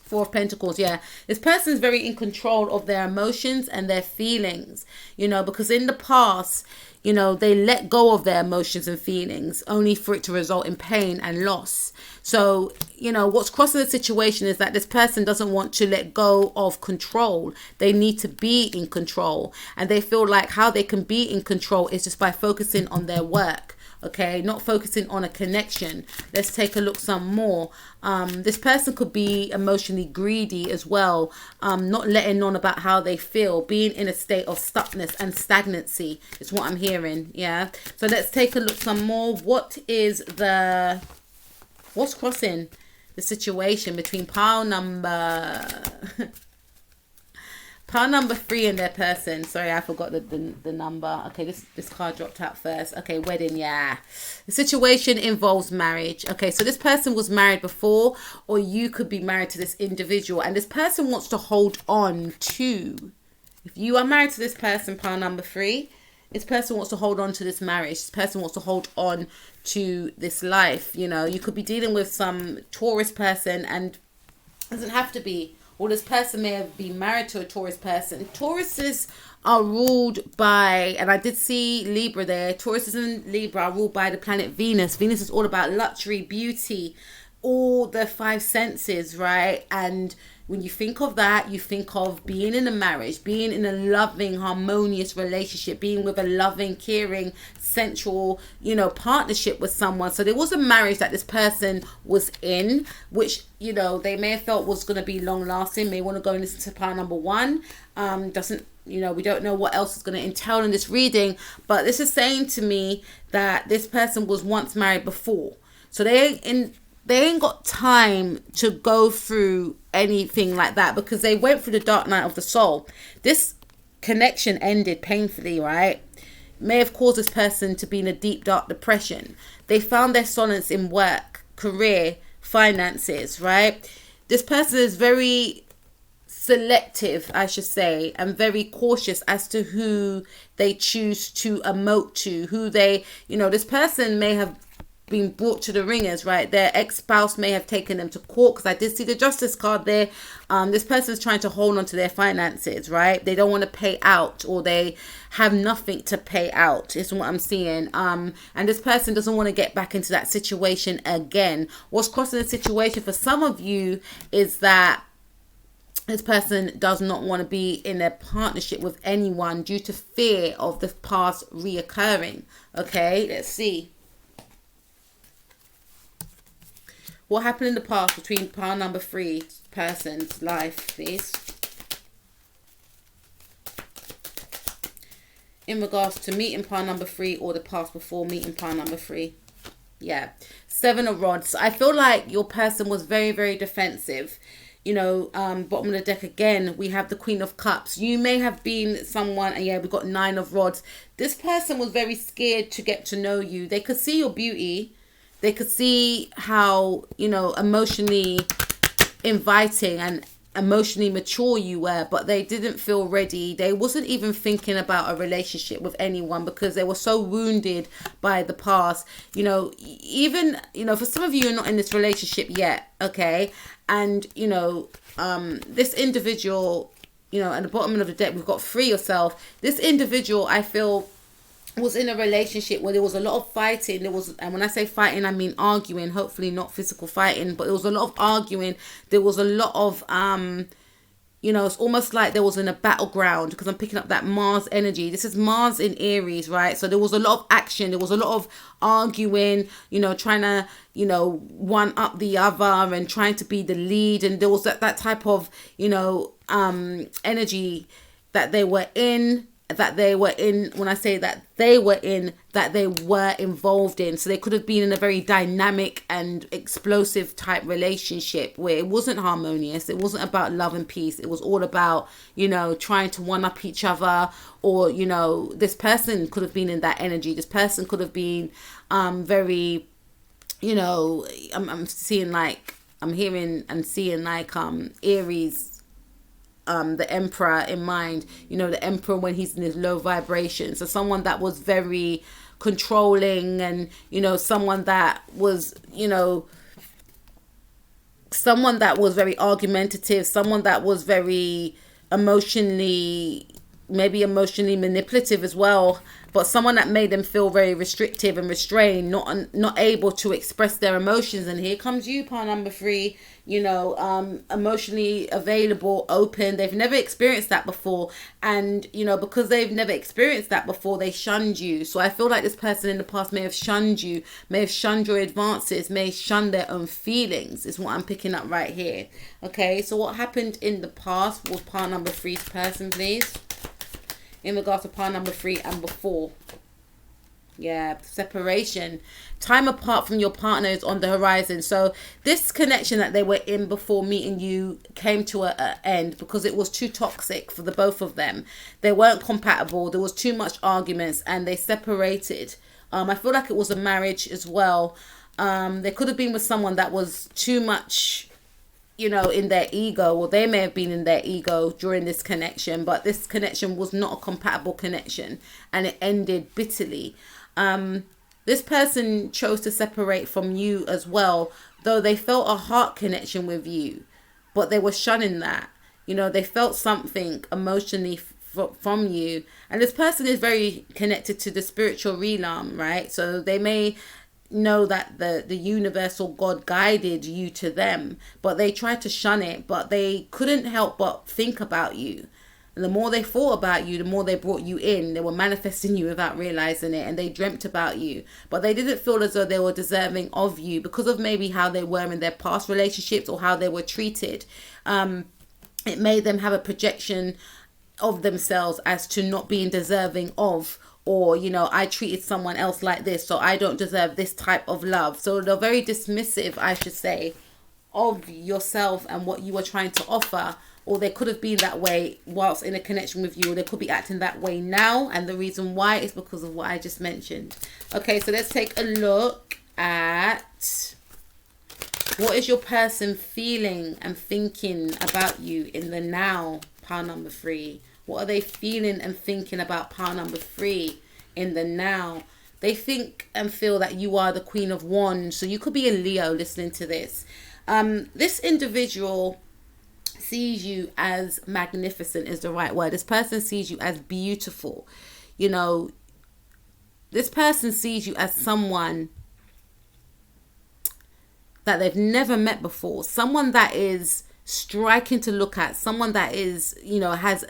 4 of Pentacles, yeah. This person is very in control of their emotions and their feelings, you know, because in the past, you know, they let go of their emotions and feelings only for it to result in pain and loss. So, you know, what's crossing the situation is that this person doesn't want to let go of control. They need to be in control, and they feel like how they can be in control is just by focusing on their work. Okay, not focusing on a connection. Let's take a look some more. This person could be emotionally greedy as well, not letting on about how they feel, being in a state of stuckness and stagnancy is what I'm hearing. Yeah, so let's take a look some more. What's crossing the situation between pile number pile number 3 and their person? Sorry, I forgot the number. Okay, this card dropped out first. Okay, wedding, yeah. The situation involves marriage. Okay, so this person was married before, or you could be married to this individual, and this person wants to hold on to. If you are married to this person, pile number 3, this person wants to hold on to this marriage. This person wants to hold on to this life. You know, you could be dealing with some Taurus person, and it doesn't have to be. Or this person may have been married to a Taurus person. Tauruses are ruled by, and I did see Libra there. Tauruses and Libra are ruled by the planet Venus. Venus is all about luxury, beauty, all the 5 senses, right? And when you think of that, you think of being in a marriage, being in a loving, harmonious relationship, being with a loving, caring, sensual, you know, partnership with someone. So there was a marriage that this person was in, which, you know, they may have felt was going to be long lasting. May want to go and listen to pile number 1. Doesn't, you know, we don't know what else is going to entail in this reading, but this is saying to me that this person was once married before. So they ain't got time to go through anything like that, because they went through the dark night of the soul. This connection ended painfully, right? May have caused this person to be in a deep, dark depression. They found their solace in work, career, finances, right? This person is very selective, I should say, and very cautious as to who they choose to emote to, who they, you know, this person may have been brought to the ringers, right? Their ex-spouse may have taken them to court, because I did see the justice card there. This person's trying to hold on to their finances, right? They don't want to pay out, or they have nothing to pay out, is what I'm seeing. And this person doesn't want to get back into that situation again. What's crossing the situation for some of you is that this person does not want to be in a partnership with anyone due to fear of the past reoccurring. Okay, let's see. What happened in the past between pile number 3 person's life, please? In regards to meeting pile number 3 or the past before meeting pile number 3. Yeah. 7 of Rods. I feel like your person was very, very defensive. You know, bottom of the deck again, we have the Queen of Cups. You may have been someone, and yeah, we've got 9 of Rods. This person was very scared to get to know you. They could see your beauty. They could see how, you know, emotionally inviting and emotionally mature you were, but they didn't feel ready. They wasn't even thinking about a relationship with anyone because they were so wounded by the past. You know, even, you know, for some of you, you're not in this relationship yet, okay? And, you know, this individual, you know, at the bottom of the deck, we've got Free Yourself. This individual, I feel, was in a relationship where there was a lot of fighting. There was, and when I say fighting, I mean arguing, hopefully not physical fighting, but there was a lot of arguing. There was a lot of, you know, it's almost like there was in a battleground, because I'm picking up that Mars energy. This is Mars in Aries, right? So there was a lot of action. There was a lot of arguing, you know, trying to, you know, one up the other and trying to be the lead. And there was that type of, you know, energy that they were in. When I say that they were involved in. So they could have been in a very dynamic and explosive type relationship where it wasn't harmonious. It wasn't about love and peace. It was all about, you know, trying to one up each other. Or, you know, this person could have been in that energy. This person could have been very, you know, I'm hearing and seeing like Aries, the Emperor in mind. You know, the Emperor when he's in his low vibration. So someone that was very controlling, and, you know, someone that was, you know, someone that was very argumentative, someone that was very emotionally manipulative as well, but someone that made them feel very restrictive and restrained, not able to express their emotions. And here comes you, pile number 3, you know, emotionally available, open. They've never experienced that before, and, you know, because they've never experienced that before, they shunned you. So I feel like this person in the past may have shunned you, may have shunned your advances, may have shunned their own feelings, is what I'm picking up right here. Okay, so what happened in the past was pile number 3's person, please, in regards to pile number 3 and before. Yeah, separation. Time apart from your partner is on the horizon. So this connection that they were in before meeting you came to an end because it was too toxic for the both of them. They weren't compatible. There was too much arguments and they separated. I feel like it was a marriage as well. They could have been with someone that was too much, you know, in their ego, or they may have been in their ego during this connection, but this connection was not a compatible connection and it ended bitterly. This person chose to separate from you as well, though they felt a heart connection with you, but they were shunning that. You know, they felt something emotionally from you, and this person is very connected to the spiritual realm, right? So they may know that the universal God guided you to them, but they tried to shun it, but they couldn't help but think about you. And the more they thought about you, the more they brought you in. They were manifesting you without realizing it, and they dreamt about you, but they didn't feel as though they were deserving of you because of maybe how they were in their past relationships or how they were treated. It made them have a projection of themselves as to not being deserving of, or, you know, I treated someone else like this, so I don't deserve this type of love. So they're very dismissive, I should say, of yourself and what you are trying to offer. Or they could have been that way whilst in a connection with you, or they could be acting that way now, and the reason why is because of what I just mentioned. Okay, so let's take a look at what is your person feeling and thinking about you in the now, pile number 3. What are they feeling and thinking about pile number 3 in the now? they think and feel that you are the Queen of Wands. So you could be a Leo listening to this. This individual sees you as magnificent is the right word. This person sees you as beautiful. You know, this person sees you as someone that they've never met before. Someone that is striking to look at. Someone that is, you know, has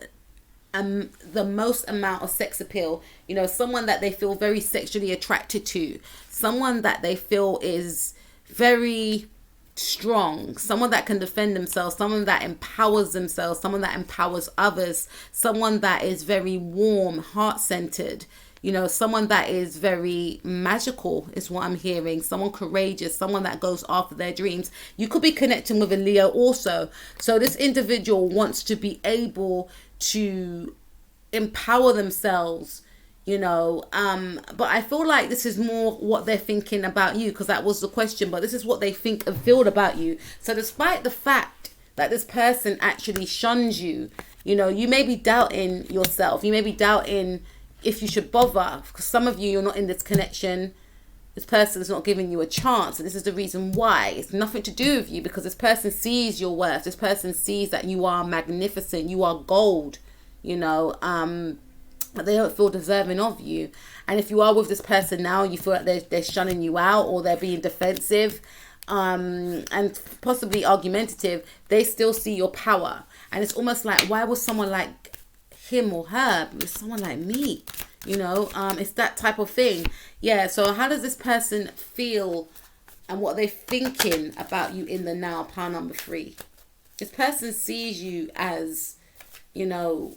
the most amount of sex appeal. You know, someone that they feel very sexually attracted to. Someone that they feel is very strong, someone that can defend themselves, someone that empowers themselves, someone that empowers others, someone that is very warm, heart-centered, you know, someone that is very magical is what I'm hearing, someone courageous, someone that goes after their dreams. You could be connecting with a Leo also. So this individual wants to be able to empower themselves, you know, but I feel like this is more what they're thinking about you, because that was the question, but this is what they think and feel about you. So despite the fact that this person actually shuns you, you know, you may be doubting yourself, you may be doubting if you should bother, because some of you, you're not in this connection, this person is not giving you a chance, and this is the reason why. It's nothing to do with you, because this person sees your worth, this person sees that you are magnificent, you are gold, you know, but they don't feel deserving of you. And if you are with this person now, you feel like they're shunning you out, or they're being defensive and possibly argumentative, they still see your power. And it's almost like, why would someone like him or her with someone like me? You know, it's that type of thing. Yeah, so how does this person feel and what they're thinking about you in the now? Pile number 3. This person sees you as, you know,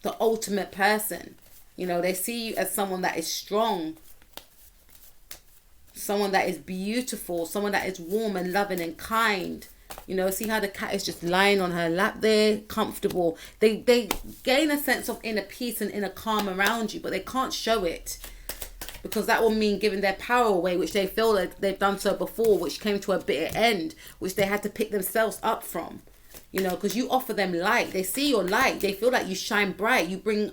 the ultimate person. You know, they see you as someone that is strong, someone that is beautiful, someone that is warm and loving and kind. You know, see how the cat is just lying on her lap there, comfortable. They gain a sense of inner peace and inner calm around you, but they can't show it, because that will mean giving their power away, which they feel like they've done so before, which came to a bitter end, which they had to pick themselves up from. You know, because you offer them light. They see your light. They feel like you shine bright. You bring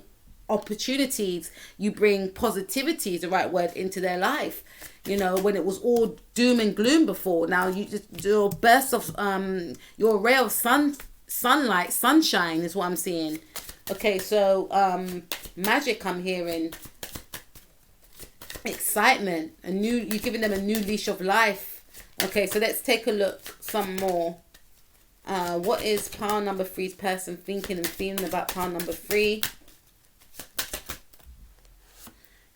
opportunities. You bring positivity, is the right word, into their life. You know, when it was all doom and gloom before, now you just do a burst of, your ray of sunlight, sunshine is what I'm seeing. Okay, so magic I'm hearing. Excitement. You're giving them a new leash of life. Okay, so let's take a look some more. What is pile number 3's person thinking and feeling about pile number 3?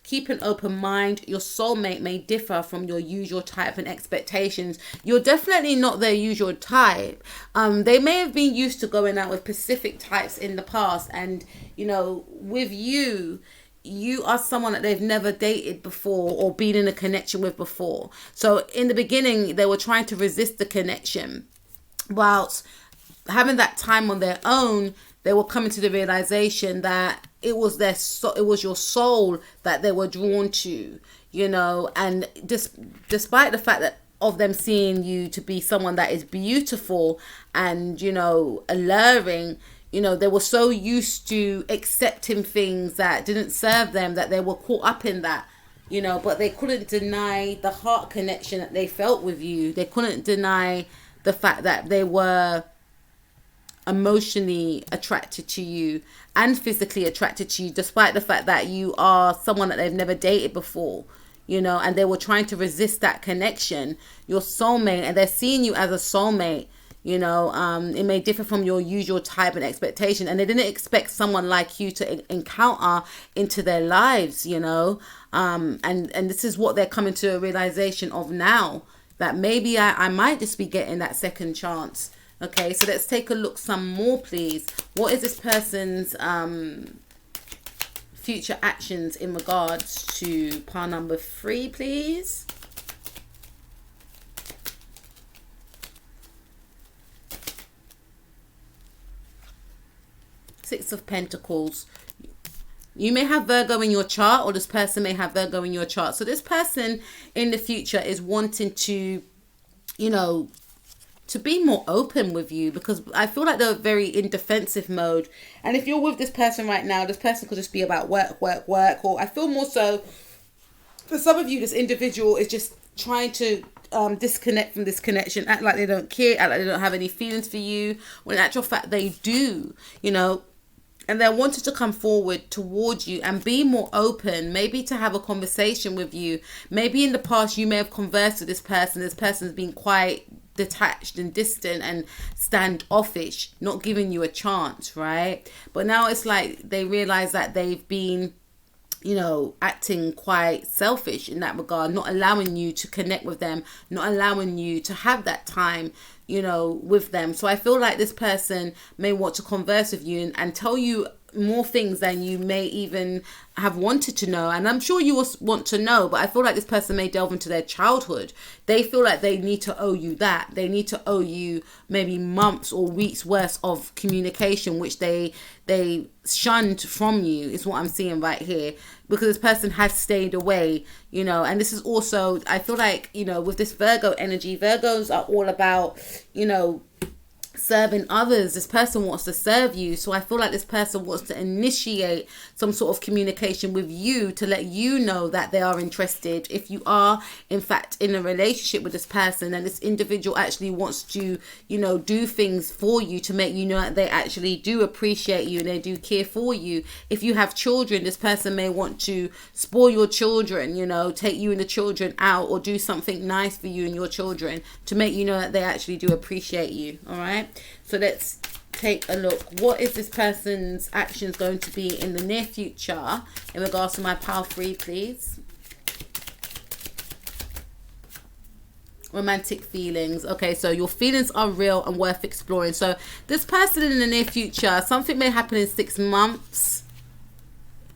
Keep an open mind. Your soulmate may differ from your usual type and expectations. You're definitely not their usual type. They may have been used to going out with specific types in the past, and you know, with you are someone that they've never dated before or been in a connection with before. So in the beginning, they were trying to resist the connection. Whilst having that time on their own, they were coming to the realization that it was your soul that they were drawn to, you know. And despite the fact that of them seeing you to be someone that is beautiful and, you know, alluring, you know, they were so used to accepting things that didn't serve them that they were caught up in that, you know. But they couldn't deny the heart connection that they felt with you. They couldn't deny the fact that they were emotionally attracted to you and physically attracted to you, despite the fact that you are someone that they've never dated before, you know, and they were trying to resist that connection, your soulmate, and they're seeing you as a soulmate, you know. It may differ from your usual type and expectation, and they didn't expect someone like you to encounter into their lives, you know, and this is what they're coming to a realization of now, that maybe I might just be getting that second chance. Okay, so let's take a look some more, please. What is this person's future actions in regards to pile number 3, please? Six of Pentacles. You may have Virgo in your chart, or this person may have Virgo in your chart. So this person in the future is wanting to, you know, to be more open with you, because I feel like they're very in defensive mode. And if you're with this person right now, this person could just be about work, or I feel more so For some of you, this individual is just trying to disconnect from this connection, act like they don't care, act like they don't have any feelings for you, when in actual fact they do, you know. And they wanted to come forward towards you and be more open, maybe to have a conversation with you. Maybe in the past you may have conversed with this person. This person's been quite detached and distant and standoffish, not giving you a chance, right? But now it's like they realize that they've been, you know, acting quite selfish in that regard, not allowing you to connect with them, not allowing you to have that time, you know, with them. So I feel like this person may want to converse with you and tell you more things than you may even have wanted to know. And I'm sure you will want to know, but I feel like this person may delve into their childhood. They feel like they need to owe you that. They need to owe you maybe months or weeks worth of communication, which they shunned from you, is what I'm seeing right here, because this person has stayed away, you know. And this is also, I feel like, you know, with this Virgo energy, Virgos are all about, you know, serving others. This person wants to serve you. So I feel like this person wants to initiate some sort of communication with you to let you know that they are interested. If you are in fact in a relationship with this person, and this individual actually wants to, you know, do things for you to make you know that they actually do appreciate you and they do care for you. If you have children, this person may want to spoil your children, you know, take you and the children out, or do something nice for you and your children to make you know that they actually do appreciate you. All right. So let's take a look. What is this person's actions going to be in the near future in regards to my pile 3, please? Romantic feelings. Okay, so your feelings are real and worth exploring. So this person in the near future, something may happen in 6 months,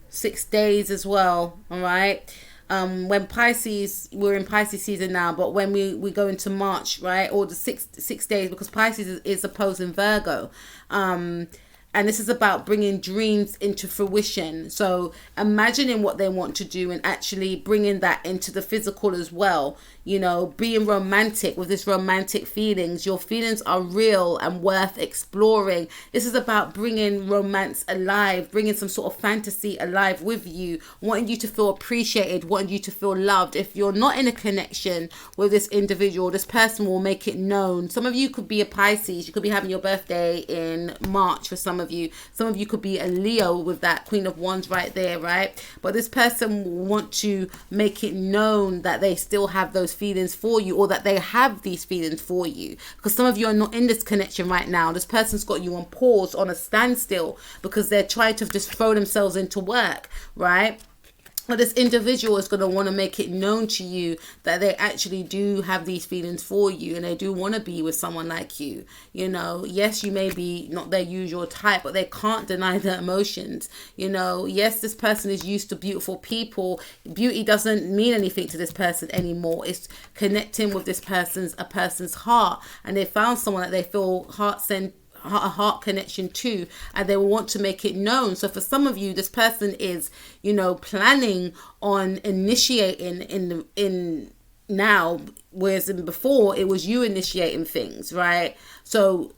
6 days as well. All right. When Pisces, we're in Pisces season now, but when we go into March, right, or the six days, because Pisces is opposing Virgo, and this is about bringing dreams into fruition. So imagining what they want to do and actually bringing that into the physical as well. You know, being romantic with this romantic feelings. Your feelings are real and worth exploring. This is about bringing romance alive, bringing some sort of fantasy alive with you, wanting you to feel appreciated, wanting you to feel loved. If you're not in a connection with this individual, this person will make it known. Some of you could be a Pisces. You could be having your birthday in March for some of you. Some of you could be a Leo with that Queen of Wands right there, right? But this person will want to make it known that they still have those feelings for you, or that they have these feelings for you, because some of you are not in this connection right now. This person's got you on pause, on a standstill, because they're trying to just throw themselves into work, right? But this individual is going to want to make it known to you that they actually do have these feelings for you, and they do want to be with someone like you. You know, yes, you may be not their usual type, but they can't deny their emotions. You know, yes, this person is used to beautiful people. Beauty doesn't mean anything to this person anymore. It's connecting with a person's heart, and they found someone that they feel a heart connection to, and they will want to make it known. So for some of you, this person is, you know, planning on initiating in now, whereas in before it was you initiating things, right? So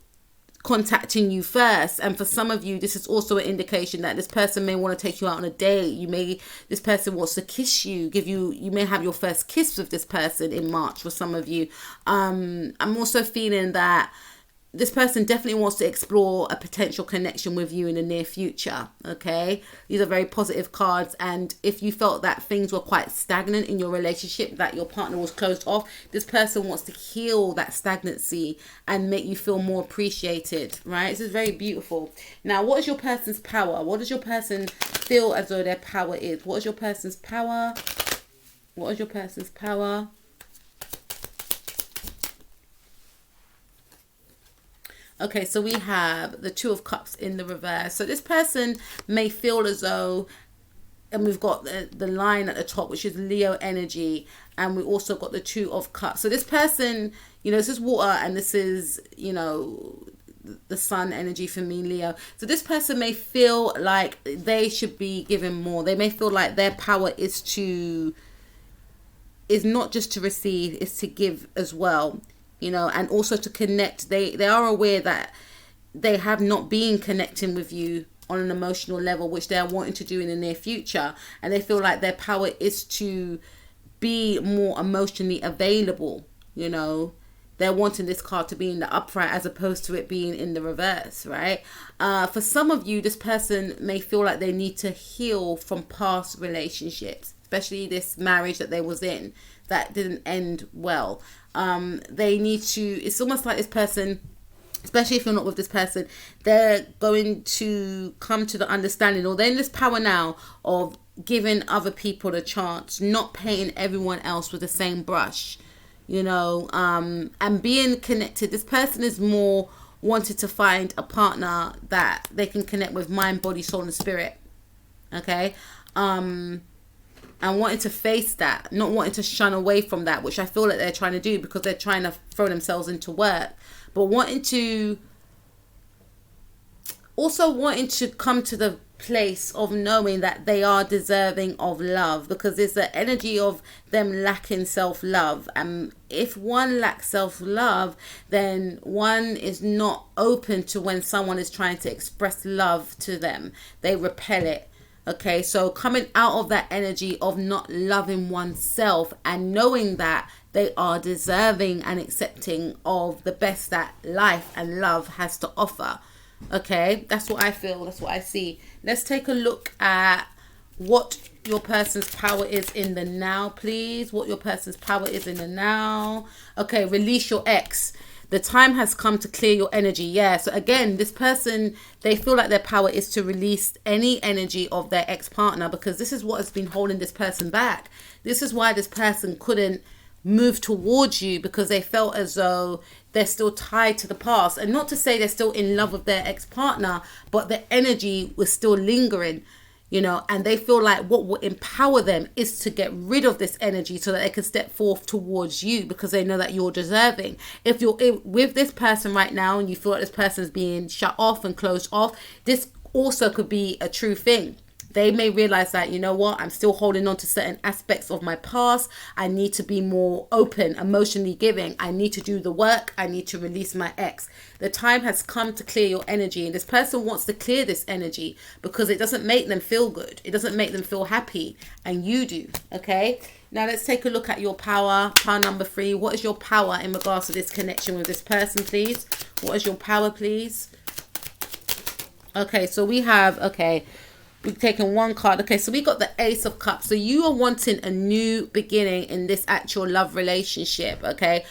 contacting you first. And for some of you, this is also an indication that this person may want to take you out on a date. This person wants to kiss you, you may have your first kiss with this person in March for some of you. I'm also feeling that this person definitely wants to explore a potential connection with you in the near future, okay? These are very positive cards. And if you felt that things were quite stagnant in your relationship, that your partner was closed off, this person wants to heal that stagnancy and make you feel more appreciated, right? This is very beautiful. Now, what is your person's power? What does your person feel as though their power is? What is your person's power? What is your person's power? Okay, so we have the Two of Cups in the reverse. So this person may feel as though, and we've got the line at the top, which is Leo energy, and we also got the Two of Cups. So this person, you know, this is water, and this is, you know, the sun energy for me, Leo. So this person may feel like they should be given more. They may feel like their power is not just to receive, it's to give as well. You know, and also to connect. They are aware that they have not been connecting with you on an emotional level, which they are wanting to do in the near future. And they feel like their power is to be more emotionally available, you know. They're wanting this card to be in the upright as opposed to it being in the reverse, right? For some of you, this person may feel like they need to heal from past relationships, especially this marriage that they was in that didn't end well. They need to, it's almost like this person, especially if you're not with this person, they're going to come to the understanding, or they're in this power now of giving other people a chance, not painting everyone else with the same brush, you know, and being connected. This person is more wanted to find a partner that they can connect with mind, body, soul, and spirit. Okay. And wanting to face that, not wanting to shun away from that, which I feel like they're trying to do because they're trying to throw themselves into work, but wanting to come to the place of knowing that they are deserving of love, because there's the energy of them lacking self-love. And if one lacks self-love, then one is not open to when someone is trying to express love to them. They repel it. Okay, so coming out of that energy of not loving oneself and knowing that they are deserving and accepting of the best that life and love has to offer. Okay, that's what I feel. That's what I see. Let's take a look at what your person's power is in the now, please. What your person's power is in the now. Okay, release your ex. The time has come to clear your energy. Yeah, so again, this person, they feel like their power is to release any energy of their ex-partner, because this is what has been holding this person back. This is why this person couldn't move towards you, because they felt as though they're still tied to the past. And not to say they're still in love with their ex-partner, but the energy was still lingering, you know, and they feel like what will empower them is to get rid of this energy so that they can step forth towards you, because they know that you're deserving. If you're with this person right now and you feel like this person is being shut off and closed off, this also could be a true thing. They may realize that, you know what, I'm still holding on to certain aspects of my past. I need to be more open, emotionally giving. I need to do the work. I need to release my ex. The time has come to clear your energy. And this person wants to clear this energy because it doesn't make them feel good. It doesn't make them feel happy. And you do. Okay. Now let's take a look at your power. Power number 3. What is your power in regards to this connection with this person, please? What is your power, please? Okay. So we have, we've taken one card. Okay, so we got the Ace of Cups. So you are wanting a new beginning in this actual love relationship, okay?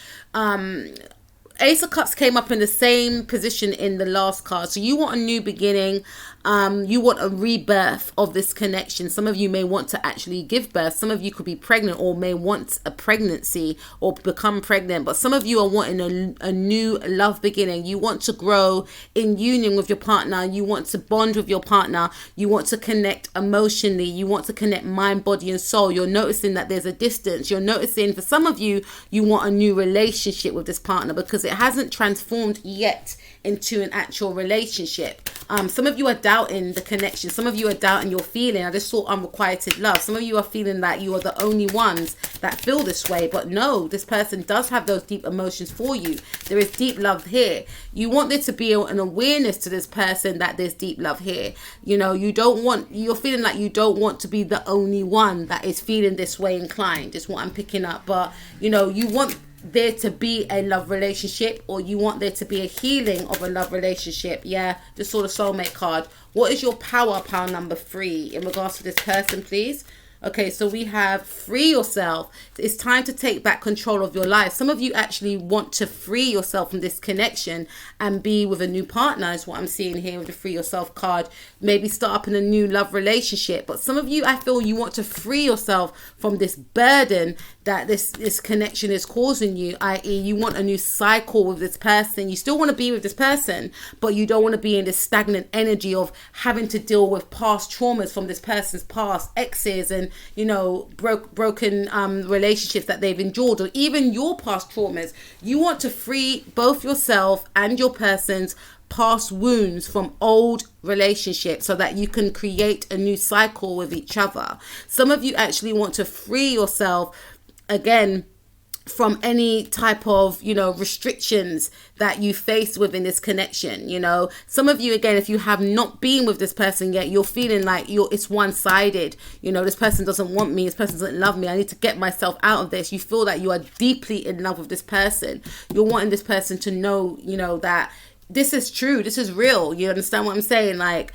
Ace of Cups came up in the same position in the last card. So you want a new beginning. You want a rebirth of this connection. Some of you may want to actually give birth. Some of you could be pregnant or may want a pregnancy or become pregnant. But some of you are wanting a new love beginning. You want to grow in union with your partner. You want to bond with your partner. You want to connect emotionally. You want to connect mind, body, and soul. You're noticing that there's a distance. You're noticing, for some of you, you want a new relationship with this partner because it hasn't transformed yet into an actual relationship. Some of you are doubting the connection. Some of you are doubting your feeling. I just saw unrequited love. Some of you are feeling that you are the only ones that feel this way. But no, this person does have those deep emotions for you. There is deep love here. You want there to be an awareness to this person that there's deep love here. You know, you're feeling like you don't want to be the only one that is feeling this way inclined. Is what I'm picking up. But, you know, you want there to be a love relationship, or you want there to be a healing of a love relationship. Yeah, just saw the soulmate card. What is your power number 3 in regards to this person, please? Okay, so we have free yourself. It's time to take back control of your life. Some of you actually want to free yourself from this connection and be with a new partner, is what I'm seeing here with the free yourself card. Maybe start up in a new love relationship. But some of you, I feel you want to free yourself from this burden that this connection is causing you, i.e. you want a new cycle with this person. You still want to be with this person, but you don't want to be in this stagnant energy of having to deal with past traumas from this person's past, exes, and, you know, broken relationships that they've endured, or even your past traumas. You want to free both yourself and your person's past wounds from old relationships so that you can create a new cycle with each other. Some of you actually want to free yourself again from any type of, restrictions that you face within this connection. Some of you, again, if you have not been with this person yet, you're feeling like it's one-sided. This person doesn't want me, this person doesn't love me, I need to get myself out of this. You feel that you are deeply in love with this person. You're wanting this person to know, that this is true, this is real. You understand what I'm saying? Like,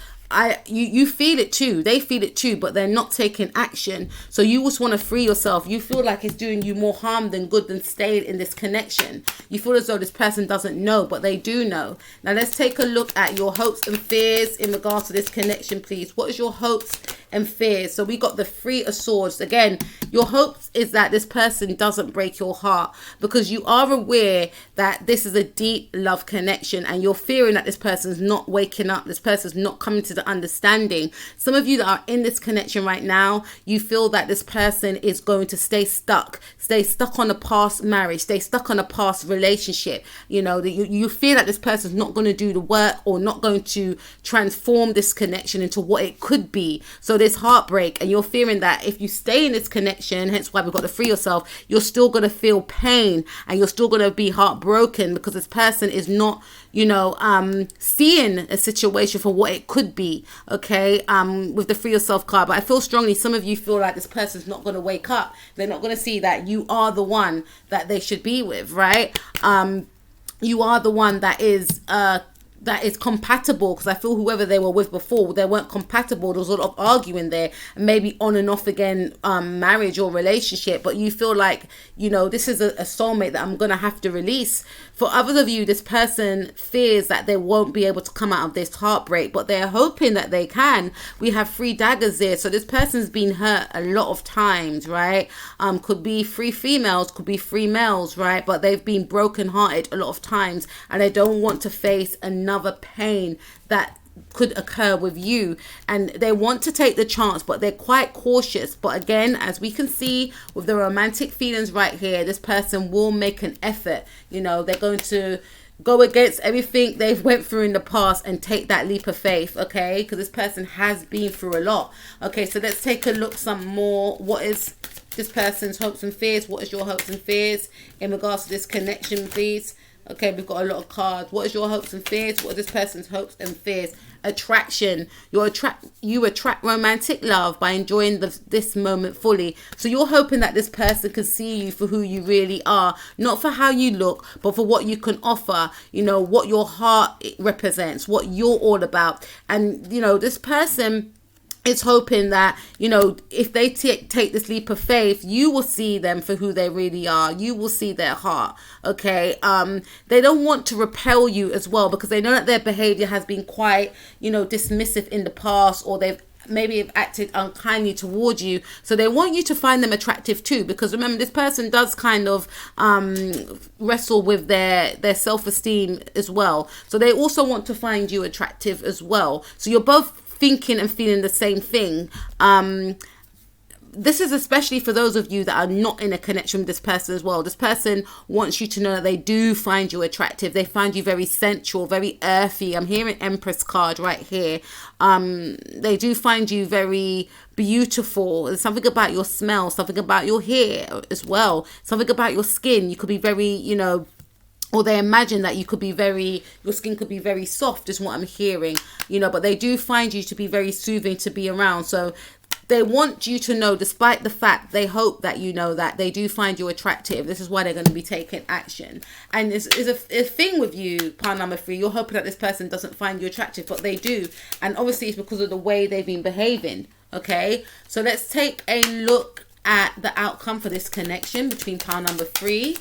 you feel it too, they feel it too, but they're not taking action. So you just want to free yourself. You feel like it's doing you more harm than good than staying in this connection. You feel as though this person doesn't know, but they do know. Now let's take a look at your hopes and fears in regards to this connection, please. What is your hopes and fears? So we got the Three of Swords. Again, your hopes is that this person doesn't break your heart, because you are aware that this is a deep love connection, and you're fearing that this person's not waking up, this person's not coming to the understanding. Some of you that are in this connection right now, you feel that this person is going to stay stuck on a past marriage, stay stuck on a past relationship. You feel that this person's not going to do the work, or not going to transform this connection into what it could be. So there's heartbreak, and you're fearing that if you stay in this connection, hence why we've got to free yourself, you're still going to feel pain, and you're still going to be heartbroken, because this person is not, seeing a situation for what it could be. Okay, with the Free Yourself card. But I feel strongly some of you feel like this person's not going to wake up. They're not going to see that you are the one that they should be with, right? You are the one that is compatible, because I feel whoever they were with before, they weren't compatible. There was a lot of arguing there, and maybe on and off again, marriage or relationship. But you feel like, this is a soulmate that I'm going to have to release. For others of you, this person fears that they won't be able to come out of this heartbreak, but they're hoping that they can. We have 3 daggers there. So this person's been hurt a lot of times, right? Could be 3 females, could be 3 males, right? But they've been brokenhearted a lot of times, and they don't want to face another pain that could occur with you, and they want to take the chance, but they're quite cautious. But again, as we can see with the romantic feelings right here, this person will make an effort. They're going to go against everything they've went through in the past and take that leap of faith, okay? Because this person has been through a lot. Okay, so let's take a look some more. What is this person's hopes and fears? What is your hopes and fears in regards to this connection, please? Okay, we've got a lot of cards. What is your hopes and fears? What are this person's hopes and fears? Attraction. You attract romantic love by enjoying this moment fully. So you're hoping that this person can see you for who you really are, not for how you look, but for what you can offer. What your heart represents, what you're all about. And this person is hoping that, if they take this leap of faith, you will see them for who they really are. You will see their heart. Okay. They don't want to repel you as well, because they know that their behavior has been quite, dismissive in the past, or they've maybe have acted unkindly towards you. So they want you to find them attractive too, because remember, this person does kind of wrestle with their self-esteem as well. So they also want to find you attractive as well. So you're both thinking and feeling the same thing. This is especially for those of you that are not in a connection with this person as well. This person wants you to know that they do find you attractive. They find you very sensual, very earthy. I'm hearing Empress card right here. They do find you very beautiful. There's something about your smell, something about your hair as well, something about your skin. You could be very, or they imagine that you could be your skin could be very soft, is what I'm hearing, but they do find you to be very soothing to be around. So they want you to know, despite the fact they hope that you know that, they do find you attractive. This is why they're going to be taking action. And it's a thing with you, pile number 3. You're hoping that this person doesn't find you attractive, but they do. And obviously it's because of the way they've been behaving. Okay, so let's take a look at the outcome for this connection between pile number 3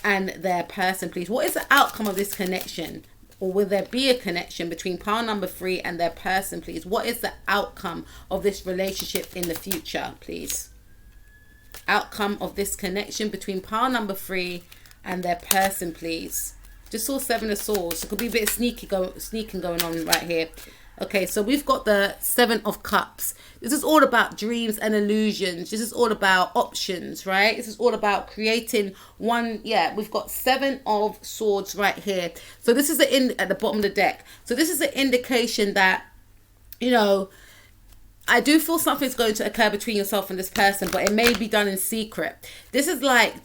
and their person, please. What is the outcome of this connection? Or will there be a connection between pile number 3 and their person, please? What is the outcome of this relationship in the future, please? Outcome of this connection between pile number 3 and their person, please. Just saw 7 of Swords. It could be a bit of sneaking going on right here. Okay, so we've got the 7 of Cups. This is all about dreams and illusions. This is all about options, right? This is all about creating one. Yeah, we've got 7 of Swords right here. So this is at the bottom of the deck. So this is an indication that, I do feel something's going to occur between yourself and this person, but it may be done in secret. This is like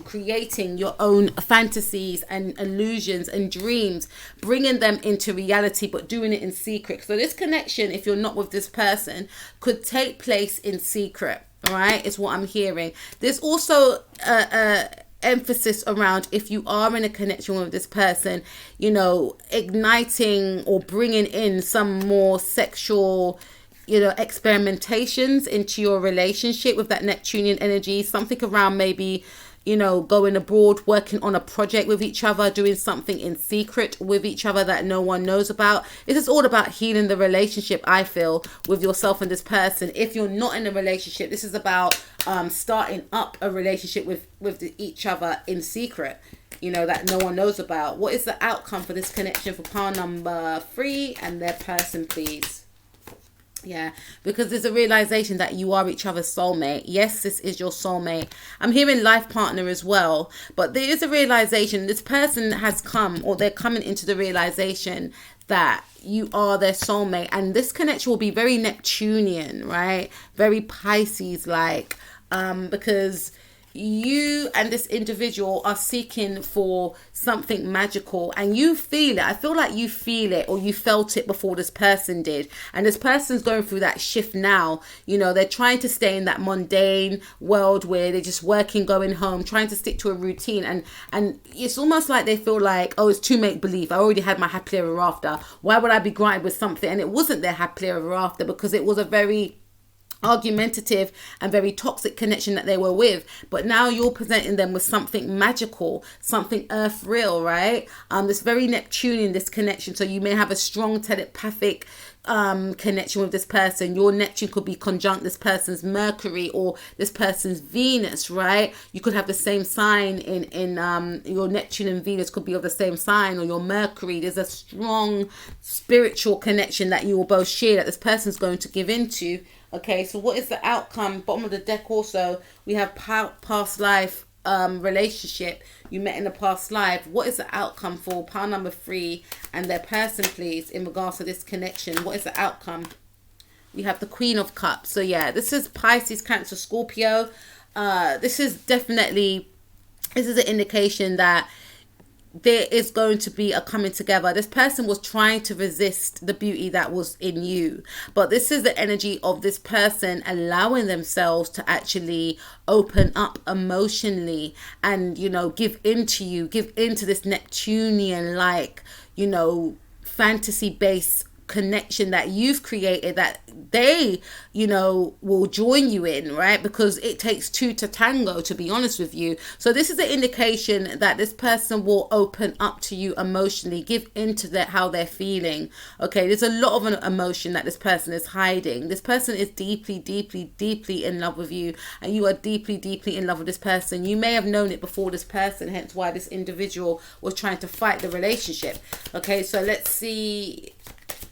creating your own fantasies and illusions and dreams, bringing them into reality, but doing it in secret. So this connection, if you're not with this person, could take place in secret. All right, is what I'm hearing. There's also emphasis around, if you are in a connection with this person, you know, igniting or bringing in some more sexual, you know, experimentations into your relationship with that Neptunian energy. Something around maybe, you know, going abroad, working on a project with each other, doing something in secret with each other that no one knows about. This is all about healing the relationship, I feel, with yourself and this person. If you're not in a relationship, this is about starting up a relationship with each other in secret, you know, that no one knows about. What is the outcome for this connection for pile number 3 and their person, please? Yeah, because there's a realization that you are each other's soulmate. Yes, this is your soulmate. I'm hearing life partner as well, but there is a realization this person has come, or they're coming into the realization that you are their soulmate, and this connection will be very Neptunian, right? Very Pisces like, because you and this individual are seeking for something magical, and you feel it. I feel like you feel it, or you felt it before this person did, and this person's going through that shift now. You know, they're trying to stay in that mundane world where they're just working, going home, trying to stick to a routine, and it's almost like they feel like, oh, it's too make believe. I already had my happily ever after. Why would I be granted with something? And it wasn't their happily ever after, because it was a very argumentative and very toxic connection that they were with. But now you're presenting them with something magical, something earth real, right? This very Neptunian, this connection. So you may have a strong telepathic connection with this person. Your Neptune could be conjunct this person's Mercury or this person's Venus, right? You could have the same sign in your Neptune and Venus could be of the same sign, or your Mercury. There's a strong spiritual connection that you will both share, that this person's going to give into. Okay, so what is the outcome? Bottom of the deck also, we have past life relationship. You met in a past life. What is the outcome for pile number 3 and their person, please, in regards to this connection? What is the outcome? We have the Queen of Cups. So yeah, this is Pisces, Cancer, Scorpio. This is an indication that there is going to be a coming together. This person was trying to resist the beauty that was in you, but this is the energy of this person allowing themselves to actually open up emotionally and, you know, give into this Neptunian, like, you know, fantasy based connection that you've created, that they, you know, will join you in, right? Because it takes two to tango, to be honest with you. So this is an indication that this person will open up to you emotionally, give into how they're feeling. Okay, there's a lot of an emotion that this person is hiding. This person is deeply, deeply, deeply in love with you, and you are deeply, deeply in love with this person. You may have known it before this person, hence why this individual was trying to fight the relationship. Okay, so let's see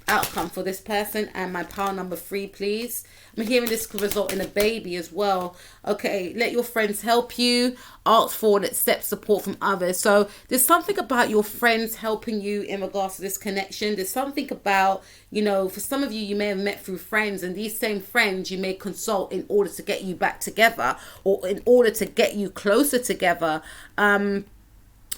outcome for this person and my pile number 3, please. I'm hearing this could result in a baby as well. Okay, let your friends help you. Ask for and accept support from others. So there's something about your friends helping you in regards to this connection. There's something about, you know, for some of you, you may have met through friends, and these same friends you may consult in order to get you back together, or in order to get you closer together.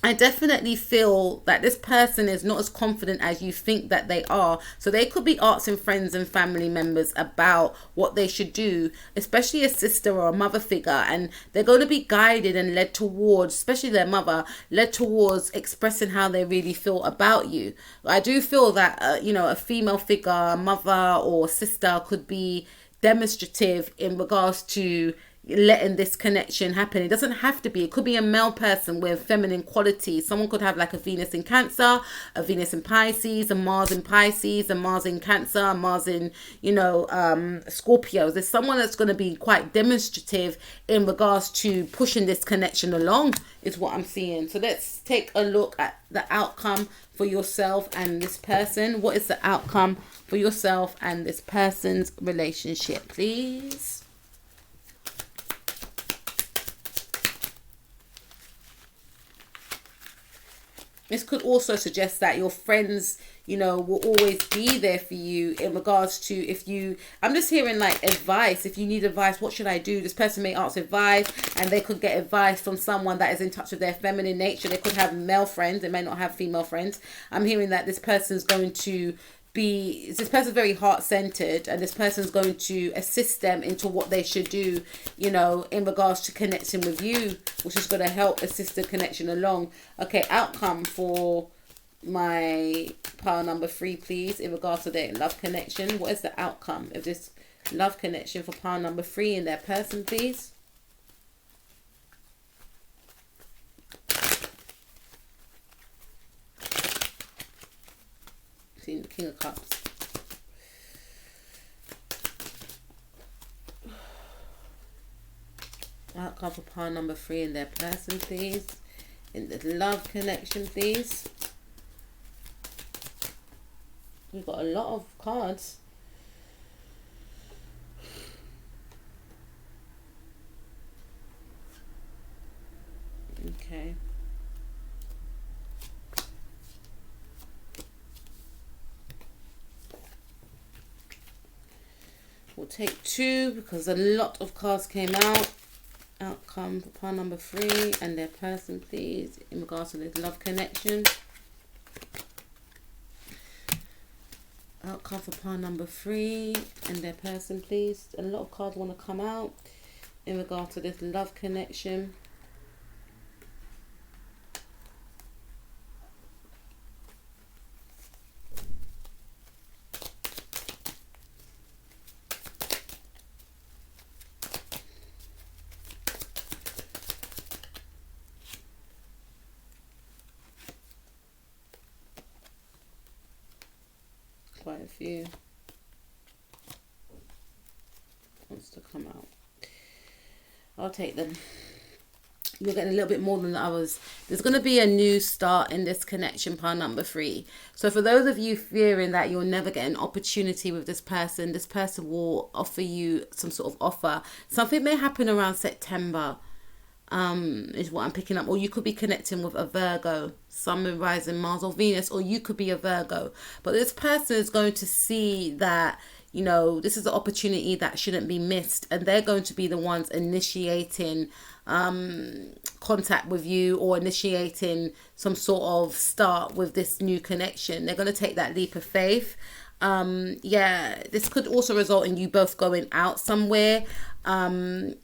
I definitely feel that this person is not as confident as you think that they are. So they could be asking friends and family members about what they should do, especially a sister or a mother figure. And they're going to be guided and led towards, especially their mother, led towards expressing how they really feel about you. I do feel that, you know, a female figure, a mother or sister could be demonstrative in regards to letting this connection happen. It doesn't have to be. It could be a male person with feminine qualities. Someone could have like a Venus in Cancer, a Venus in Pisces, a Mars in Pisces, a Mars in Cancer, a Mars in, you know, Scorpio. There's someone that's going to be quite demonstrative in regards to pushing this connection along, is what I'm seeing. So let's take a look at the outcome for yourself and this person. What is the outcome for yourself and this person's relationship, please? This could also suggest that your friends, you know, will always be there for you in regards to if you, I'm just hearing like advice. If you need advice, what should I do? This person may ask advice, and they could get advice from someone that is in touch with their feminine nature. They could have male friends. They may not have female friends. I'm hearing that this person's going to this person's very heart-centered, and this person's going to assist them into what they should do, you know, in regards to connecting with you, which is going to help assist the connection along. Okay, outcome for my pile number 3, please, in regards to their love connection. What is the outcome of this love connection for pile number 3 in their person, please? See the King of Cups. Outcome for pile number 3 in their person, please. In the love connection, please. We've got a lot of cards. Okay. We'll take 2 because a lot of cards came out. Outcome for pile number 3 and their person, please, in regards to this love connection. Outcome for pile number 3 and their person, please. A lot of cards want to come out in regards to this love connection. Quite a few wants to come out. I'll take them. You're getting a little bit more than the others. There's going to be a new start in this connection, pile number 3. So for those of you fearing that you'll never get an opportunity with this person will offer you some sort of offer. Something may happen around September. Is what I'm picking up. Or you could be connecting with a Virgo, Sun, Moon, Rising, Mars or Venus, or you could be a Virgo. But this person is going to see that, you know, this is an opportunity that shouldn't be missed, and they're going to be the ones initiating contact with you, or initiating some sort of start with this new connection. They're going to take that leap of faith. Yeah, this could also result in you both going out somewhere, and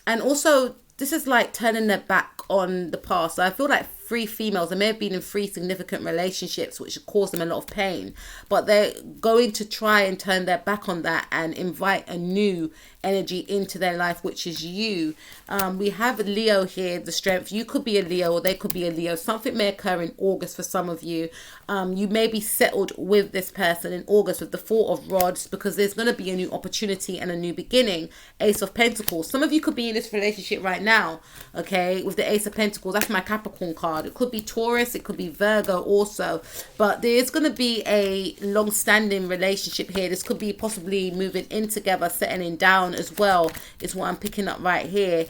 also this is like turning their back on the past. So I feel like 3 females, they may have been in 3 significant relationships which caused them a lot of pain, but they're going to try and turn their back on that and invite a new energy into their life, which is you. We have Leo here, the strength. You could be a Leo or they could be a Leo. Something may occur in August for some of you. You may be settled with this person in August with the 4 of Rods, because there's going to be a new opportunity and a new beginning. Ace of Pentacles. Some of you could be in this relationship right now, okay, with the Ace of Pentacles. That's my Capricorn card. It could be Taurus, it could be Virgo also, but there's going to be a long-standing relationship here. This could be possibly moving in together, settling down as well, is what I'm picking up right here.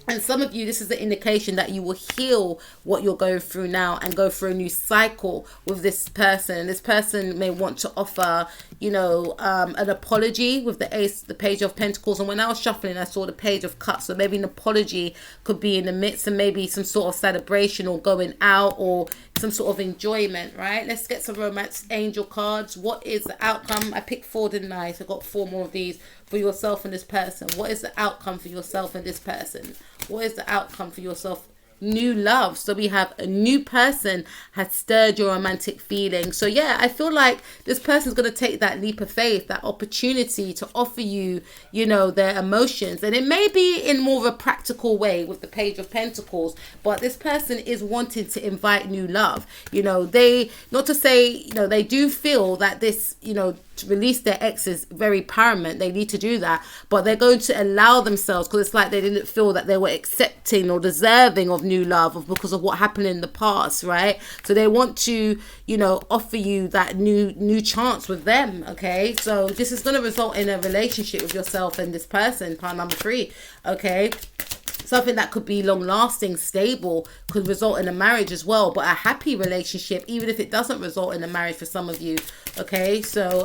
And some of you, this is the indication that you will heal what you're going through now and go through a new cycle with this person. This person may want to offer, you know, an apology with the Page of Pentacles. And when I was shuffling, I saw the Page of Cups. So maybe an apology could be in the midst, and maybe some sort of celebration or going out or some sort of enjoyment, right? Let's get some romance angel cards. What is the outcome? I picked 4, didn't I? So I got 4 more of these for yourself and this person. What is the outcome for yourself and this person? What is the outcome for yourself? New love. So we have a new person has stirred your romantic feelings. So yeah, I feel like this person's going to take that leap of faith, that opportunity to offer you, you know, their emotions. And it may be in more of a practical way with the Page of Pentacles, but this person is wanting to invite new love. You know, they, not to say, you know, they do feel that this, you know, to release their ex is very paramount. They need to do that, but they're going to allow themselves, because it's like they didn't feel that they were accepting or deserving of new love because of what happened in the past, right? So they want to, you know, offer you that new chance with them. Okay, so this is going to result in a relationship with yourself and this person, part number 3. Okay, Something that could be long lasting, stable, could result in a marriage as well, but a happy relationship, even if it doesn't result in a marriage for some of you. Okay, so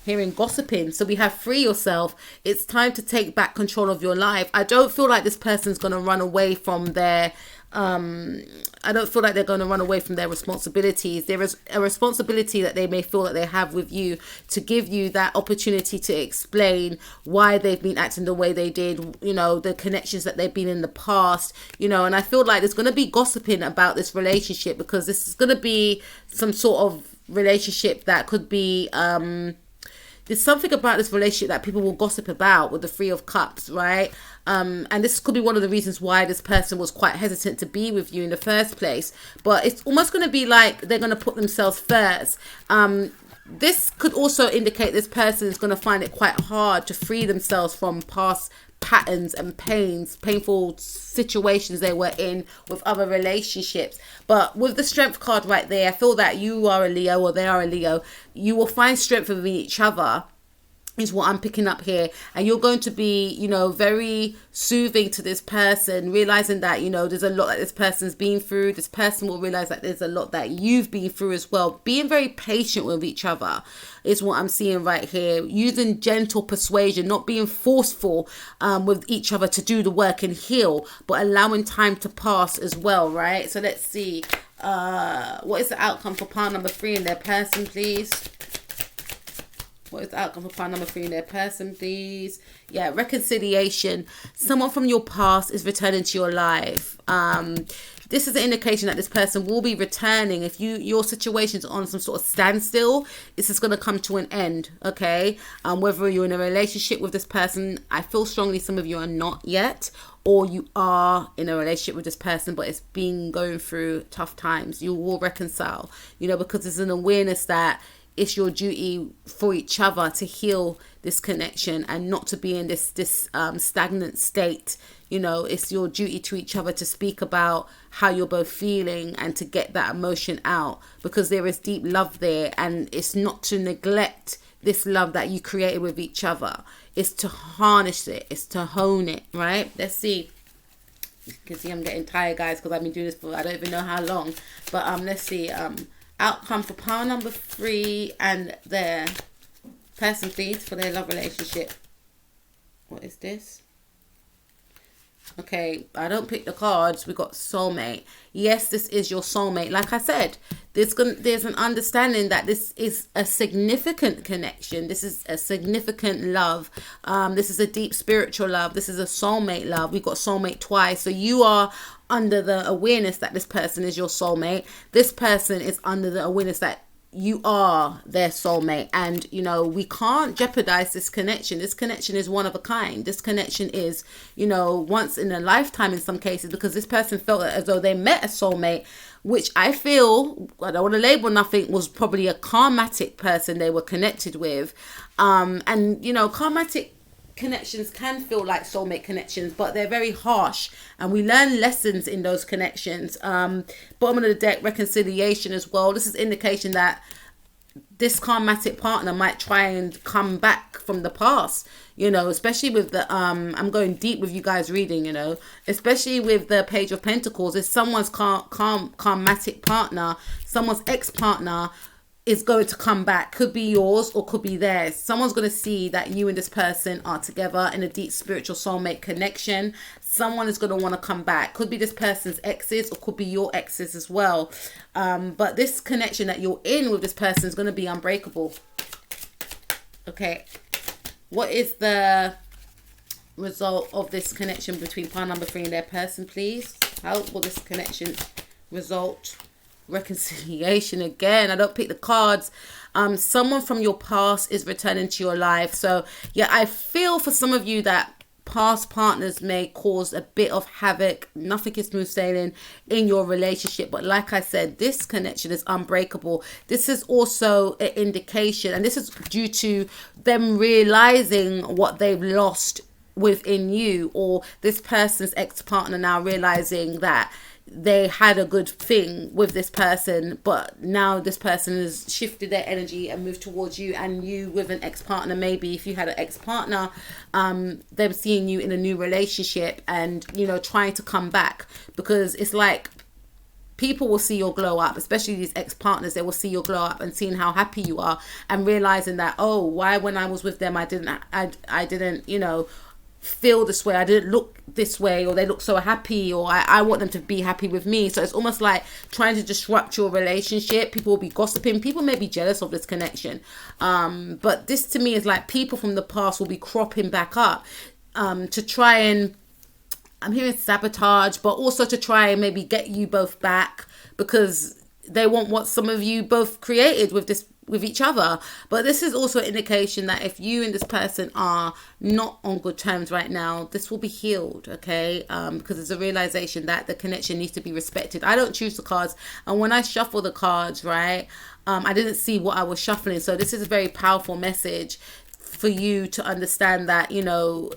hearing gossiping. So we have free yourself. It's time to take back control of your life. I don't feel like this person's going to run away from their I don't feel like they're going to run away from their responsibilities. There is a responsibility that they may feel that they have with you, to give you that opportunity to explain why they've been acting the way they did, you know, the connections that they've been in the past, you know. And I feel like there's going to be gossiping about this relationship, because this is going to be some sort of relationship that could be there's something about this relationship that people will gossip about with the Three of Cups, right? And this could be one of the reasons why this person was quite hesitant to be with you in the first place. But it's almost going to be like they're going to put themselves first. This could also indicate this person is going to find it quite hard to free themselves from past patterns and painful situations they were in with other relationships. But with the Strength card right there, I feel that you are a Leo, or they are a Leo. You will find strength within each other, is what I'm picking up here. And you're going to be, you know, very soothing to this person, realizing that, you know, there's a lot that this person's been through. This person will realize that there's a lot that you've been through as well. Being very patient with each other is what I'm seeing right here. Using gentle persuasion, not being forceful with each other to do the work and heal, but allowing time to pass as well, right? So let's see. What is the outcome for pile number 3 in their person, please? What is the outcome for pile number 3 in their person, please? Yeah, reconciliation. Someone from your past is returning to your life. This is an indication that this person will be returning. If your situation's on some sort of standstill, this is going to come to an end, okay? Whether you're in a relationship with this person, I feel strongly some of you are not yet, or you are in a relationship with this person, but it's been going through tough times. You will reconcile, you know, because there's an awareness that it's your duty for each other to heal this connection and not to be in this stagnant state. You know, it's your duty to each other to speak about how you're both feeling and to get that emotion out, because there is deep love there, and it's not to neglect this love that you created with each other. It's to harness it. It's to hone it, right? Let's see. You can see I'm getting tired, guys, because I've been doing this for I don't even know how long. But let's see. Outcome for pile number 3 and their person, please, for their love relationship. What is this? Okay, I don't pick the cards. We got soulmate. Yes, this is your soulmate. Like I said, there's an understanding that this is a significant connection. This is a significant love. This is a deep spiritual love. This is a soulmate love. We got soulmate twice. So you are under the awareness that this person is your soulmate. This person is under the awareness that you are their soulmate, and you know, we can't jeopardize this connection. This connection is one of a kind. This connection is, you know, once in a lifetime in some cases, because this person felt as though they met a soulmate, which I feel, I don't want to label nothing, was probably a karmatic person they were connected with. And you know, karmatic connections can feel like soulmate connections, but they're very harsh, and we learn lessons in those connections. Bottom of the deck, reconciliation as well. This is indication that this karmatic partner might try and come back from the past, you know, especially with the I'm going deep with you guys reading, you know, especially with the Page of Pentacles. If someone's karmatic partner, someone's ex-partner is going to come back, could be yours or could be theirs. Someone's going to see that you and this person are together in a deep spiritual soulmate connection. Someone is going to want to come back. Could be this person's exes or could be your exes as well. But this connection that you're in with this person is going to be unbreakable. Okay. What is the result of this connection between pile number 3 and their person, please? How will this connection result? Reconciliation again. I don't pick the cards. Someone from your past is returning to your life. So yeah, I feel for some of you that past partners may cause a bit of havoc. Nothing is smooth sailing in your relationship, but like I said, this connection is unbreakable. This is also an indication, and this is due to them realizing what they've lost within you, or this person's ex-partner now realizing that they had a good thing with this person, but now this person has shifted their energy and moved towards you, and you with an ex-partner, maybe if you had an ex-partner, them seeing you in a new relationship and, you know, trying to come back, because it's like people will see your glow up, especially these ex-partners. They will see your glow up and seeing how happy you are and realizing that, oh, why when I was with them I didn't, you know, feel this way, I didn't look this way, or they look so happy, or I want them to be happy with me. So it's almost like trying to disrupt your relationship. People will be gossiping, people may be jealous of this connection, but this to me is like people from the past will be cropping back up to try and, I'm hearing sabotage, but also to try and maybe get you both back, because they want what some of you both created with each other. But this is also an indication that if you and this person are not on good terms right now, this will be healed, okay? Because there's a realization that the connection needs to be respected. I don't choose the cards, and when I shuffle the cards, right, I didn't see what I was shuffling. So this is a very powerful message for you to understand that, you know,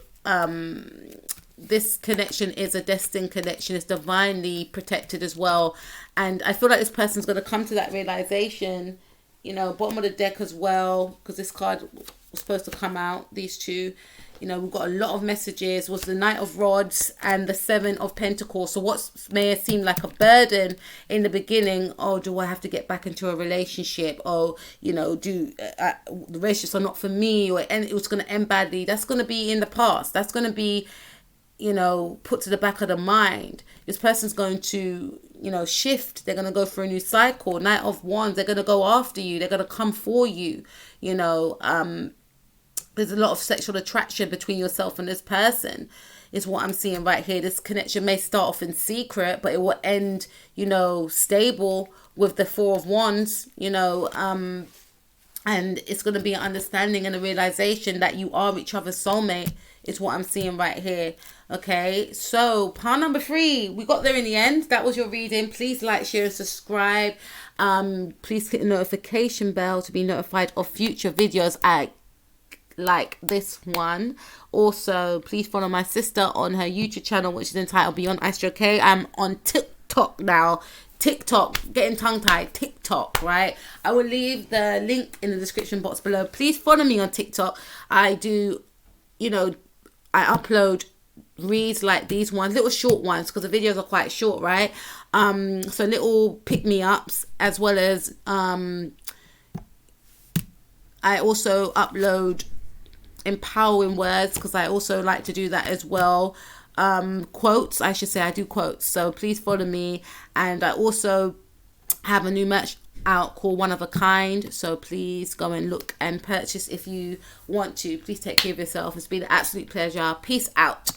this connection is a destined connection. It's divinely protected as well. And I feel like this person's going to come to that realization, you know, bottom of the deck as well, because this card was supposed to come out, these two. You know, we've got a lot of messages. Was the Knight of Rods and the Seven of Pentacles. So what may have seemed like a burden in the beginning, oh, do I have to get back into a relationship? Oh, you know, the relationships are not for me, or and it was going to end badly. That's going to be in the past. That's going to be, you know, put to the back of the mind. This person's going to, you know, shift. They're going to go for a new cycle. Knight of Wands, they're going to go after you. They're going to come for you. You know, there's a lot of sexual attraction between yourself and this person, is what I'm seeing right here. This connection may start off in secret, but it will end, you know, stable with the Four of Wands, you know, and it's going to be an understanding and a realization that you are each other's soulmate, is what I'm seeing right here. Okay, so pile number 3, we got there in the end. That was your reading. Please like, share and subscribe. Please hit the notification bell to be notified of future videos like this one. Also, please follow my sister on her YouTube channel, which is entitled Beyond Astro K. I'm on TikTok now. TikTok, getting tongue-tied, TikTok, right? I will leave the link in the description box below. Please follow me on TikTok. I do, you know, I upload reads like these ones, little short ones, because the videos are quite short, right? So little pick-me-ups, as well as I also upload empowering words, because I also like to do that as well. Quotes, I should say, I do quotes. So please follow me. And I also have a new merch out called One of a Kind, so please go and look and purchase if you want to. Please take care of yourself. It's been an absolute pleasure. Peace out.